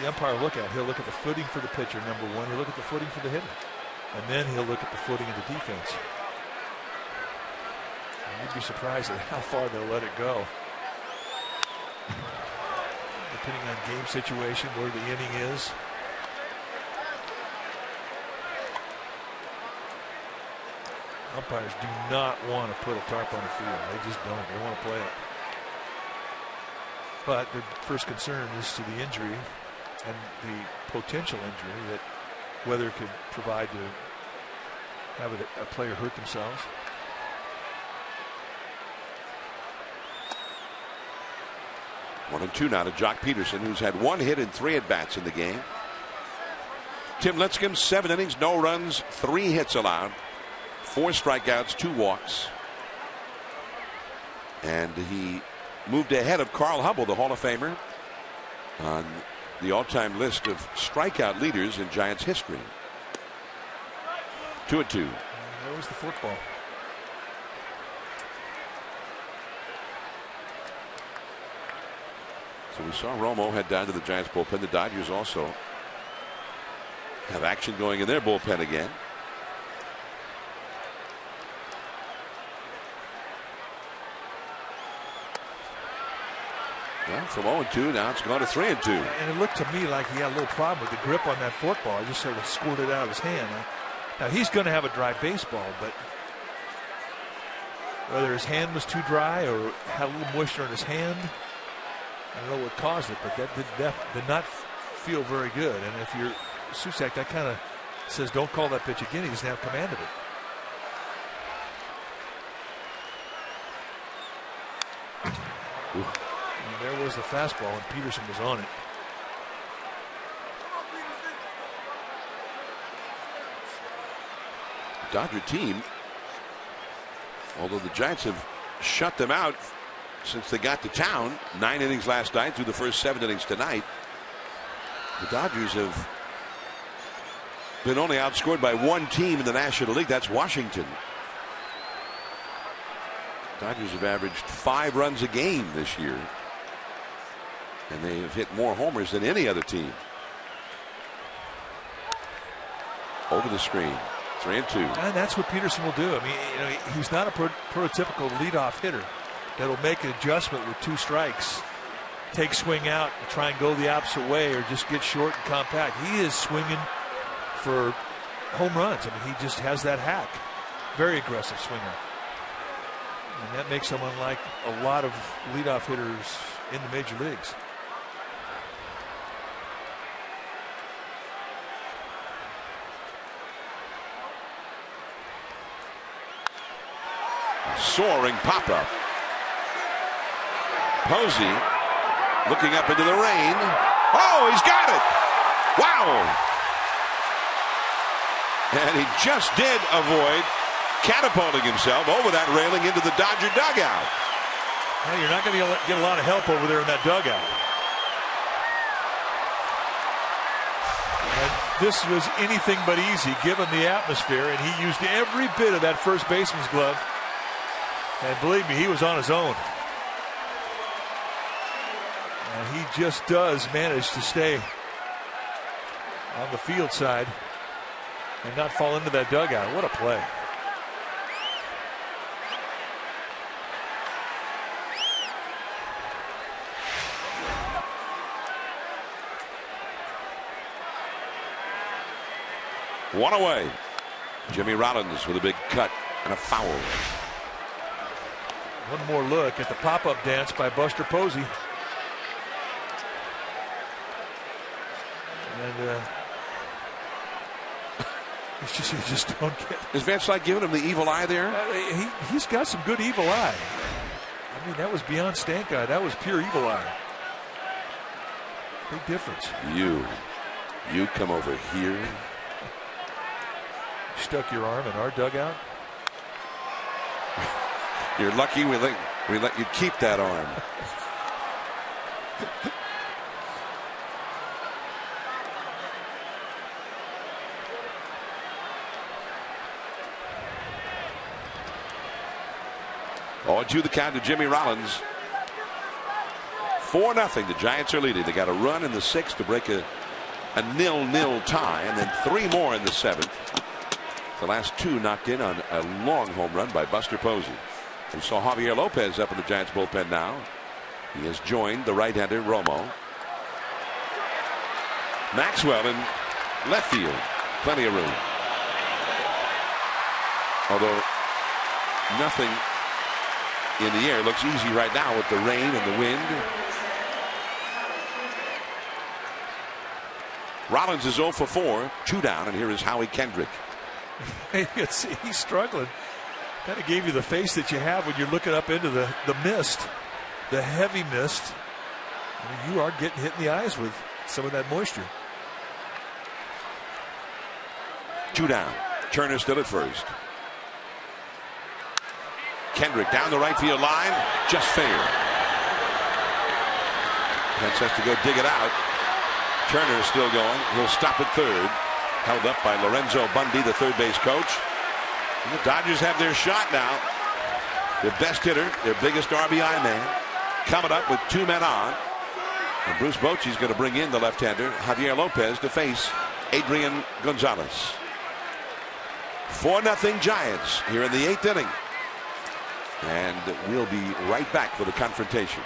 the umpire will look at. He'll look at the footing for the pitcher, number 1. He'll look at the footing for the hitter. And then he'll look at the footing of the defense. You'd be surprised at how far they'll let it go. Depending on game situation, where the inning is. Umpires do not want to put a tarp on the field. They just don't. They want to play it. But their first concern is to the injury and the potential injury that weather could provide to have a player hurt themselves. One and 2 now to Jock Peterson, who's had 1 hit and 3 at-bats in the game. Tim Lincecum, 7 innings, no runs, 3 hits allowed, 4 strikeouts, 2 walks. And he moved ahead of Carl Hubble, the Hall of Famer, on the all-time list of strikeout leaders in Giants history. 2 and 2. That was the football. So we saw Romo head down to the Giants bullpen. The Dodgers also have action going in their bullpen again. Well, from 0-2 now it's gone to 3-2. And it looked to me like he had a little problem with the grip on that football. He just sort of squirted out of his hand. Now he's going to have a dry baseball, but whether his hand was too dry or had a little moisture in his hand, I don't know what caused it, but that did not feel very good. And if you're Susak, that kind of says don't call that pitch again. He doesn't have command of it. And there was the fastball, and Peterson was on it. Dodger team, although the Giants have shut them out since they got to town, 9 innings last night through the first 7 innings tonight, the Dodgers have been only outscored by 1 team in the National League. That's Washington. Dodgers have averaged 5 runs a game this year, and they have hit more homers than any other team. Over the screen. 3-2. And that's what Peterson will do. I mean, he's not a prototypical leadoff hitter that'll make an adjustment with 2 strikes, take swing out, and try and go the opposite way, or just get short and compact. He is swinging for home runs. I mean, he just has that hack. Very aggressive swinger. And that makes him unlike a lot of leadoff hitters in the major leagues. Soaring pop-up. Posey looking up into the rain. Oh, he's got it! Wow! And he just did avoid catapulting himself over that railing into the Dodger dugout. Well, you're not going to get a lot of help over there in that dugout. And this was anything but easy given the atmosphere, and he used every bit of that first baseman's glove. And believe me, he was on his own. And he just does manage to stay on the field side and not fall into that dugout. What a play. One away. Jimmy Rollins with a big cut and a foul. One more look at the pop-up dance by Buster Posey. And you just don't get. Is Van Slyke giving him the evil eye there? He's got some good evil eye. I mean, that was beyond stank eye. That was pure evil eye. Big difference. You come over here. You stuck your arm in our dugout. You're lucky we let you keep that arm. Oh, to the count to Jimmy Rollins. 4-0. The Giants are leading. They got a run in the 6th to break a 0-0 tie, and then 3 more in the 7th. The last 2 knocked in on a long home run by Buster Posey. We saw Javier Lopez up in the Giants bullpen now. He has joined the right-hander Romo. Maxwell in left field. Plenty of room. Although nothing in the air looks easy right now with the rain and the wind. Rollins is 0 for 4, 2 down, and here is Howie Kendrick. He's struggling. Kind of gave you the face that you have when you're looking up into the mist, the heavy mist. I mean, you are getting hit in the eyes with some of that moisture. 2 down. Turner still at first. Kendrick down the right field line, just fair. Pence has to go dig it out. Turner is still going. He'll stop at third. Held up by Lorenzo Bundy, the third base coach. And the Dodgers have their shot now. Their best hitter, their biggest RBI man, coming up with 2 men on. And Bruce Bochy's going to bring in the left-hander, Javier Lopez, to face Adrian Gonzalez. 4-0 Giants here in the 8th inning. And we'll be right back for the confrontation.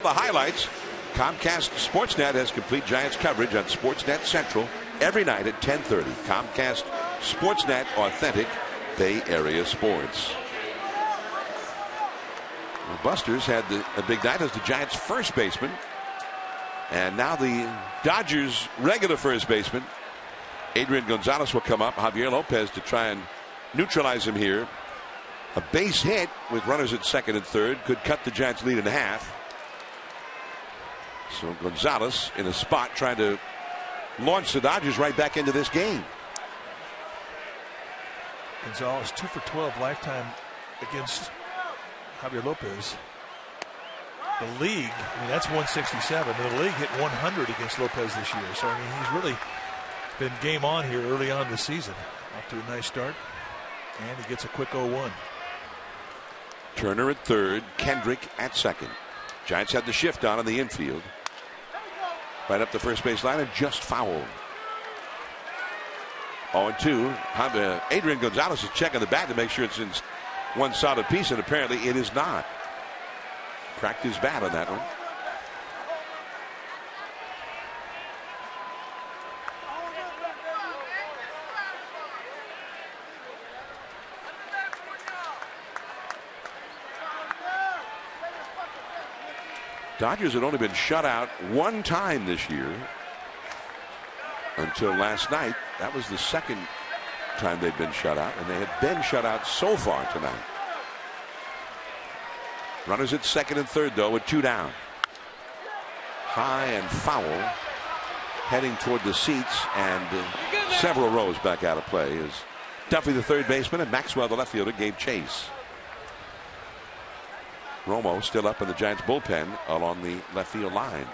The highlights. Comcast Sportsnet has complete Giants coverage on Sportsnet Central every night at 10:30. Comcast Sportsnet, authentic Bay Area sports. Well, Buster's had a big night as the Giants' first baseman. And now the Dodgers' regular first baseman, Adrian Gonzalez, will come up. Javier Lopez to try and neutralize him here. A base hit with runners at second and third could cut the Giants' lead in half. So Gonzalez in a spot trying to launch the Dodgers right back into this game. Gonzalez 2 for 12 lifetime against Javier Lopez. The league, I mean, that's 167. And the league hit 100 against Lopez this year. So, I mean, he's really been game on here early on this season. Off to a nice start. And he gets a quick 0-1. Turner at third, Kendrick at second. Giants had the shift on in the infield. Right up the first base line and just fouled. 0-2. Adrian Gonzalez is checking the bat to make sure it's in one solid piece, and apparently it is not. Cracked his bat on that one. Dodgers had only been shut out one time this year until last night. That was the second time they'd been shut out, and they had been shut out so far tonight. Runners at second and third, though, with 2 down. High and foul, heading toward the seats, and several rows back out of play is Duffy, the third baseman, and Maxwell, the left fielder, gave chase. Romo still up in the Giants bullpen along the left field line.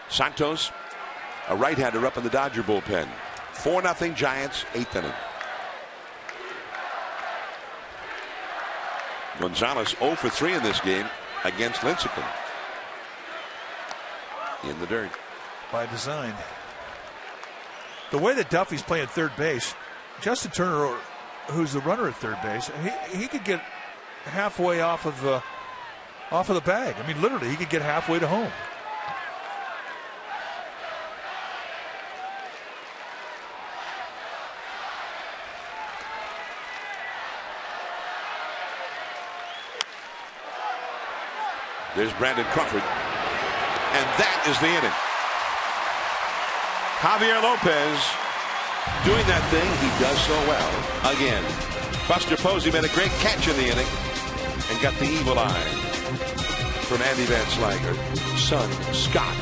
Santos, a right-hander, up in the Dodger bullpen. 4-0 Giants, 8th inning. Gonzalez 0 for 3 in this game against Lincecum. In the dirt. By design. The way that Duffy's playing third base, Justin Turner, who's the runner at third base, he could get halfway off of the bag. I mean, literally, he could get halfway to home. There's Brandon Crawford, and that is the inning. Javier Lopez doing that thing he does so well again. Buster Posey made a great catch in the inning and got the evil eye from Andy Van Slyger, son Scott.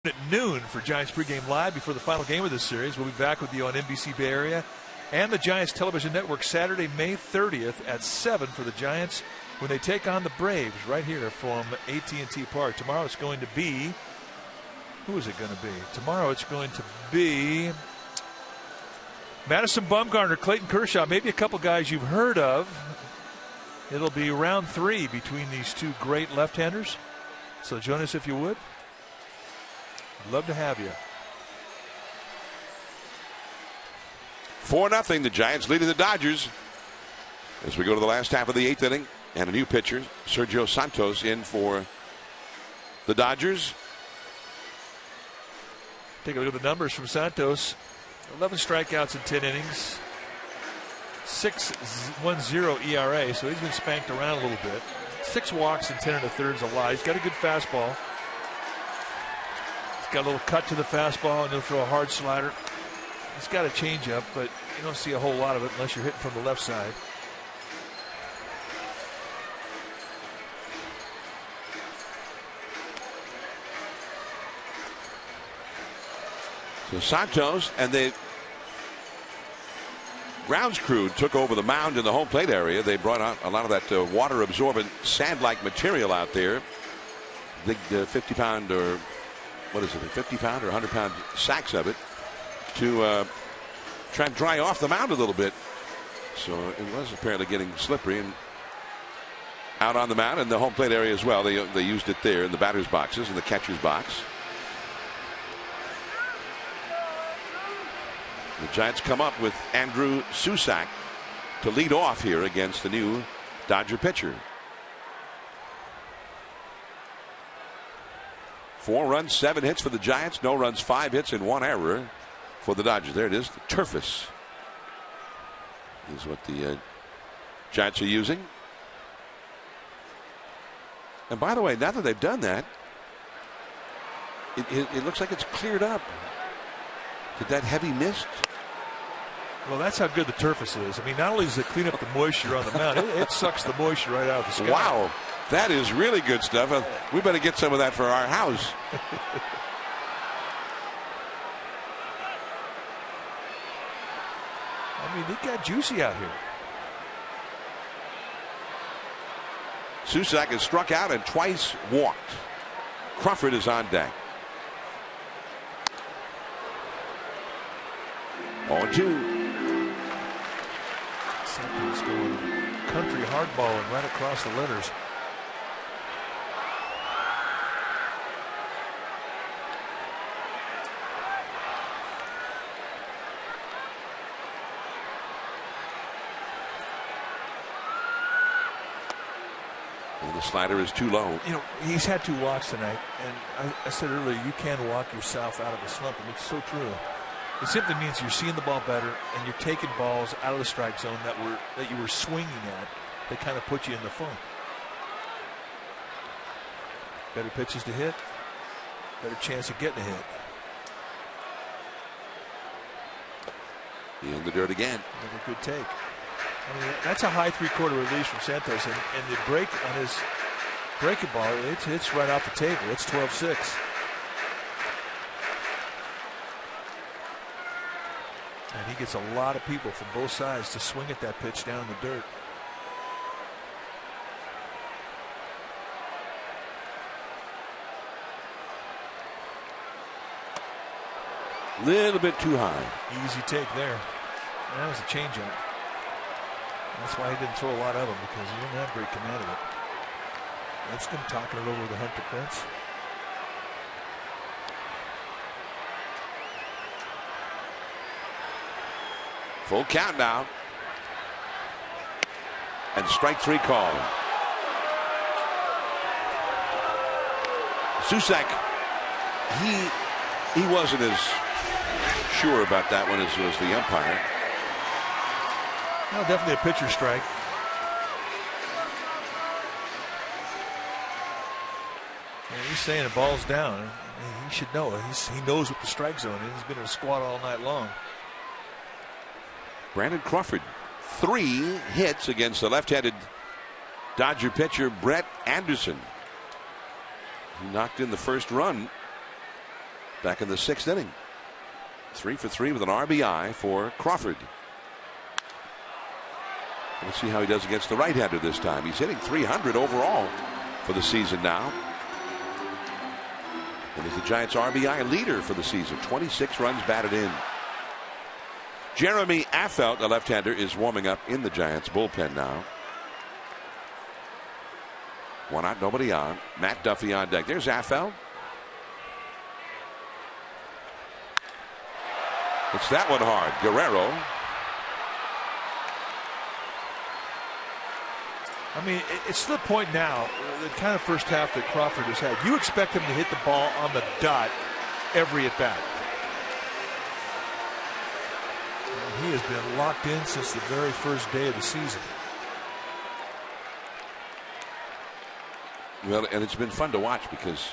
At noon for Giants pregame live before the final game of this series. We'll be back with you on NBC Bay Area and the Giants Television Network Saturday, May 30th at 7 for the Giants when they take on the Braves right here from AT&T Park. Tomorrow it's going to be Who is it going to be? Tomorrow it's going to be Madison Bumgarner, Clayton Kershaw, maybe a couple guys you've heard of. It'll be round 3 between these two great left-handers. So join us if you would. I'd love to have you. 4-0. The Giants leading the Dodgers as we go to the last half of the 8th inning. And a new pitcher, Sergio Santos, in for the Dodgers. Take a look at the numbers from Santos. 11 strikeouts in 10 innings. 6.10 ERA, so he's been spanked around a little bit. 6 walks and 10 1/3 allowed. He's got a good fastball. He's got a little cut to the fastball, and he'll throw a hard slider. He's got a changeup, but you don't see a whole lot of it unless you're hitting from the left side. So Santos and the grounds crew took over the mound in the home plate area. They brought out a lot of that water absorbent sand-like material out there. Big 50-pound or what is it, a 50-pound or 100-pound sacks of it to try and dry off the mound a little bit. So it was apparently getting slippery and out on the mound and the home plate area as well. They used it there in the batter's boxes and the catcher's box. The Giants come up with Andrew Susac to lead off here against the new Dodger pitcher. 4 runs, 7 hits for the Giants. No runs, 5 hits, and 1 error for the Dodgers. There it is. The Turfus is what the Giants are using. And by the way, now that they've done that, it looks like it's cleared up. Did that heavy mist? Well, that's how good the Turfus is. I mean, not only does it clean up the moisture on the mound, it sucks the moisture right out of the sky. Wow, that is really good stuff. We better get some of that for our house. I mean, they got juicy out here. Susac has struck out and twice walked. Crawford is on deck. 0-2. Something's going country hardballing right across the letters. And the slider is too low. You know, he's had 2 walks tonight, and I said earlier, you can walk yourself out of a slump, and it's so true. It simply means you're seeing the ball better and you're taking balls out of the strike zone that you were swinging at that kind of put you in the funk. Better pitches to hit, better chance of getting a hit. In the dirt again. Another good take. I mean, that's a high 3/4 release from Santos, and the break on his breaking ball, it's right off the table. It's 12-6. And he gets a lot of people from both sides to swing at that pitch down in the dirt. Little bit too high. Easy take there. And that was a changeup. That's why he didn't throw a lot of them, because he didn't have great command of it. That's him talking it over with the Hunter Prince. Full count now. And strike 3 called. Susac, he wasn't as sure about that one as was the umpire. Well, definitely a pitcher strike. And he's saying the ball's down. He should know it. He knows what the strike zone is. He's been in a squat all night long. Brandon Crawford, 3 hits against the left-handed Dodger pitcher Brett Anderson. He knocked in the first run back in the 6th inning. 3 for 3 with an RBI for Crawford. Let's see how he does against the right-hander this time. He's hitting .300 overall for the season now. and is the Giants' RBI leader for the season. 26 runs batted in. Jeremy Affeldt, the left-hander, is warming up in the Giants bullpen now. One out, nobody on. Matt Duffy on deck. There's Affeldt. It's that one hard. Guerrero. I mean, it's the point now, the kind of first half that Crawford has had. You expect him to hit the ball on the dot every at bat. He has been locked in since the very first day of the season. Well, and it's been fun to watch because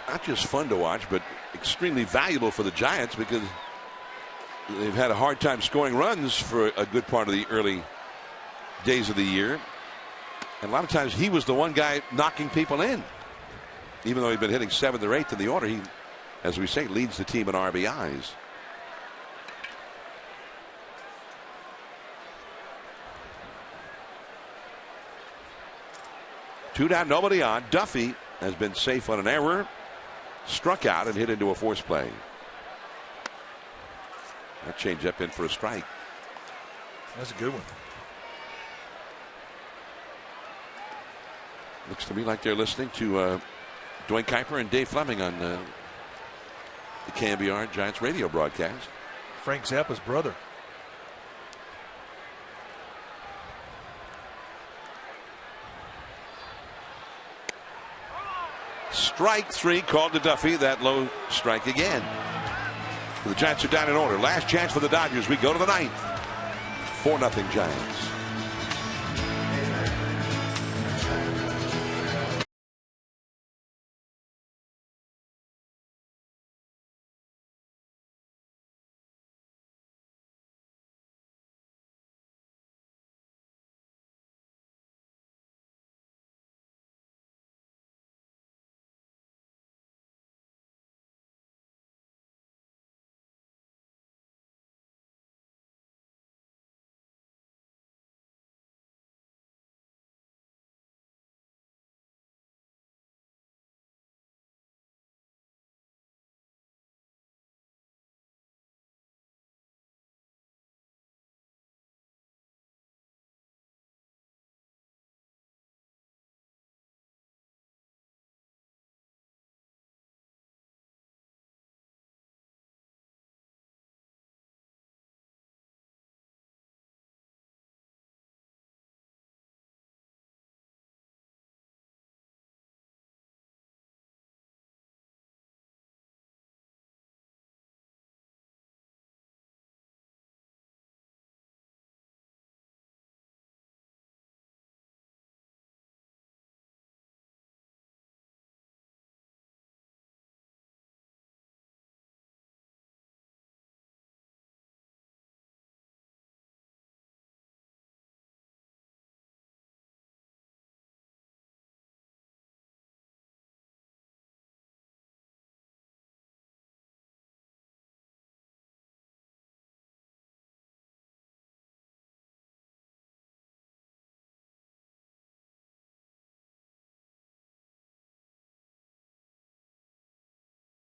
not just fun to watch, but extremely valuable for the Giants because they've had a hard time scoring runs for a good part of the early days of the year. And a lot of times he was the one guy knocking people in. Even though he'd been hitting 7th or 8th in the order, he, as we say, leads the team in RBIs. Two down, nobody on. Duffy has been safe on an error. Struck out and hit into a force play. That changeup in for a strike. That's a good one. Looks to me like they're listening to Dwayne Kuiper and Dave Fleming on the KNBR Giants radio broadcast. Frank Zappa's brother. Strike 3 called to Duffy. That low strike again. The Giants are down in order. Last chance for the Dodgers. We go to the 9th. 4-0 Giants.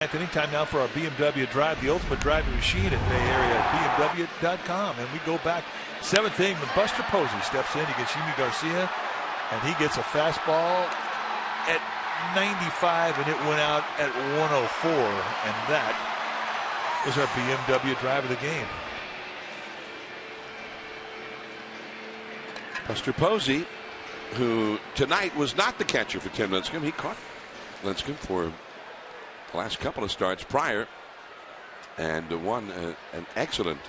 Anytime now for our BMW Drive, the ultimate driving machine at Bay Area, BMW.com. And we go back 7th inning when Buster Posey steps in against Yimi Garcia, and he gets a fastball at 95, and it went out at 104, and that is our BMW Drive of the game. Buster Posey, who tonight was not the catcher for Tim Lincecum. He caught Lincecum for the last couple of starts prior, and won an excellent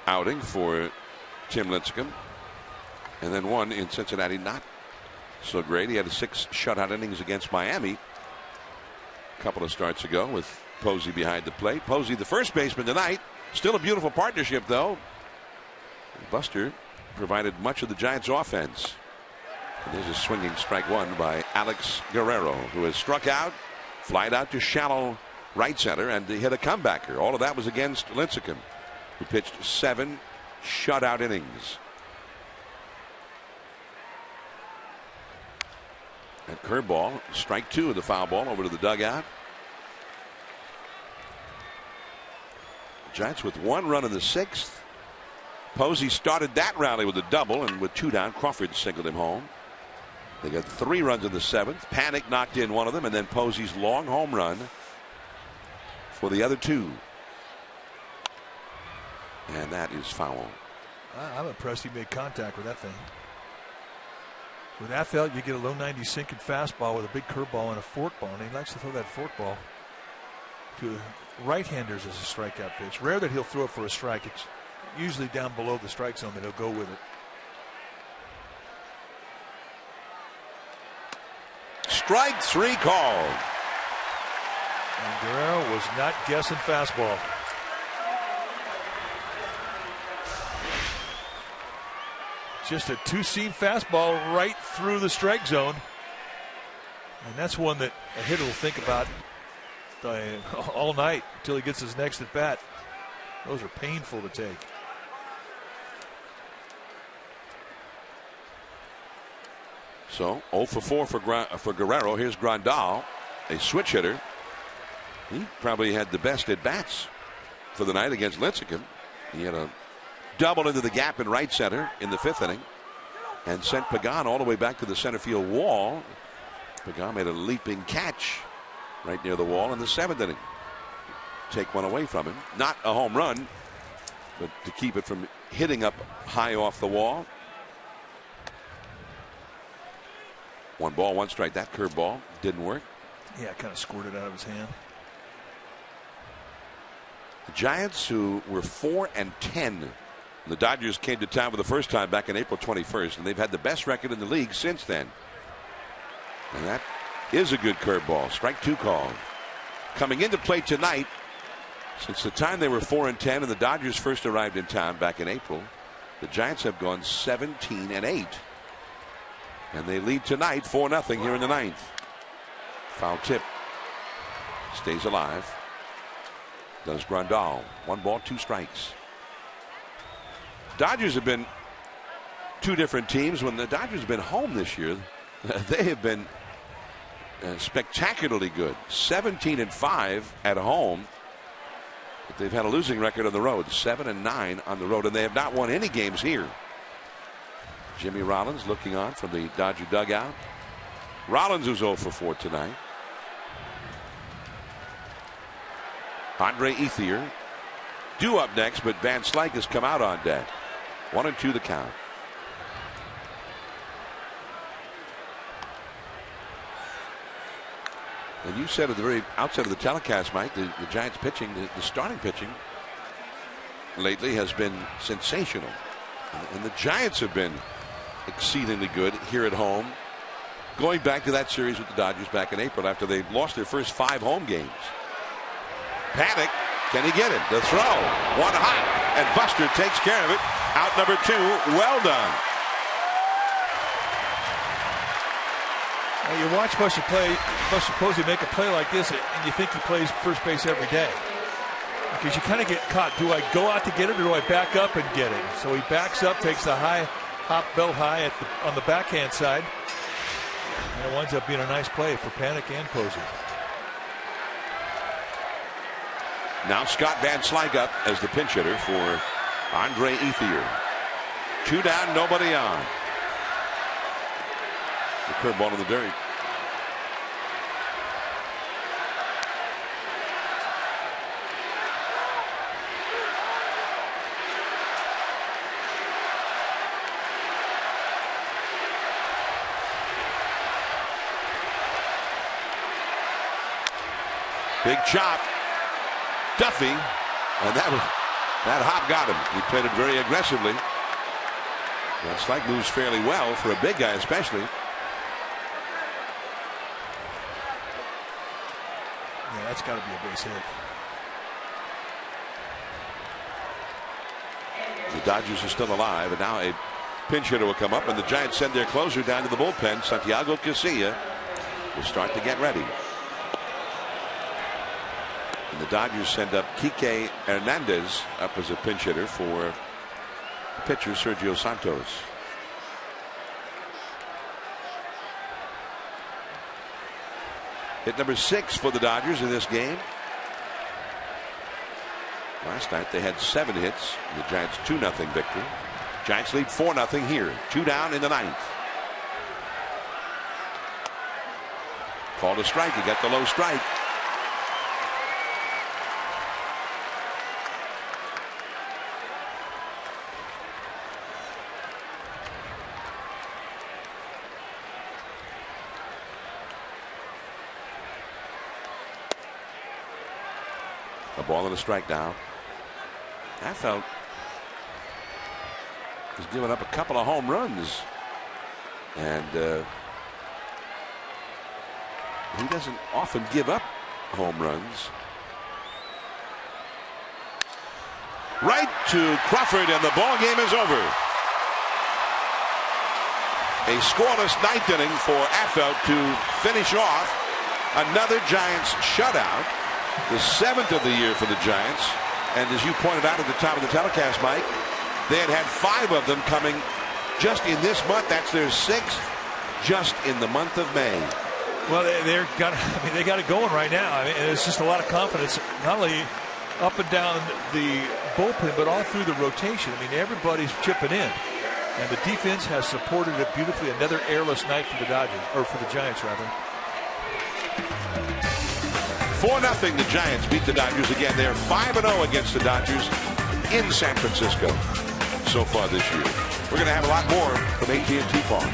outing for Tim Lincecum, and then one in Cincinnati not so great. He had 6 shutout innings against Miami a couple of starts ago with Posey behind the plate. Posey the first baseman tonight. Still a beautiful partnership though. Buster provided much of the Giants offense. And there's a swinging strike 1 by Alex Guerrero, who has struck out, flied out to shallow right center, and hit a comebacker. All of that was against Lincecum, who pitched 7 shutout innings. And curveball, strike 2 of the foul ball over to the dugout. Giants with 1 run in the 6th. Posey started that rally with a double, and with 2 down, Crawford singled him home. They got 3 runs in the 7th. Panic knocked in one of them, and then Posey's long home run for the other 2. And that is foul. I'm impressed he made contact with that thing. With Affeldt, you get a low 90 sinking fastball with a big curveball and a forkball, and he likes to throw that forkball to right-handers as a strikeout pitch. Rare that he'll throw it for a strike. It's usually down below the strike zone that he'll go with it. Strike 3 called. And Guerrero was not guessing fastball. Just a 2-seam fastball right through the strike zone. And that's one that a hitter will think about all night until he gets his next at bat. Those are painful to take. So 0 for 4 for Guerrero. Here's Grandal, a switch hitter. He probably had the best at bats for the night against Lincecum. He had a double into the gap in right center in the 5th inning and sent Pagan all the way back to the center field wall. Pagan made a leaping catch right near the wall in the 7th inning. Take one away from him. Not a home run, but to keep it from hitting up high off the wall. 1 ball, 1 strike. That curveball didn't work. Yeah, kind of squirted out of his hand. The Giants, who were 4-10. The Dodgers came to town for the first time back in April 21st, and they've had the best record in the league since then. And that is a good curveball. Strike 2 called. Coming into play tonight, since the time they were 4-10 and the Dodgers first arrived in town back in April, the Giants have gone 17-8. And they lead tonight 4-0 here in the 9th. Foul tip. Stays alive. Does Grandal. 1 ball, 2 strikes. Dodgers have been 2 different teams. When the Dodgers have been home this year, they have been spectacularly good. 17-5 at home. But they've had a losing record on the road. 7-9 on the road, and they have not won any games here. Jimmy Rollins looking on from the Dodger dugout. Rollins was 0 for 4 tonight. Andre Ethier due up next, but Van Slyke has come out on deck. 1-2 the count. And you said at the very outset of the telecast, Mike, the Giants pitching, the starting pitching lately has been sensational. And the Giants have been exceedingly good here at home, going back to that series with the Dodgers back in April after they lost their first 5 home games. Panic. Can he get it? The throw. 1 hot. And Buster takes care of it. Out number 2. Well done. Well, you watch Buster Posey make a play like this, and you think he plays first base every day. Because you kind of get caught. Do I go out to get it, or do I back up and get it? So he backs up, takes the high hop belt high on the backhand side. And it winds up being a nice play for Panic and Posey. Now Scott Van Slyke up as the pinch hitter for Andre Ethier. 2 down, nobody on. The curveball in the dirt. Big chop. Duffy, and that hop got him. He played it very aggressively. Van Slyke moves fairly well for a big guy, especially. Yeah, that's got to be a base hit. The Dodgers are still alive, and now a pinch hitter will come up, and the Giants send their closer down to the bullpen. Santiago Casilla will start to get ready. And the Dodgers send up Kike Hernandez up as a pinch hitter for the pitcher Sergio Santos. Hit number 6 for the Dodgers in this game. Last night they had 7 hits. The Giants 2-0 victory. Giants lead 4-0 here. 2 down in the 9th. Called a strike. He got the low strike. A ball and a strike now. Affeldt has given up a couple of home runs, and he doesn't often give up home runs. Right to Crawford, and the ball game is over. A scoreless 9th inning for Affeldt to finish off another Giants shutout, the 7th of the year for the Giants. And as you pointed out at the top of the telecast, Mike, they had 5 of them coming just in this month. That's their 6th just in the month of May. Well, they got it going right now. I mean, it's just a lot of confidence, not only up and down the bullpen, but all through the rotation. I mean, everybody's chipping in, and the defense has supported it beautifully. Another airless night for the Dodgers, or for the Giants, rather. 4-0. The Giants beat the Dodgers again. They're 5-0 against the Dodgers in San Francisco so far this year. We're going to have a lot more from AT&T Park.